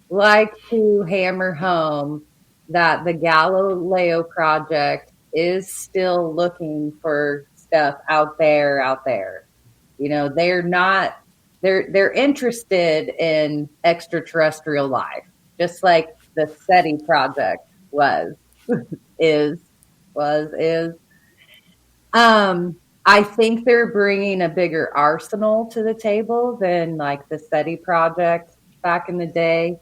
like to hammer home that the Galileo project is still looking for stuff out there. You know, they're interested in extraterrestrial life, just like the SETI project is. I think they're bringing a bigger arsenal to the table than like the SETI project back in the day,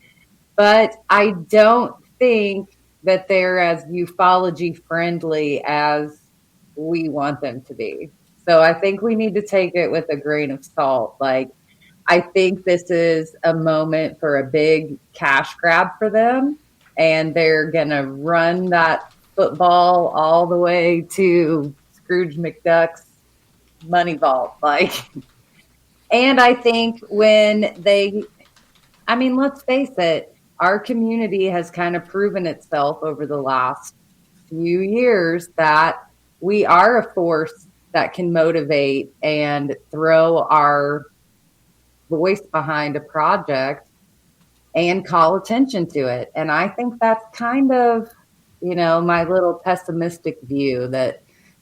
but I don't think that they're as ufology friendly as we want them to be. So I think we need to take it with a grain of salt. Like, I think this is a moment for a big cash grab for them, and they're going to run that football all the way to Scrooge McDuck's money vault. And I think when let's face it, our community has kind of proven itself over the last few years that we are a force that can motivate and throw our voice behind a project and call attention to it. And I think that's kind of, my little pessimistic view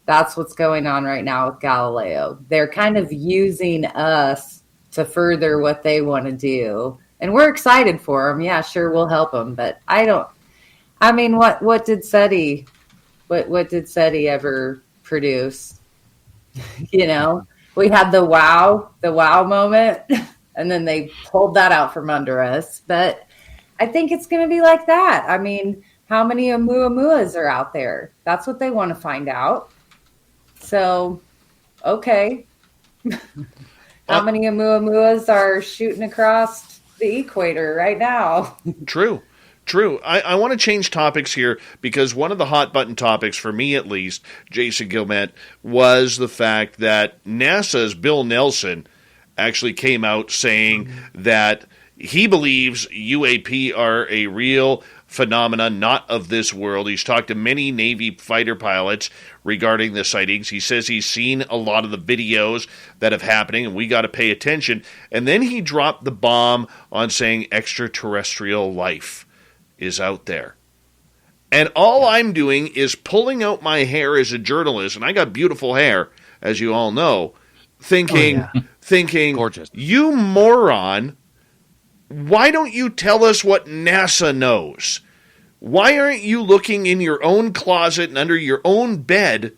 that's what's going on right now with Galileo. They're kind of using us to further what they want to do. And we're excited for them. Yeah, sure, we'll help them. But what did SETI ever produce? We had the wow moment, and then they pulled that out from under us. But I think it's going to be like that. I mean, how many Oumuamuas are out there? That's what they want to find out. So, okay. How many Oumuamuas are shooting across the equator right now? True. I want to change topics here because one of the hot button topics, for me at least, Jason Guillemette, was the fact that NASA's Bill Nelson actually came out saying that he believes UAP are a real phenomenon, not of this world. He's talked to many Navy fighter pilots regarding the sightings. He says he's seen a lot of the videos that have happening, and we got to pay attention. And then he dropped the bomb on saying extraterrestrial life is out there. And all I'm doing is pulling out my hair as a journalist, and I got beautiful hair, as you all know, thinking, gorgeous. You moron, why don't you tell us what NASA knows? Why aren't you looking in your own closet and under your own bed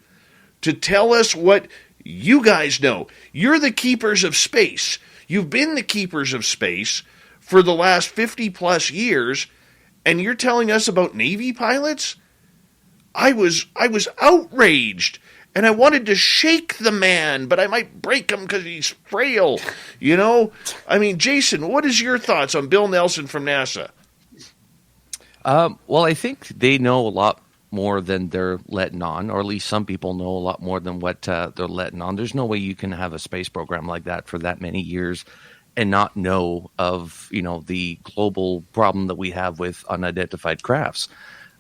to tell us what you guys know? You're the keepers of space. You've been the keepers of space for the last 50 plus years, and you're telling us about Navy pilots? I was outraged, and I wanted to shake the man, but I might break him because he's frail. You know? I mean, Jason, what is your thoughts on Bill Nelson from NASA? Well, I think they know a lot more than they're letting on, or at least some people know a lot more than what they're letting on. There's no way you can have a space program like that for that many years and not know of, the global problem that we have with unidentified crafts.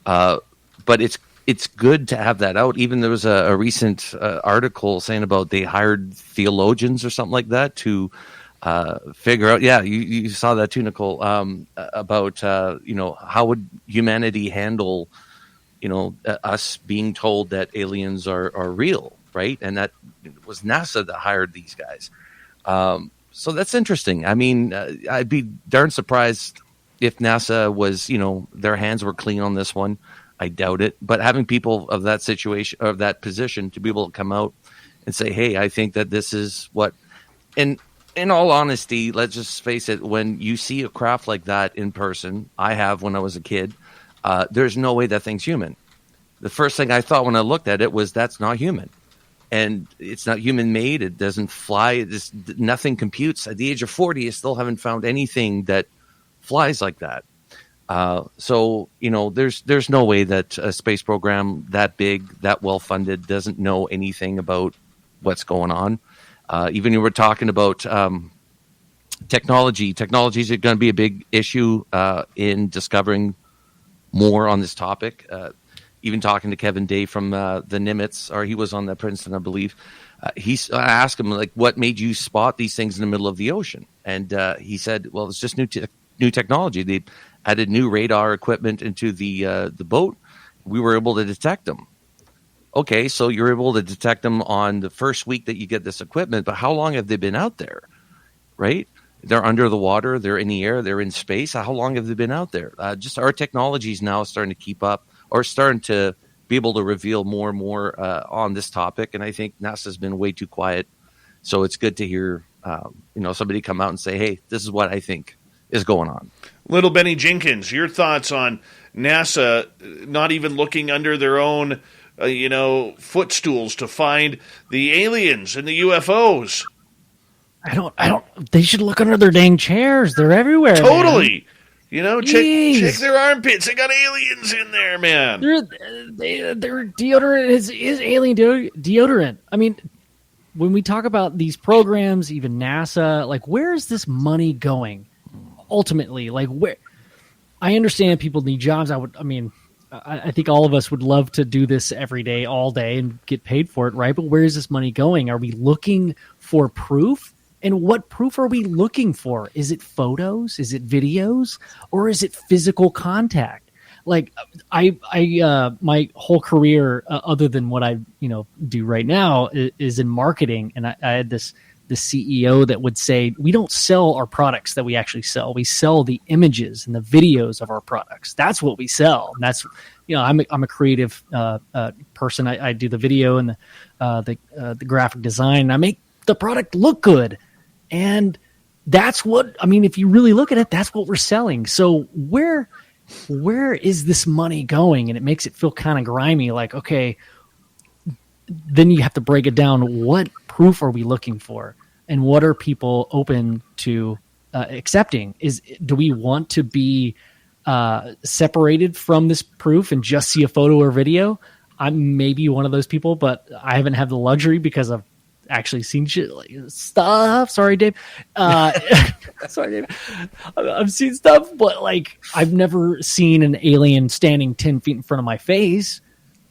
But it's good to have that out. Even there was a recent article saying about they hired theologians or something like that to figure out. Yeah, you saw that too, Nicole. About how would humanity handle us being told that aliens are real, right? And that it was NASA that hired these guys. So that's interesting. I mean, I'd be darn surprised if NASA was, their hands were clean on this one. I doubt it. But having people of that situation or that position to be able to come out and say, hey, I think that this is what, and in all honesty, let's just face it, when you see a craft like that in person, I have when I was a kid, there's no way that thing's human. The first thing I thought when I looked at it was that's not human. And it's not human made. It doesn't fly. Nothing computes. At the age of 40, I still haven't found anything that flies like that. So there's no way that a space program that big, that well funded, doesn't know anything about what's going on. Even when we're talking about technology. Technologies are going to be a big issue in discovering more on this topic. Even talking to Kevin Day from the Nimitz, or he was on the Princeton, I believe. I asked him, what made you spot these things in the middle of the ocean? And he said, well, it's just new technology. They added new radar equipment into the boat. We were able to detect them. Okay, so you're able to detect them on the first week that you get this equipment, but how long have they been out there, right? They're under the water, they're in the air, they're in space. How long have they been out there? Just our technology is now starting to keep up, or starting to be able to reveal more and more on this topic. And I think NASA's been way too quiet. So it's good to hear, somebody come out and say, hey, this is what I think is going on. Little Benny Jinkins, your thoughts on NASA not even looking under their own, footstools to find the aliens and the UFOs? I don't, they should look under their dang chairs. They're everywhere. Totally. Man. Check their armpits. They got aliens in there, man. Their deodorant is alien deodorant. I mean, when we talk about these programs, even NASA, where is this money going? Ultimately, where? I understand people need jobs. I think all of us would love to do this every day, all day, and get paid for it, right? But where is this money going? Are we looking for proof? And what proof are we looking for? Is it photos? Is it videos? Or is it physical contact? My whole career, other than what I do right now, is in marketing. And I had the CEO that would say, we don't sell our products that we actually sell. We sell the images and the videos of our products. That's what we sell. And that's, I'm a creative person. I do the video and the graphic design. And I make the product look good. And that's what, I mean, if you really look at it, that's what we're selling. So where is this money going? And it makes it feel kind of grimy. Like, okay, then you have to break it down. What proof are we looking for? And what are people open to accepting? Do we want to be separated from this proof and just see a photo or video? I'm maybe one of those people, but I haven't had the luxury because I've actually seen shit like stuff. Sorry, Dave. Sorry, Dave. I've seen stuff, but like I've never seen an alien standing 10 feet in front of my face.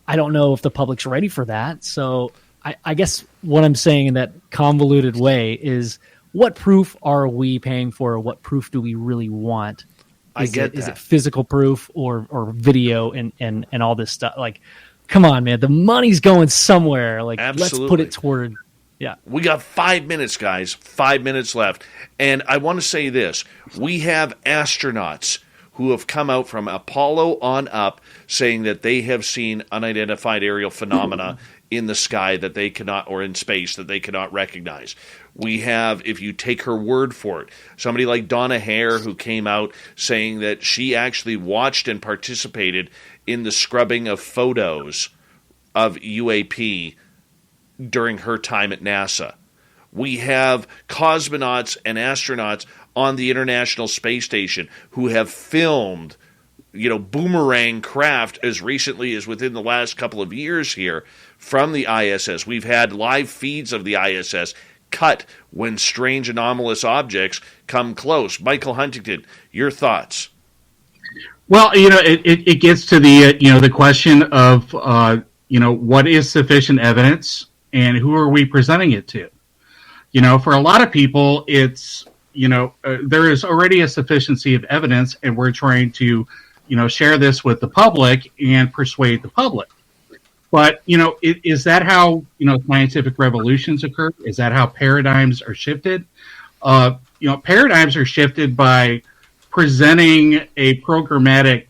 I don't know if the public's ready for that. So I guess what I'm saying in that convoluted way is, what proof are we paying for? What proof do we really want? Is it physical proof or video and all this stuff? Like, come on, man, the money's going somewhere. Like, Absolutely. Let's put it toward. Yeah. We got 5 minutes, guys. 5 minutes left. And I want to say this. We have astronauts who have come out from Apollo on up saying that they have seen unidentified aerial phenomena in the sky that they cannot, or in space that they cannot recognize. We have, if you take her word for it, somebody like Donna Hare who came out saying that she actually watched and participated in the scrubbing of photos of UAP during her time at NASA. We have cosmonauts and astronauts on the International Space Station who have filmed, boomerang craft as recently as within the last couple of years here from the ISS. We've had live feeds of the ISS cut when strange anomalous objects come close. Michael Huntington, your thoughts? Well, it gets to the question of what is sufficient evidence and who are we presenting it to? For a lot of people, it's there is already a sufficiency of evidence, and we're trying to share this with the public and persuade the public. But is that how scientific revolutions occur? Is that how paradigms are shifted? Paradigms are shifted by presenting a programmatic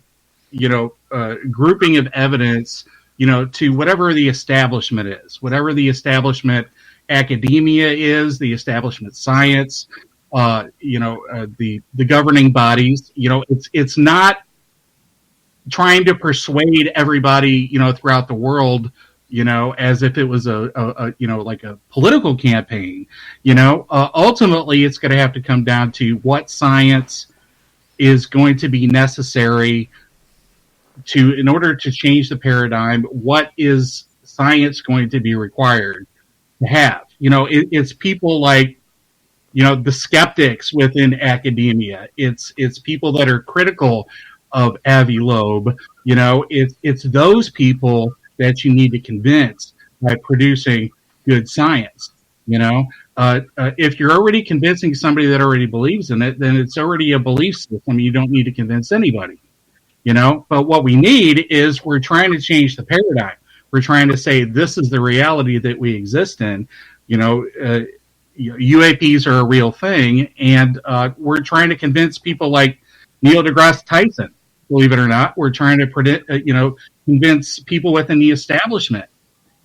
grouping of evidence to whatever the establishment is, whatever the establishment academia is, the establishment science, the governing bodies. It's not trying to persuade everybody, throughout the world, as if it was like a political campaign. Ultimately, it's going to have to come down to what science is going to be necessary in order to change the paradigm. What is science going to be required to have? It's people like, the skeptics within academia. It's people that are critical of Avi Loeb. It's those people that you need to convince by producing good science. If you're already convincing somebody that already believes in it, then it's already a belief system. You don't need to convince anybody. But what we need is, we're trying to change the paradigm. We're trying to say, this is the reality that we exist in. UAPs are a real thing, and we're trying to convince people like Neil deGrasse Tyson. Believe it or not, we're trying to convince people within the establishment.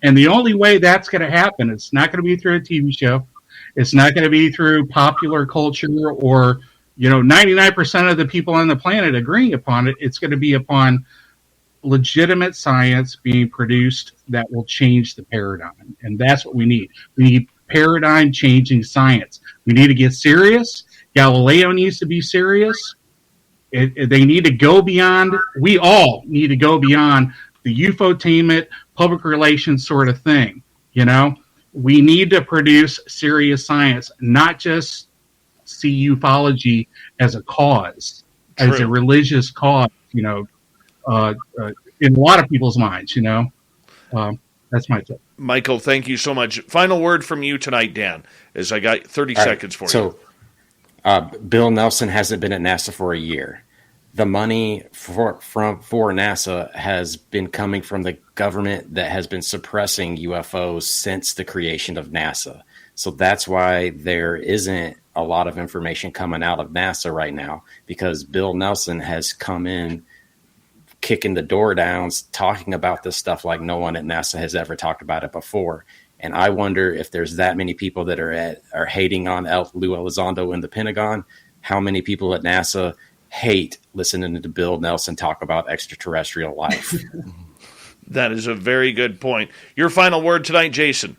And the only way that's going to happen, it's not going to be through a TV show. It's not going to be through popular culture or 99% of the people on the planet agreeing upon it. It's going to be upon legitimate science being produced that will change the paradigm. And that's what we need. We need paradigm changing science. We need to get serious. Galileo needs to be serious. They need to go beyond, we all need to go beyond the UFOtainment, public relations sort of thing. We need to produce serious science, not just see ufology as a cause, True. As a religious cause, in a lot of people's minds, that's my tip. Michael, thank you so much. Final word from you tonight, Dan, as I got 30 seconds for you. So, Bill Nelson hasn't been at NASA for a year. The money for NASA has been coming from the government that has been suppressing UFOs since the creation of NASA. So that's why there isn't a lot of information coming out of NASA right now, because Bill Nelson has come in kicking the door down, talking about this stuff like no one at NASA has ever talked about it before. And I wonder if there's that many people that are hating on Lou Elizondo in the Pentagon, how many people at NASA hate listening to Bill Nelson talk about extraterrestrial life. That is a very good point. Your final word tonight, Jason.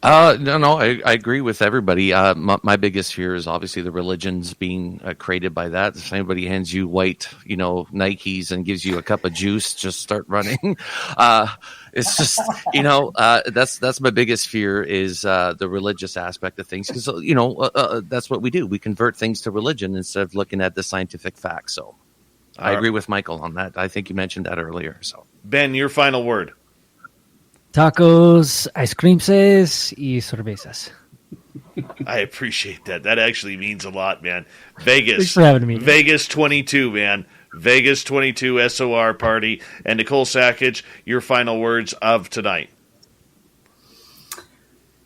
No, I agree with everybody. My biggest fear is obviously the religions being created by that. If anybody hands you white, Nikes and gives you a cup of juice, just start running. It's just, that's my biggest fear is the religious aspect of things. Because, that's what we do. We convert things to religion instead of looking at the scientific facts. So I agree with Michael on that. I think you mentioned that earlier. So Ben, your final word. Tacos, ice creamses, y cervezas. I appreciate that. That actually means a lot, man. Vegas. Thanks for having me. Vegas 22, man. Vegas 22 SOR party. And Nicole Sakach, your final words of tonight.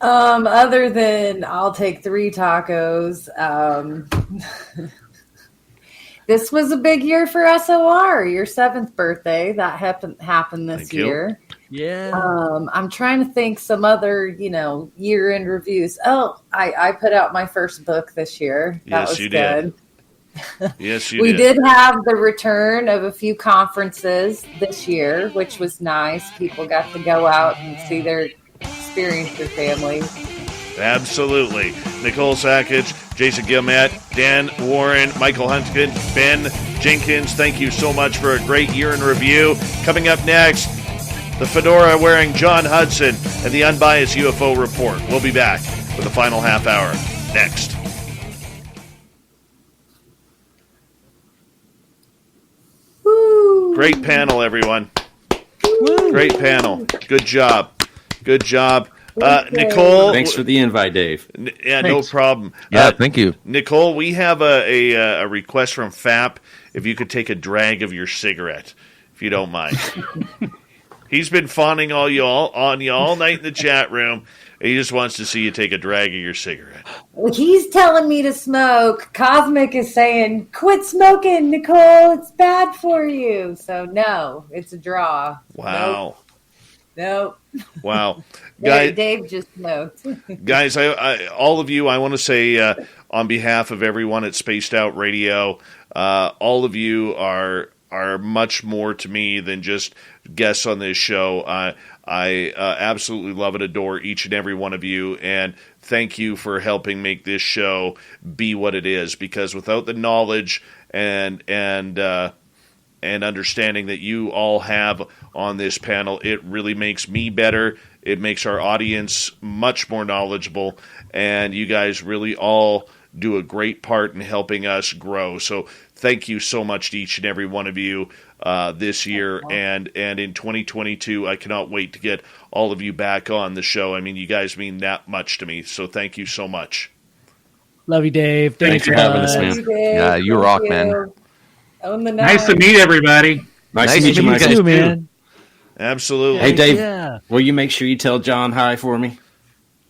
Other than I'll take 3 tacos. This was a big year for SOR. Your 7th birthday. That happened this year. Yeah. I'm trying to think some other, year-end reviews. Oh, I put out my first book this year. That was good. Yes, you did. We did have the return of a few conferences this year, which was nice. People got to go out and experience their families. Absolutely. Nicole Sakach, Jason Guillemette, Dan Warren, Michael Huntington, Ben Jinkins, thank you so much for a great year in review. Coming up next, the fedora-wearing John Hudson and the unbiased UFO Report. We'll be back with the final half hour next. Woo. Great panel, everyone. Woo. Great panel. Good job. Good job. Nicole. Thanks for the invite, Dave. Yeah, no problem. Yeah, thank you. Nicole, we have a request from FAP if you could take a drag of your cigarette, if you don't mind. He's been fawning on you all night in the chat room. He just wants to see you take a drag of your cigarette. Well, he's telling me to smoke. Cosmic is saying, quit smoking, Nicole. It's bad for you. So, no, it's a draw. Wow. Nope. Wow. Dave just smoked. Guys, I all of you, I want to say on behalf of everyone at Spaced Out Radio, all of you are much more to me than just guests on this show. I absolutely love and adore each and every one of you, and thank you for helping make this show be what it is, because without the knowledge and understanding that you all have on this panel, it really makes me better. It makes our audience much more knowledgeable, and you guys really all do a great part in helping us grow. So thank you so much to each and every one of you this year, and in 2022. I cannot wait to get all of you back on the show. I mean, you guys mean that much to me, so thank you so much. Love you, Dave. Thanks for having us, man. Yeah, you rock, man. Own the Nice to meet everybody. Nice to meet you, Michael. too, man. Absolutely. Hey, Dave, Yeah. will you make sure you tell John hi for me?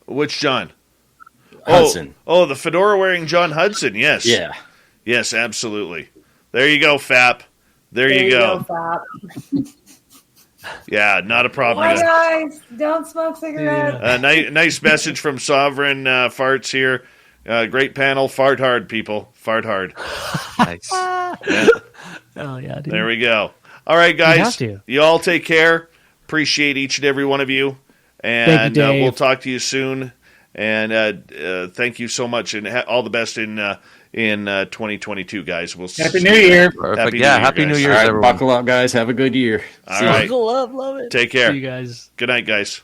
Which John? Hudson. Oh, the fedora-wearing John Hudson, yes. Yeah. Yes, absolutely. There you go, FAP. There you go. Fap. Yeah, not a problem. Bye, guys. Don't smoke cigarettes. Nice message from Sovereign Farts here. Great panel. Fart hard, people. Fart hard. Nice. Yeah. Oh, yeah, dude. There we go. All right, You have guys. to. You all take care. Appreciate each and every one of you. And Thank you, Dave. we'll talk to you soon. And thank you so much. And all the best in 2022, guys. We'll Happy New Year. Perfect. Happy New Year, Happy New guys. Year, All right, everyone. buckle up, guys. Have a good year. All right. Buckle up. Love it. Take care. See you guys. Good night, guys.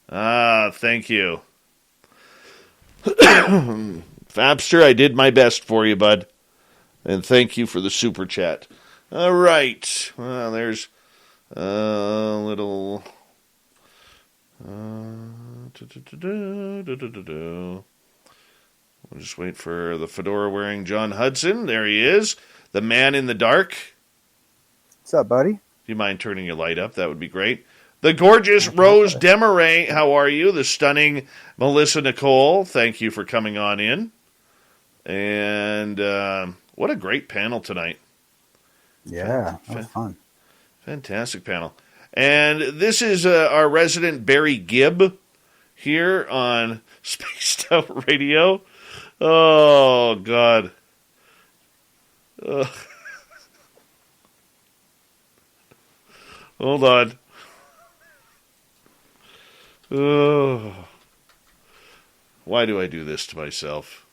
Thank you. Fabster, I did my best for you, bud. And thank you for the super chat. All right. Well, there's a little... We'll just wait for the fedora-wearing John Hudson. There he is. The man in the dark. What's up, buddy? Do you mind turning your light up? That would be great. The gorgeous Rose Demaray. How are you? The stunning Melissa Nicole. Thank you for coming on in. And what a great panel tonight. Yeah, that was fun. Fantastic panel. And this is our resident Barry Gibb here on Spaced Out Radio. Oh, God. Hold on. Why do I do this to myself?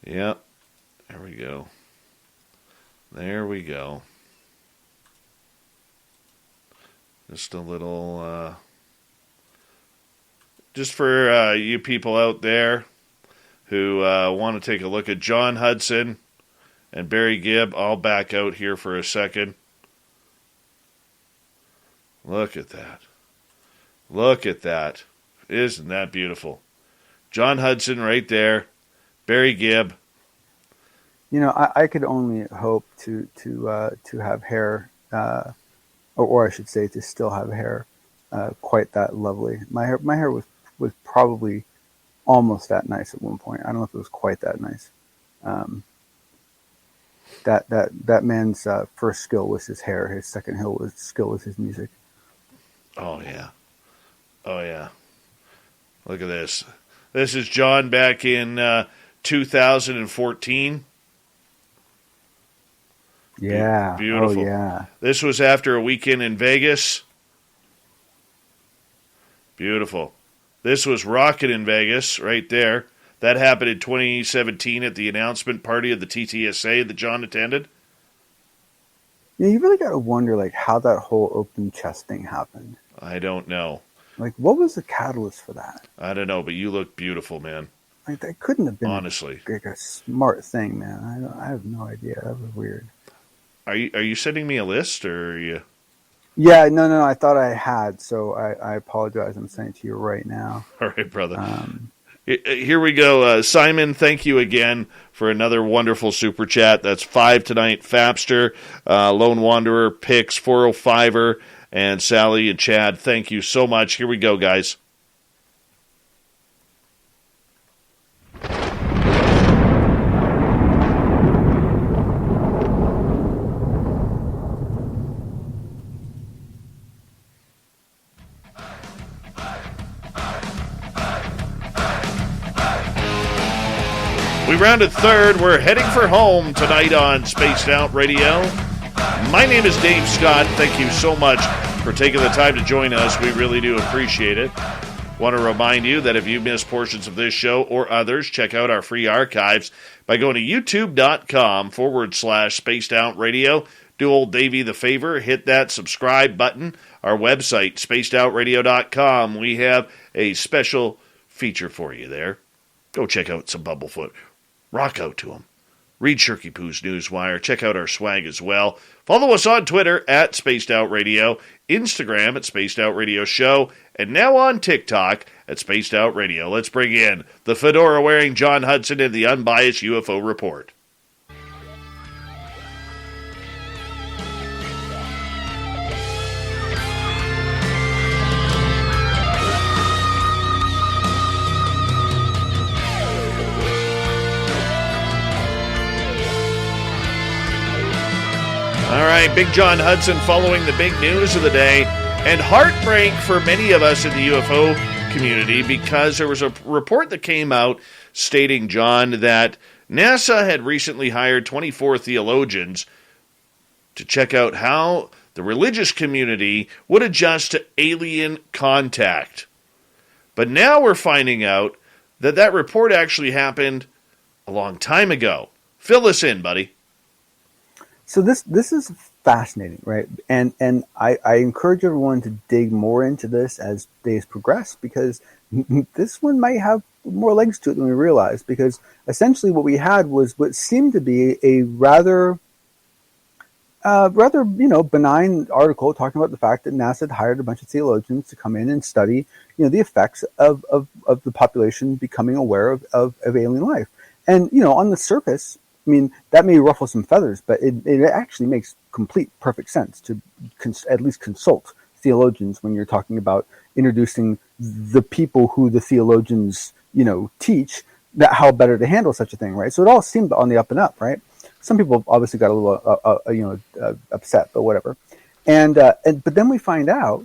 Yep. There we go. There we go. Just a little, just for you people out there who want to take a look at John Hudson and Barry Gibb, I'll back out here for a second. Look at that. Look at that. Isn't that beautiful? John Hudson right there. Barry Gibb. You know, I could only hope to have hair, or I should say, to still have hair quite that lovely. My hair was probably almost that nice at one point. I don't know if it was quite that nice. That man's first skill was his hair. His second skill was his music. Oh yeah, oh yeah. Look at this. This is John back in 2014. Yeah. Beautiful. Oh, yeah. This was after a weekend in Vegas. Beautiful. This was Rocket in Vegas right there. That happened in 2017 at the announcement party of the TTSA that John attended. Yeah, you really got to wonder, like, how that whole open chest thing happened. I don't know. Like, what was the catalyst for that? I don't know, but you look beautiful, man. Like, that couldn't have been honestly like a smart thing, man. I have no idea. That was weird. Are you sending me a list, or are you? Yeah, no. I thought I had, so I apologize. I'm sending it to you right now. All right, brother. Here we go. Simon, thank you again for another wonderful super chat. That's 5 tonight. Fapster, Lone Wanderer, Pix, 405er, and Sally and Chad. Thank you so much. Here we go, guys. We rounded third. We're heading for home tonight on Spaced Out Radio. My name is Dave Scott. Thank you so much for taking the time to join us. We really do appreciate it. Want to remind you that if you missed portions of this show or others, check out our free archives by going to youtube.com/Spaced Out Radio. Do old Davey the favor, hit that subscribe button. Our website, spacedoutradio.com. We have a special feature for you there. Go check out some Bumblefoot. Rock out to them. Read Shirky Poo's Newswire. Check out our swag as well. Follow us on Twitter at Spaced Out Radio, Instagram at Spaced Out Radio Show, and now on TikTok at Spaced Out Radio. Let's bring in the fedora-wearing John Hudson and the unbiased UFO Report. All right, Big John Hudson following the big news of the day, and heartbreak for many of us in the UFO community because there was a report that came out stating, John, that NASA had recently hired 24 theologians to check out how the religious community would adjust to alien contact. But now we're finding out that that report actually happened a long time ago. Fill us in, buddy. So this is fascinating, right? And I encourage everyone to dig more into this as days progress, because this one might have more legs to it than we realize. Because essentially, what we had was what seemed to be a rather benign article talking about the fact that NASA had hired a bunch of theologians to come in and study, the effects of the population becoming aware of alien life. And on the surface, I mean, that may ruffle some feathers, but it actually makes complete, perfect sense to at least consult theologians when you're talking about introducing the people who the theologians, teach that how better to handle such a thing, right? So it all seemed on the up and up, right? Some people obviously got a little, upset, but whatever. But then we find out,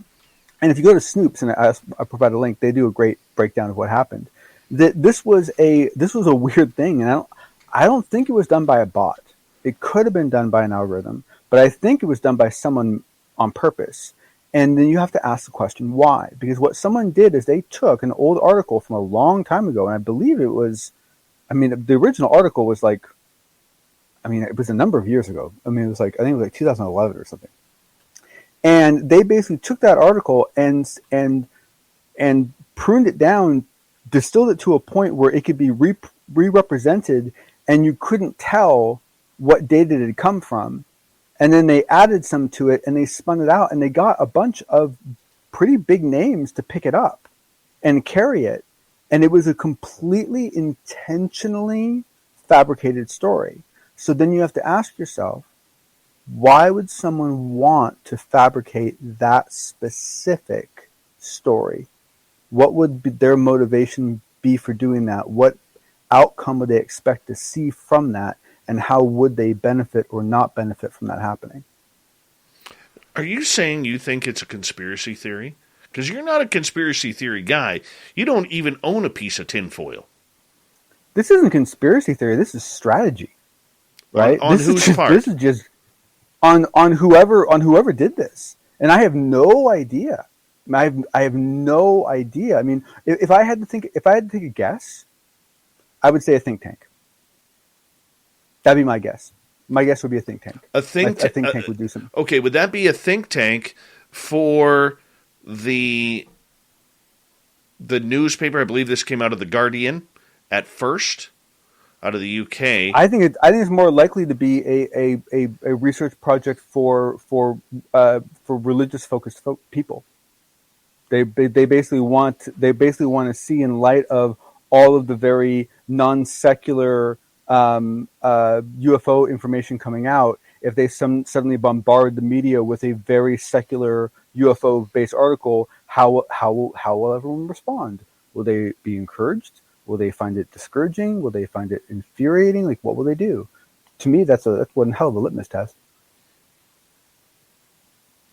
and if you go to Snoops, and I provide a link, they do a great breakdown of what happened. That this was a weird thing, and I don't think it was done by a bot. It could have been done by an algorithm, but I think it was done by someone on purpose. And then you have to ask the question, why? Because what someone did is they took an old article from a long time ago, and I believe it was, the original article was it was a number of years ago. I think it was 2011 or something. And they basically took that article and pruned it down, distilled it to a point where it could be re-represented, and you couldn't tell what data it had come from. And then they added some to it, and they spun it out, and they got a bunch of pretty big names to pick it up and carry it. And it was a completely intentionally fabricated story. So then you have to ask yourself, why would someone want to fabricate that specific story? What would their motivation be for doing that? What outcome would they expect to see from that? And how would they benefit or not benefit from that happening? Are you saying you think it's a conspiracy theory? Because you're not a conspiracy theory guy. You don't even own a piece of tinfoil. This isn't conspiracy theory. This is strategy, right? On whose part? This is just on whoever did this, and I have no idea. I have no idea. If I had to take a guess, I would say a think tank. That'd be my guess. My guess would be a think tank. A think tank would do something. Okay, would that be a think tank for the newspaper? I believe this came out of The Guardian at first, out of the UK. I think it's more likely to be a research project for religious focused people. They basically want to see, in light of all of the very non-secular UFO information coming out, if they suddenly bombard the media with a very secular UFO-based article, how will everyone respond? Will they be encouraged? Will they find it discouraging? Will they find it infuriating? What will they do? To me, that's one hell of a litmus test.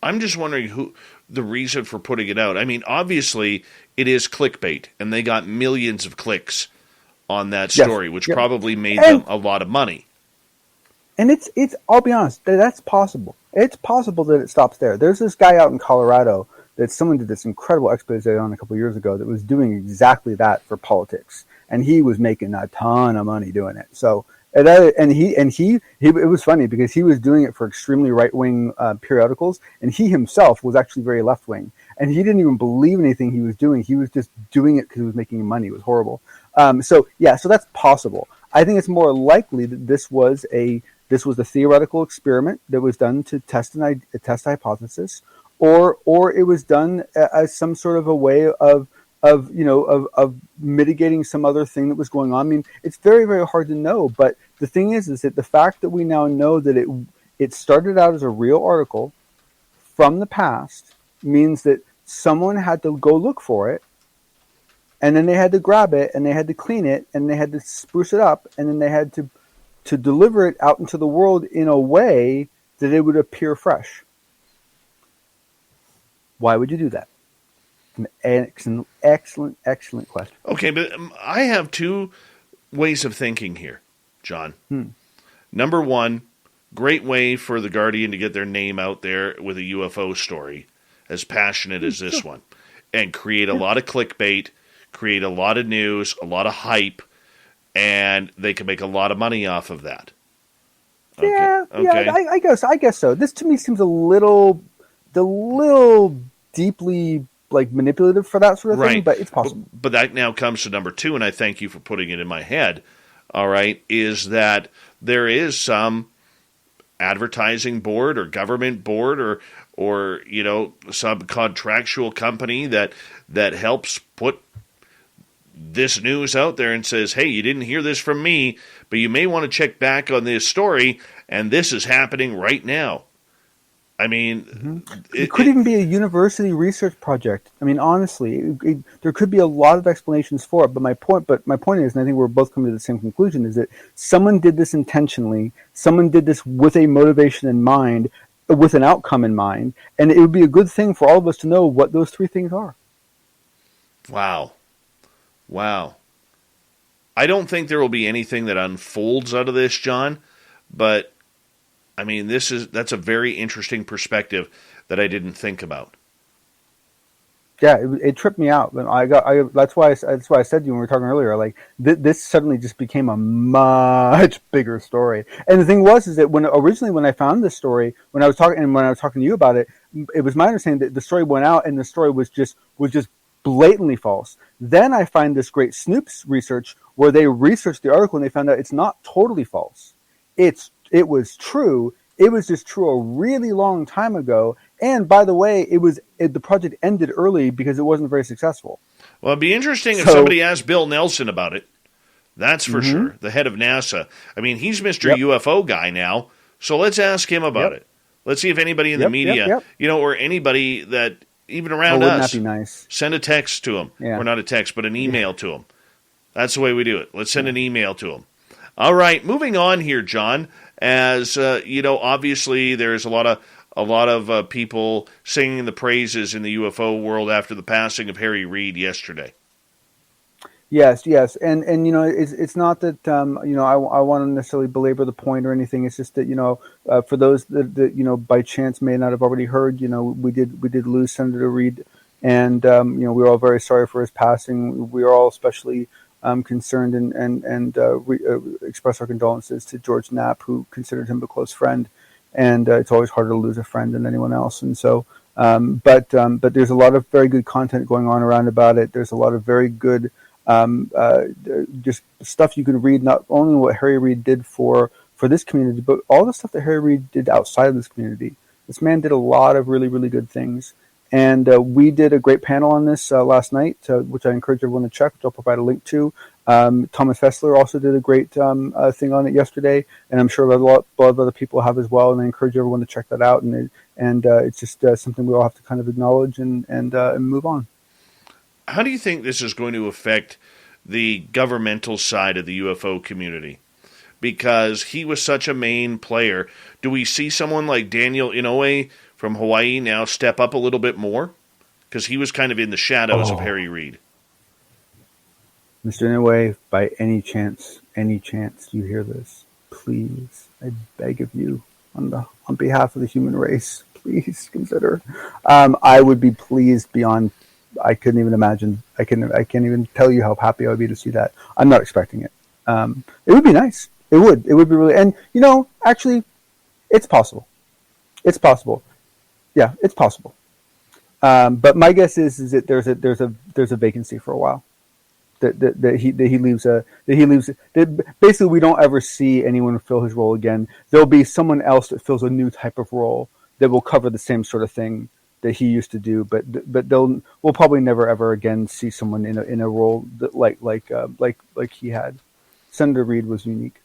I'm just wondering who the reason for putting it out. Obviously, it is clickbait, and they got millions of clicks on that story, which probably made them a lot of money. And it's I'll be honest, that's possible. It's possible that it stops there. There's this guy out in Colorado that someone did this incredible expose on a couple of years ago that was doing exactly that for politics, and he was making a ton of money doing it. So it was funny because he was doing it for extremely right-wing periodicals, and he himself was actually very left-wing, and he didn't even believe anything he was doing. He was just doing it because he was making money. It was horrible. So that's possible. I think it's more likely that this was a theoretical experiment that was done to test a hypothesis, or it was done as some sort of a way of mitigating some other thing that was going on. It's very, very hard to know. But the thing is that the fact that we now know that it started out as a real article from the past means that someone had to go look for it, and then they had to grab it, and they had to clean it, and they had to spruce it up, and then they had to deliver it out into the world in a way that it would appear fresh. Why would you do that? An excellent question. Okay, but I have two ways of thinking here, John. Number one, great way for The Guardian to get their name out there with a UFO story, as passionate as this one, and create a lot of clickbait, create a lot of news, a lot of hype, and they can make a lot of money off of that. Okay. Yeah, I guess so. This to me seems a little deeply manipulative for that sort of thing, but it's possible. But that now comes to number two, and I thank you for putting it in my head. All right, is that there is some advertising board or government board or some contractual company that helps put this news out there and says, hey, you didn't hear this from me, but you may want to check back on this story, and this is happening right now. I mean, it could even be a university research project. I mean, honestly, there could be a lot of explanations for it. But my point is, and I think we're both coming to the same conclusion, is that someone did this intentionally. Someone did this with a motivation in mind, with an outcome in mind, and it would be a good thing for all of us to know what those three things are. Wow. I don't think there will be anything that unfolds out of this, John, but I mean, that's a very interesting perspective that I didn't think about. Yeah, it tripped me out. That's why I said to you when we were talking earlier, like this suddenly just became a much bigger story. And the thing is that when I found this story, when I was talking to you about it, it was my understanding that the story went out and the story was just blatantly false. Then I find this great Snoops research where they researched the article and they found out it's not totally false. It was true. It was just true a really long time ago. And by the way, the project ended early because it wasn't very successful. Well, it'd be interesting if somebody asked Bill Nelson about it. That's for sure. The head of NASA. I mean, he's Mr. UFO guy now. So let's ask him about it. Let's see if anybody in the media, or anybody that even around us, wouldn't that be nice? Send a text to him. Or not a text, but an email to him. That's the way we do it. Let's send an email to him. All right, moving on here, John. As obviously there's a lot of people singing the praises in the UFO world after the passing of Harry Reid yesterday. Yes, and it's not that I want to necessarily belabor the point or anything. It's just that for those that by chance may not have already heard, we did lose Senator Reid, and we were all very sorry for his passing. We are all especially concerned and express our condolences to George Knapp, who considered him a close friend. And it's always harder to lose a friend than anyone else. And so, but there's a lot of very good content going on around about it. There's a lot of very good just stuff you can read, not only what Harry Reid did for this community, but all the stuff that Harry Reid did outside of this community. This man did a lot of really, really good things. And we did a great panel on this last night, which I encourage everyone to check, which I'll provide a link to. Thomas Fessler also did a great thing on it yesterday, and I'm sure a lot of other people have as well. And I encourage everyone to check that out. And it's just something we all have to kind of acknowledge and move on. How do you think this is going to affect the governmental side of the UFO community? Because he was such a main player. Do we see someone like Daniel Inouye from Hawaii now step up a little bit more? Because he was kind of in the shadows of Harry Reid. Mr. Inouye, by any chance you hear this, please, I beg of you, on behalf of the human race, please consider. I would be pleased beyond. I couldn't even imagine. I can't even tell you how happy I would be to see that. I'm not expecting it. It would be nice. It would be really. And actually, it's possible. It's possible. Yeah, it's possible. But my guess is that there's a vacancy for a while. That he leaves basically we don't ever see anyone fill his role again. There'll be someone else that fills a new type of role that will cover the same sort of thing that he used to do, but we'll probably never ever again see someone in a role that like he had. Senator Reid was unique.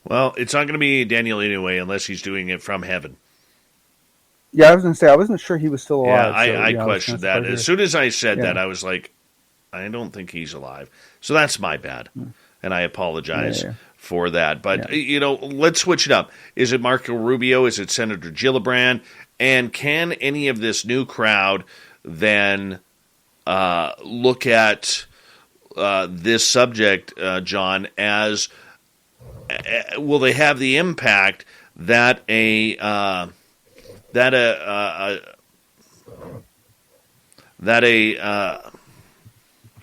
Well, it's not going to be Daniel Inouye unless he's doing it from heaven. Yeah, I was going to say I wasn't sure he was still alive. Yeah, I questioned that. As soon as I said that, I was like, I don't think he's alive. So that's my bad. And I apologize for that. But, let's switch it up. Is it Marco Rubio? Is it Senator Gillibrand? And can any of this new crowd then look at this subject, John, as will they have the impact that a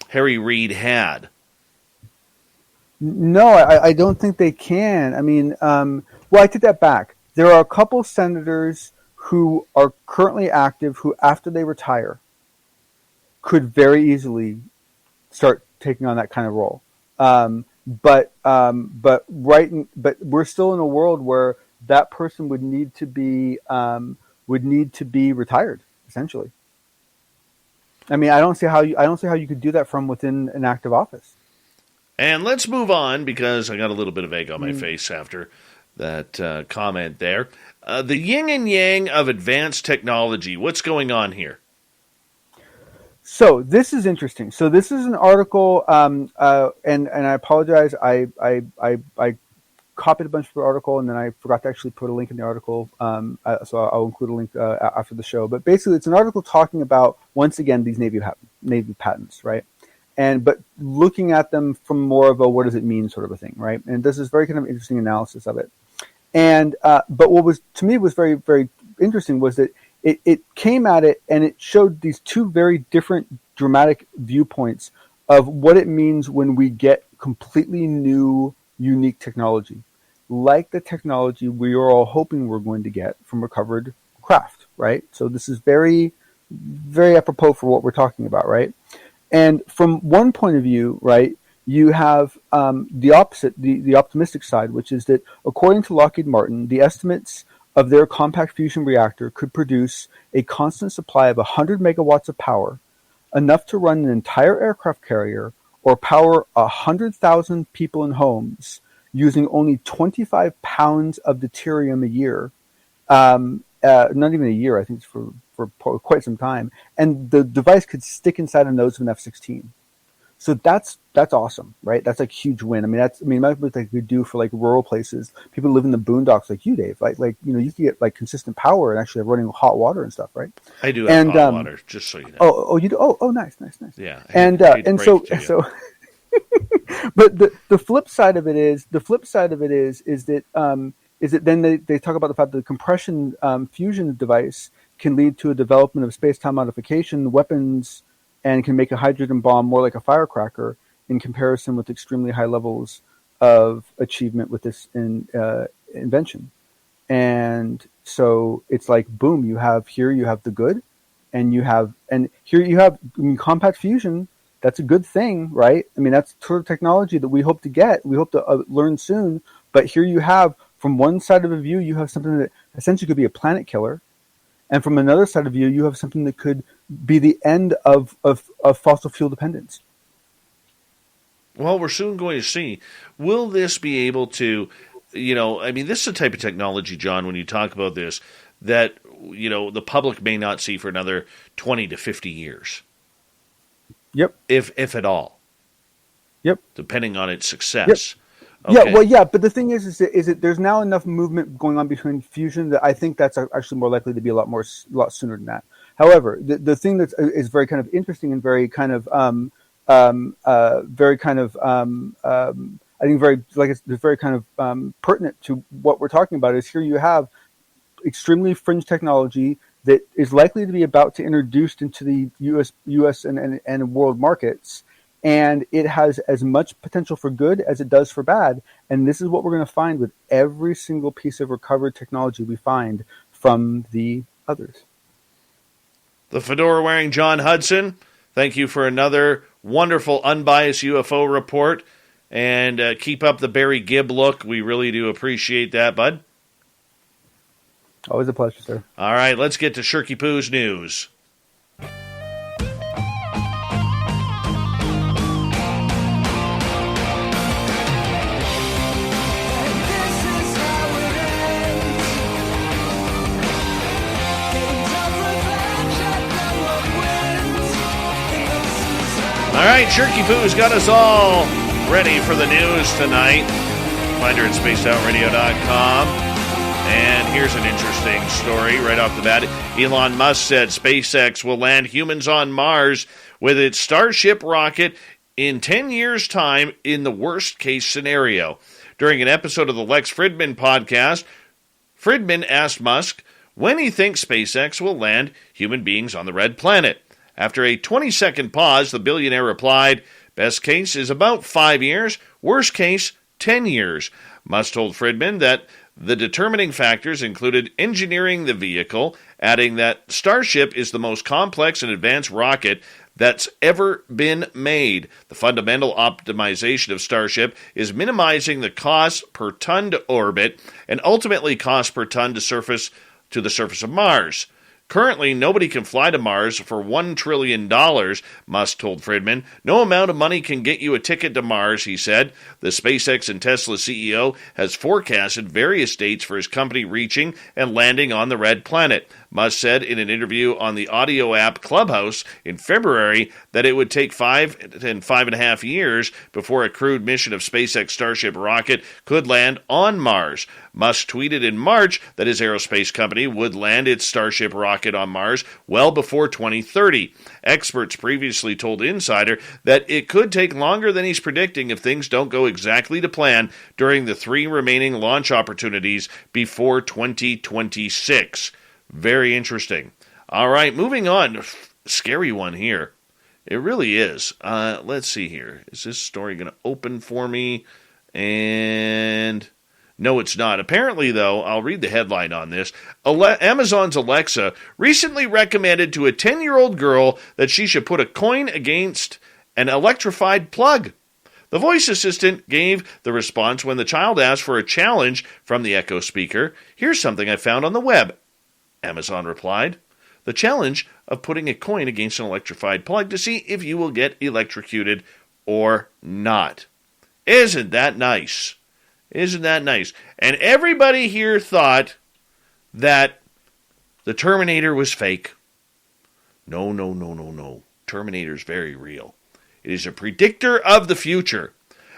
Harry Reid had? No, I don't think they can. I mean, well, I take that back. There are a couple senators who are currently active who, after they retire, could very easily start taking on that kind of role. But we're still in a world where that person would need to be retired, essentially. I mean, I don't see how you could do that from within an active office. And let's move on, because I got a little bit of egg on my face after comment there. The yin and yang of advanced technology. What's going on here? So this is interesting. So this is an article, and I apologize. I copied a bunch of the article, and then I forgot to actually put a link in the article. So I'll include a link after the show. But basically, it's an article talking about, once again, these Navy patents, right? But looking at them from more of a what does it mean sort of a thing, right? And this is very kind of interesting analysis of it. But what was to me was very, very interesting was that it came at it and it showed these two very different dramatic viewpoints of what it means when we get completely new, unique technology, like the technology we are all hoping we're going to get from recovered craft, right? So this is very, very apropos for what we're talking about, right? And from one point of view, right, you have the opposite, the optimistic side, which is that according to Lockheed Martin, the estimates of their compact fusion reactor could produce a constant supply of 100 megawatts of power, enough to run an entire aircraft carrier or power 100,000 people in homes using only 25 pounds of deuterium a year. Not even a year, I think it's for quite some time. And the device could stick inside the nose of an F-16. So that's awesome, right? That's like huge win. I mean, that's what they could do for like rural places. People live in the boondocks like you, Dave. Like you can get like consistent power and actually have running hot water and stuff, right? I do have hot water, just so you know. Oh, you do. Oh, nice. Yeah. But the flip side of it is that then they talk about the fact that the compression fusion device can lead to a development of space-time modification weapons and can make a hydrogen bomb more like a firecracker in comparison with extremely high levels of achievement with this invention. And so it's like, boom, you have the good, and here you have compact fusion. That's a good thing, right? I mean, that's sort of technology that we hope to get. We hope to learn soon. But here you have, from one side of a view, you have something that essentially could be a planet killer. And from another side of view, you have something that could be the end of fossil fuel dependence. Well, we're soon going to see. Will this be able to, this is the type of technology, John, when you talk about this, that, the public may not see for another 20 to 50 years. Yep. If at all. Yep. Depending on its success. Yep. Okay. Yeah, but the thing is that there's now enough movement going on between fusion that I think that's actually more likely to be a lot sooner than that. However, the thing that is very kind of interesting and very kind of I think very kind of pertinent to what we're talking about is here you have extremely fringe technology that is likely to be about to introduce into the U.S. and world markets. And it has as much potential for good as it does for bad. And this is what we're going to find with every single piece of recovered technology we find from the others. The fedora-wearing John Hudson, thank you for another wonderful, unbiased UFO report. And keep up the Barry Gibb look. We really do appreciate that, bud. Always a pleasure, sir. All right, let's get to Shirky Poo's news. All right, Shirky Poo's got us all ready for the news tonight. Find her at spacedoutradio.com. And here's an interesting story right off the bat. Elon Musk said SpaceX will land humans on Mars with its Starship rocket in 10 years' time in the worst-case scenario. During an episode of the Lex Fridman podcast, Fridman asked Musk when he thinks SpaceX will land human beings on the red planet. After a 20-second pause, the billionaire replied, best case is about 5 years, worst case, 10 years. Musk told Fridman that the determining factors included engineering the vehicle, adding that Starship is the most complex and advanced rocket that's ever been made. The fundamental optimization of Starship is minimizing the cost per ton to orbit and ultimately cost per ton to the surface of Mars. Currently, nobody can fly to Mars for $1 trillion, Musk told Friedman. No amount of money can get you a ticket to Mars, he said. The SpaceX and Tesla CEO has forecasted various dates for his company reaching and landing on the red planet. Musk said in an interview on the audio app Clubhouse in February that it would take 5 and 5.5 years before a crewed mission of SpaceX Starship rocket could land on Mars. Musk tweeted in March that his aerospace company would land its Starship rocket on Mars well before 2030. Experts previously told Insider that it could take longer than he's predicting if things don't go exactly to plan during the 3 remaining launch opportunities before 2026. Very interesting. All right, moving on. Scary one here. It really is. Let's see here. Is this story going to open for me? And no, it's not. Apparently, though, I'll read the headline on this. Amazon's Alexa recently recommended to a 10-year-old girl that she should put a coin against an electrified plug. The voice assistant gave the response when the child asked for a challenge from the Echo speaker. Here's something I found on the web, Amazon replied. The challenge of putting a coin against an electrified plug to see if you will get electrocuted or not. Isn't that nice? Isn't that nice? And everybody here thought that the Terminator was fake. No. Terminator's very real. It is a predictor of the future.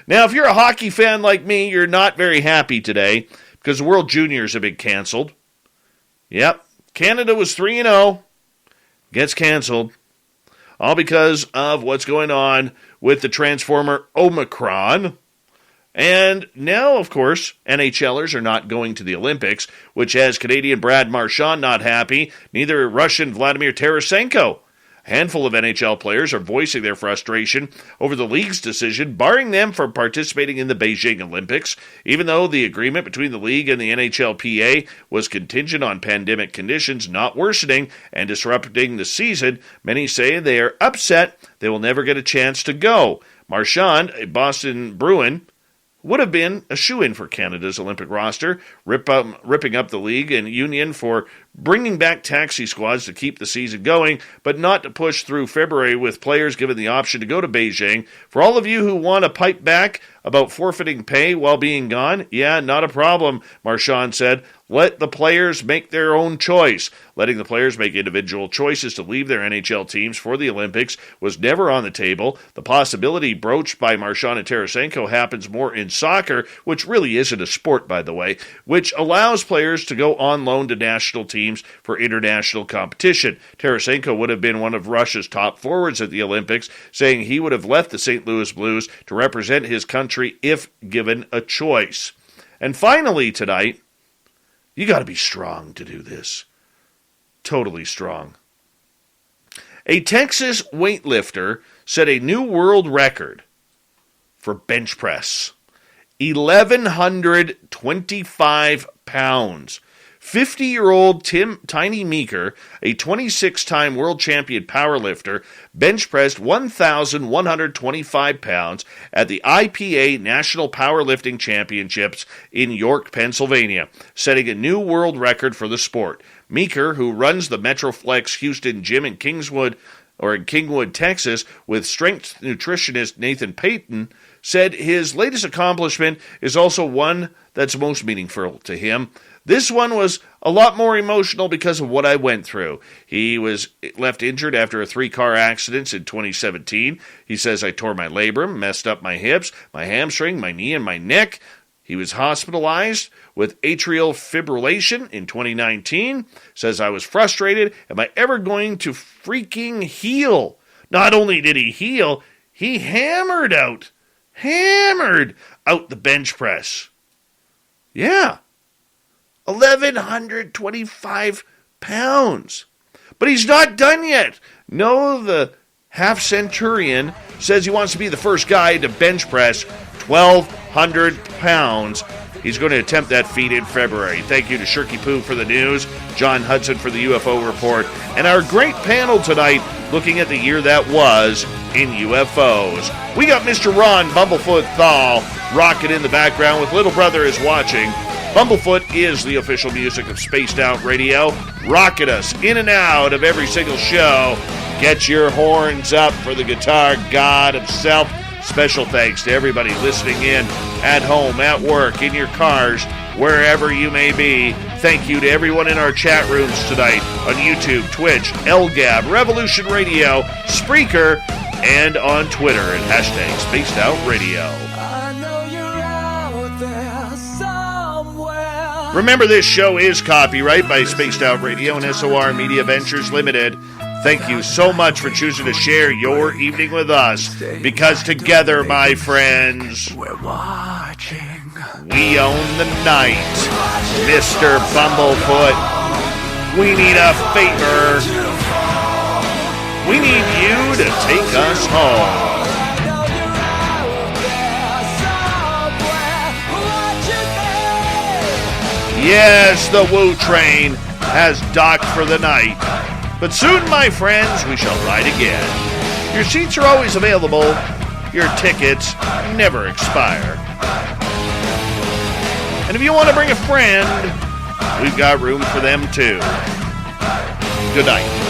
Now, if you're a hockey fan like me, you're not very happy today because the World Juniors have been canceled. Yep. Canada was 3-0. Gets canceled. All because of what's going on with the Transformer Omicron. And now, of course, NHLers are not going to the Olympics, which has Canadian Brad Marchand not happy, neither Russian Vladimir Tarasenko. A handful of NHL players are voicing their frustration over the league's decision, barring them from participating in the Beijing Olympics. Even though the agreement between the league and the NHLPA was contingent on pandemic conditions not worsening and disrupting the season, many say they are upset they will never get a chance to go. Marchand, a Boston Bruin, would have been a shoo-in for Canada's Olympic roster, ripping up the league and union for bringing back taxi squads to keep the season going, but not to push through February with players given the option to go to Beijing. For all of you who want to pipe back about forfeiting pay while being gone, yeah, not a problem, Marchand said. Let the players make their own choice. Letting the players make individual choices to leave their NHL teams for the Olympics was never on the table. The possibility broached by Marchand and Tarasenko happens more in soccer, which really isn't a sport, by the way, which allows players to go on loan to national teams for international competition. Tarasenko would have been one of Russia's top forwards at the Olympics, saying he would have left the St. Louis Blues to represent his country if given a choice. And finally tonight, you got to be strong to do this. Totally strong. A Texas weightlifter set a new world record for bench press. 1,125 pounds. 50-year-old Tiny Meeker, a 26-time world champion powerlifter, bench pressed 1,125 pounds at the IPA National Powerlifting Championships in York, Pennsylvania, setting a new world record for the sport. Meeker, who runs the Metroflex Houston Gym in Kingwood, Texas, with strength nutritionist Nathan Payton, said his latest accomplishment is also one that's most meaningful to him. This one was a lot more emotional because of what I went through. He was left injured after a 3-car accident in 2017. He says, I tore my labrum, messed up my hips, my hamstring, my knee, and my neck. He was hospitalized with atrial fibrillation in 2019. Says, I was frustrated. Am I ever going to freaking heal? Not only did he heal, he hammered out the bench press. Yeah. 1,125 pounds. But he's not done yet. No, the half centurion says he wants to be the first guy to bench press 1,200 pounds. He's going to attempt that feat in February. Thank you to Shirky Poo for the news, John Hudson for the UFO report, and our great panel tonight looking at the year that was in UFOs. We got Mr. Ron Bumblefoot Thal rocking in the background with Little Brother is Watching. Bumblefoot is the official music of Spaced Out Radio, rocking us in and out of every single show. Get your horns up for the guitar god himself. Special thanks to everybody listening in at home, at work, in your cars, wherever you may be. Thank you to everyone in our chat rooms tonight on YouTube, Twitch, LGAB, Revolution Radio, Spreaker, and on Twitter at hashtag Spaced Out Radio. Remember, this show is copyright by Spaced Out Radio and SOR Media Ventures Limited. Thank you so much for choosing to share your evening with us, because together, my friends, we're watching. We own the night. Mr. Bumblefoot, we need a favor. We need you to take us home. Yes, the Woo train has docked for the night. But soon, my friends, we shall ride again. Your seats are always available. Your tickets never expire. And if you want to bring a friend, we've got room for them too. Good night.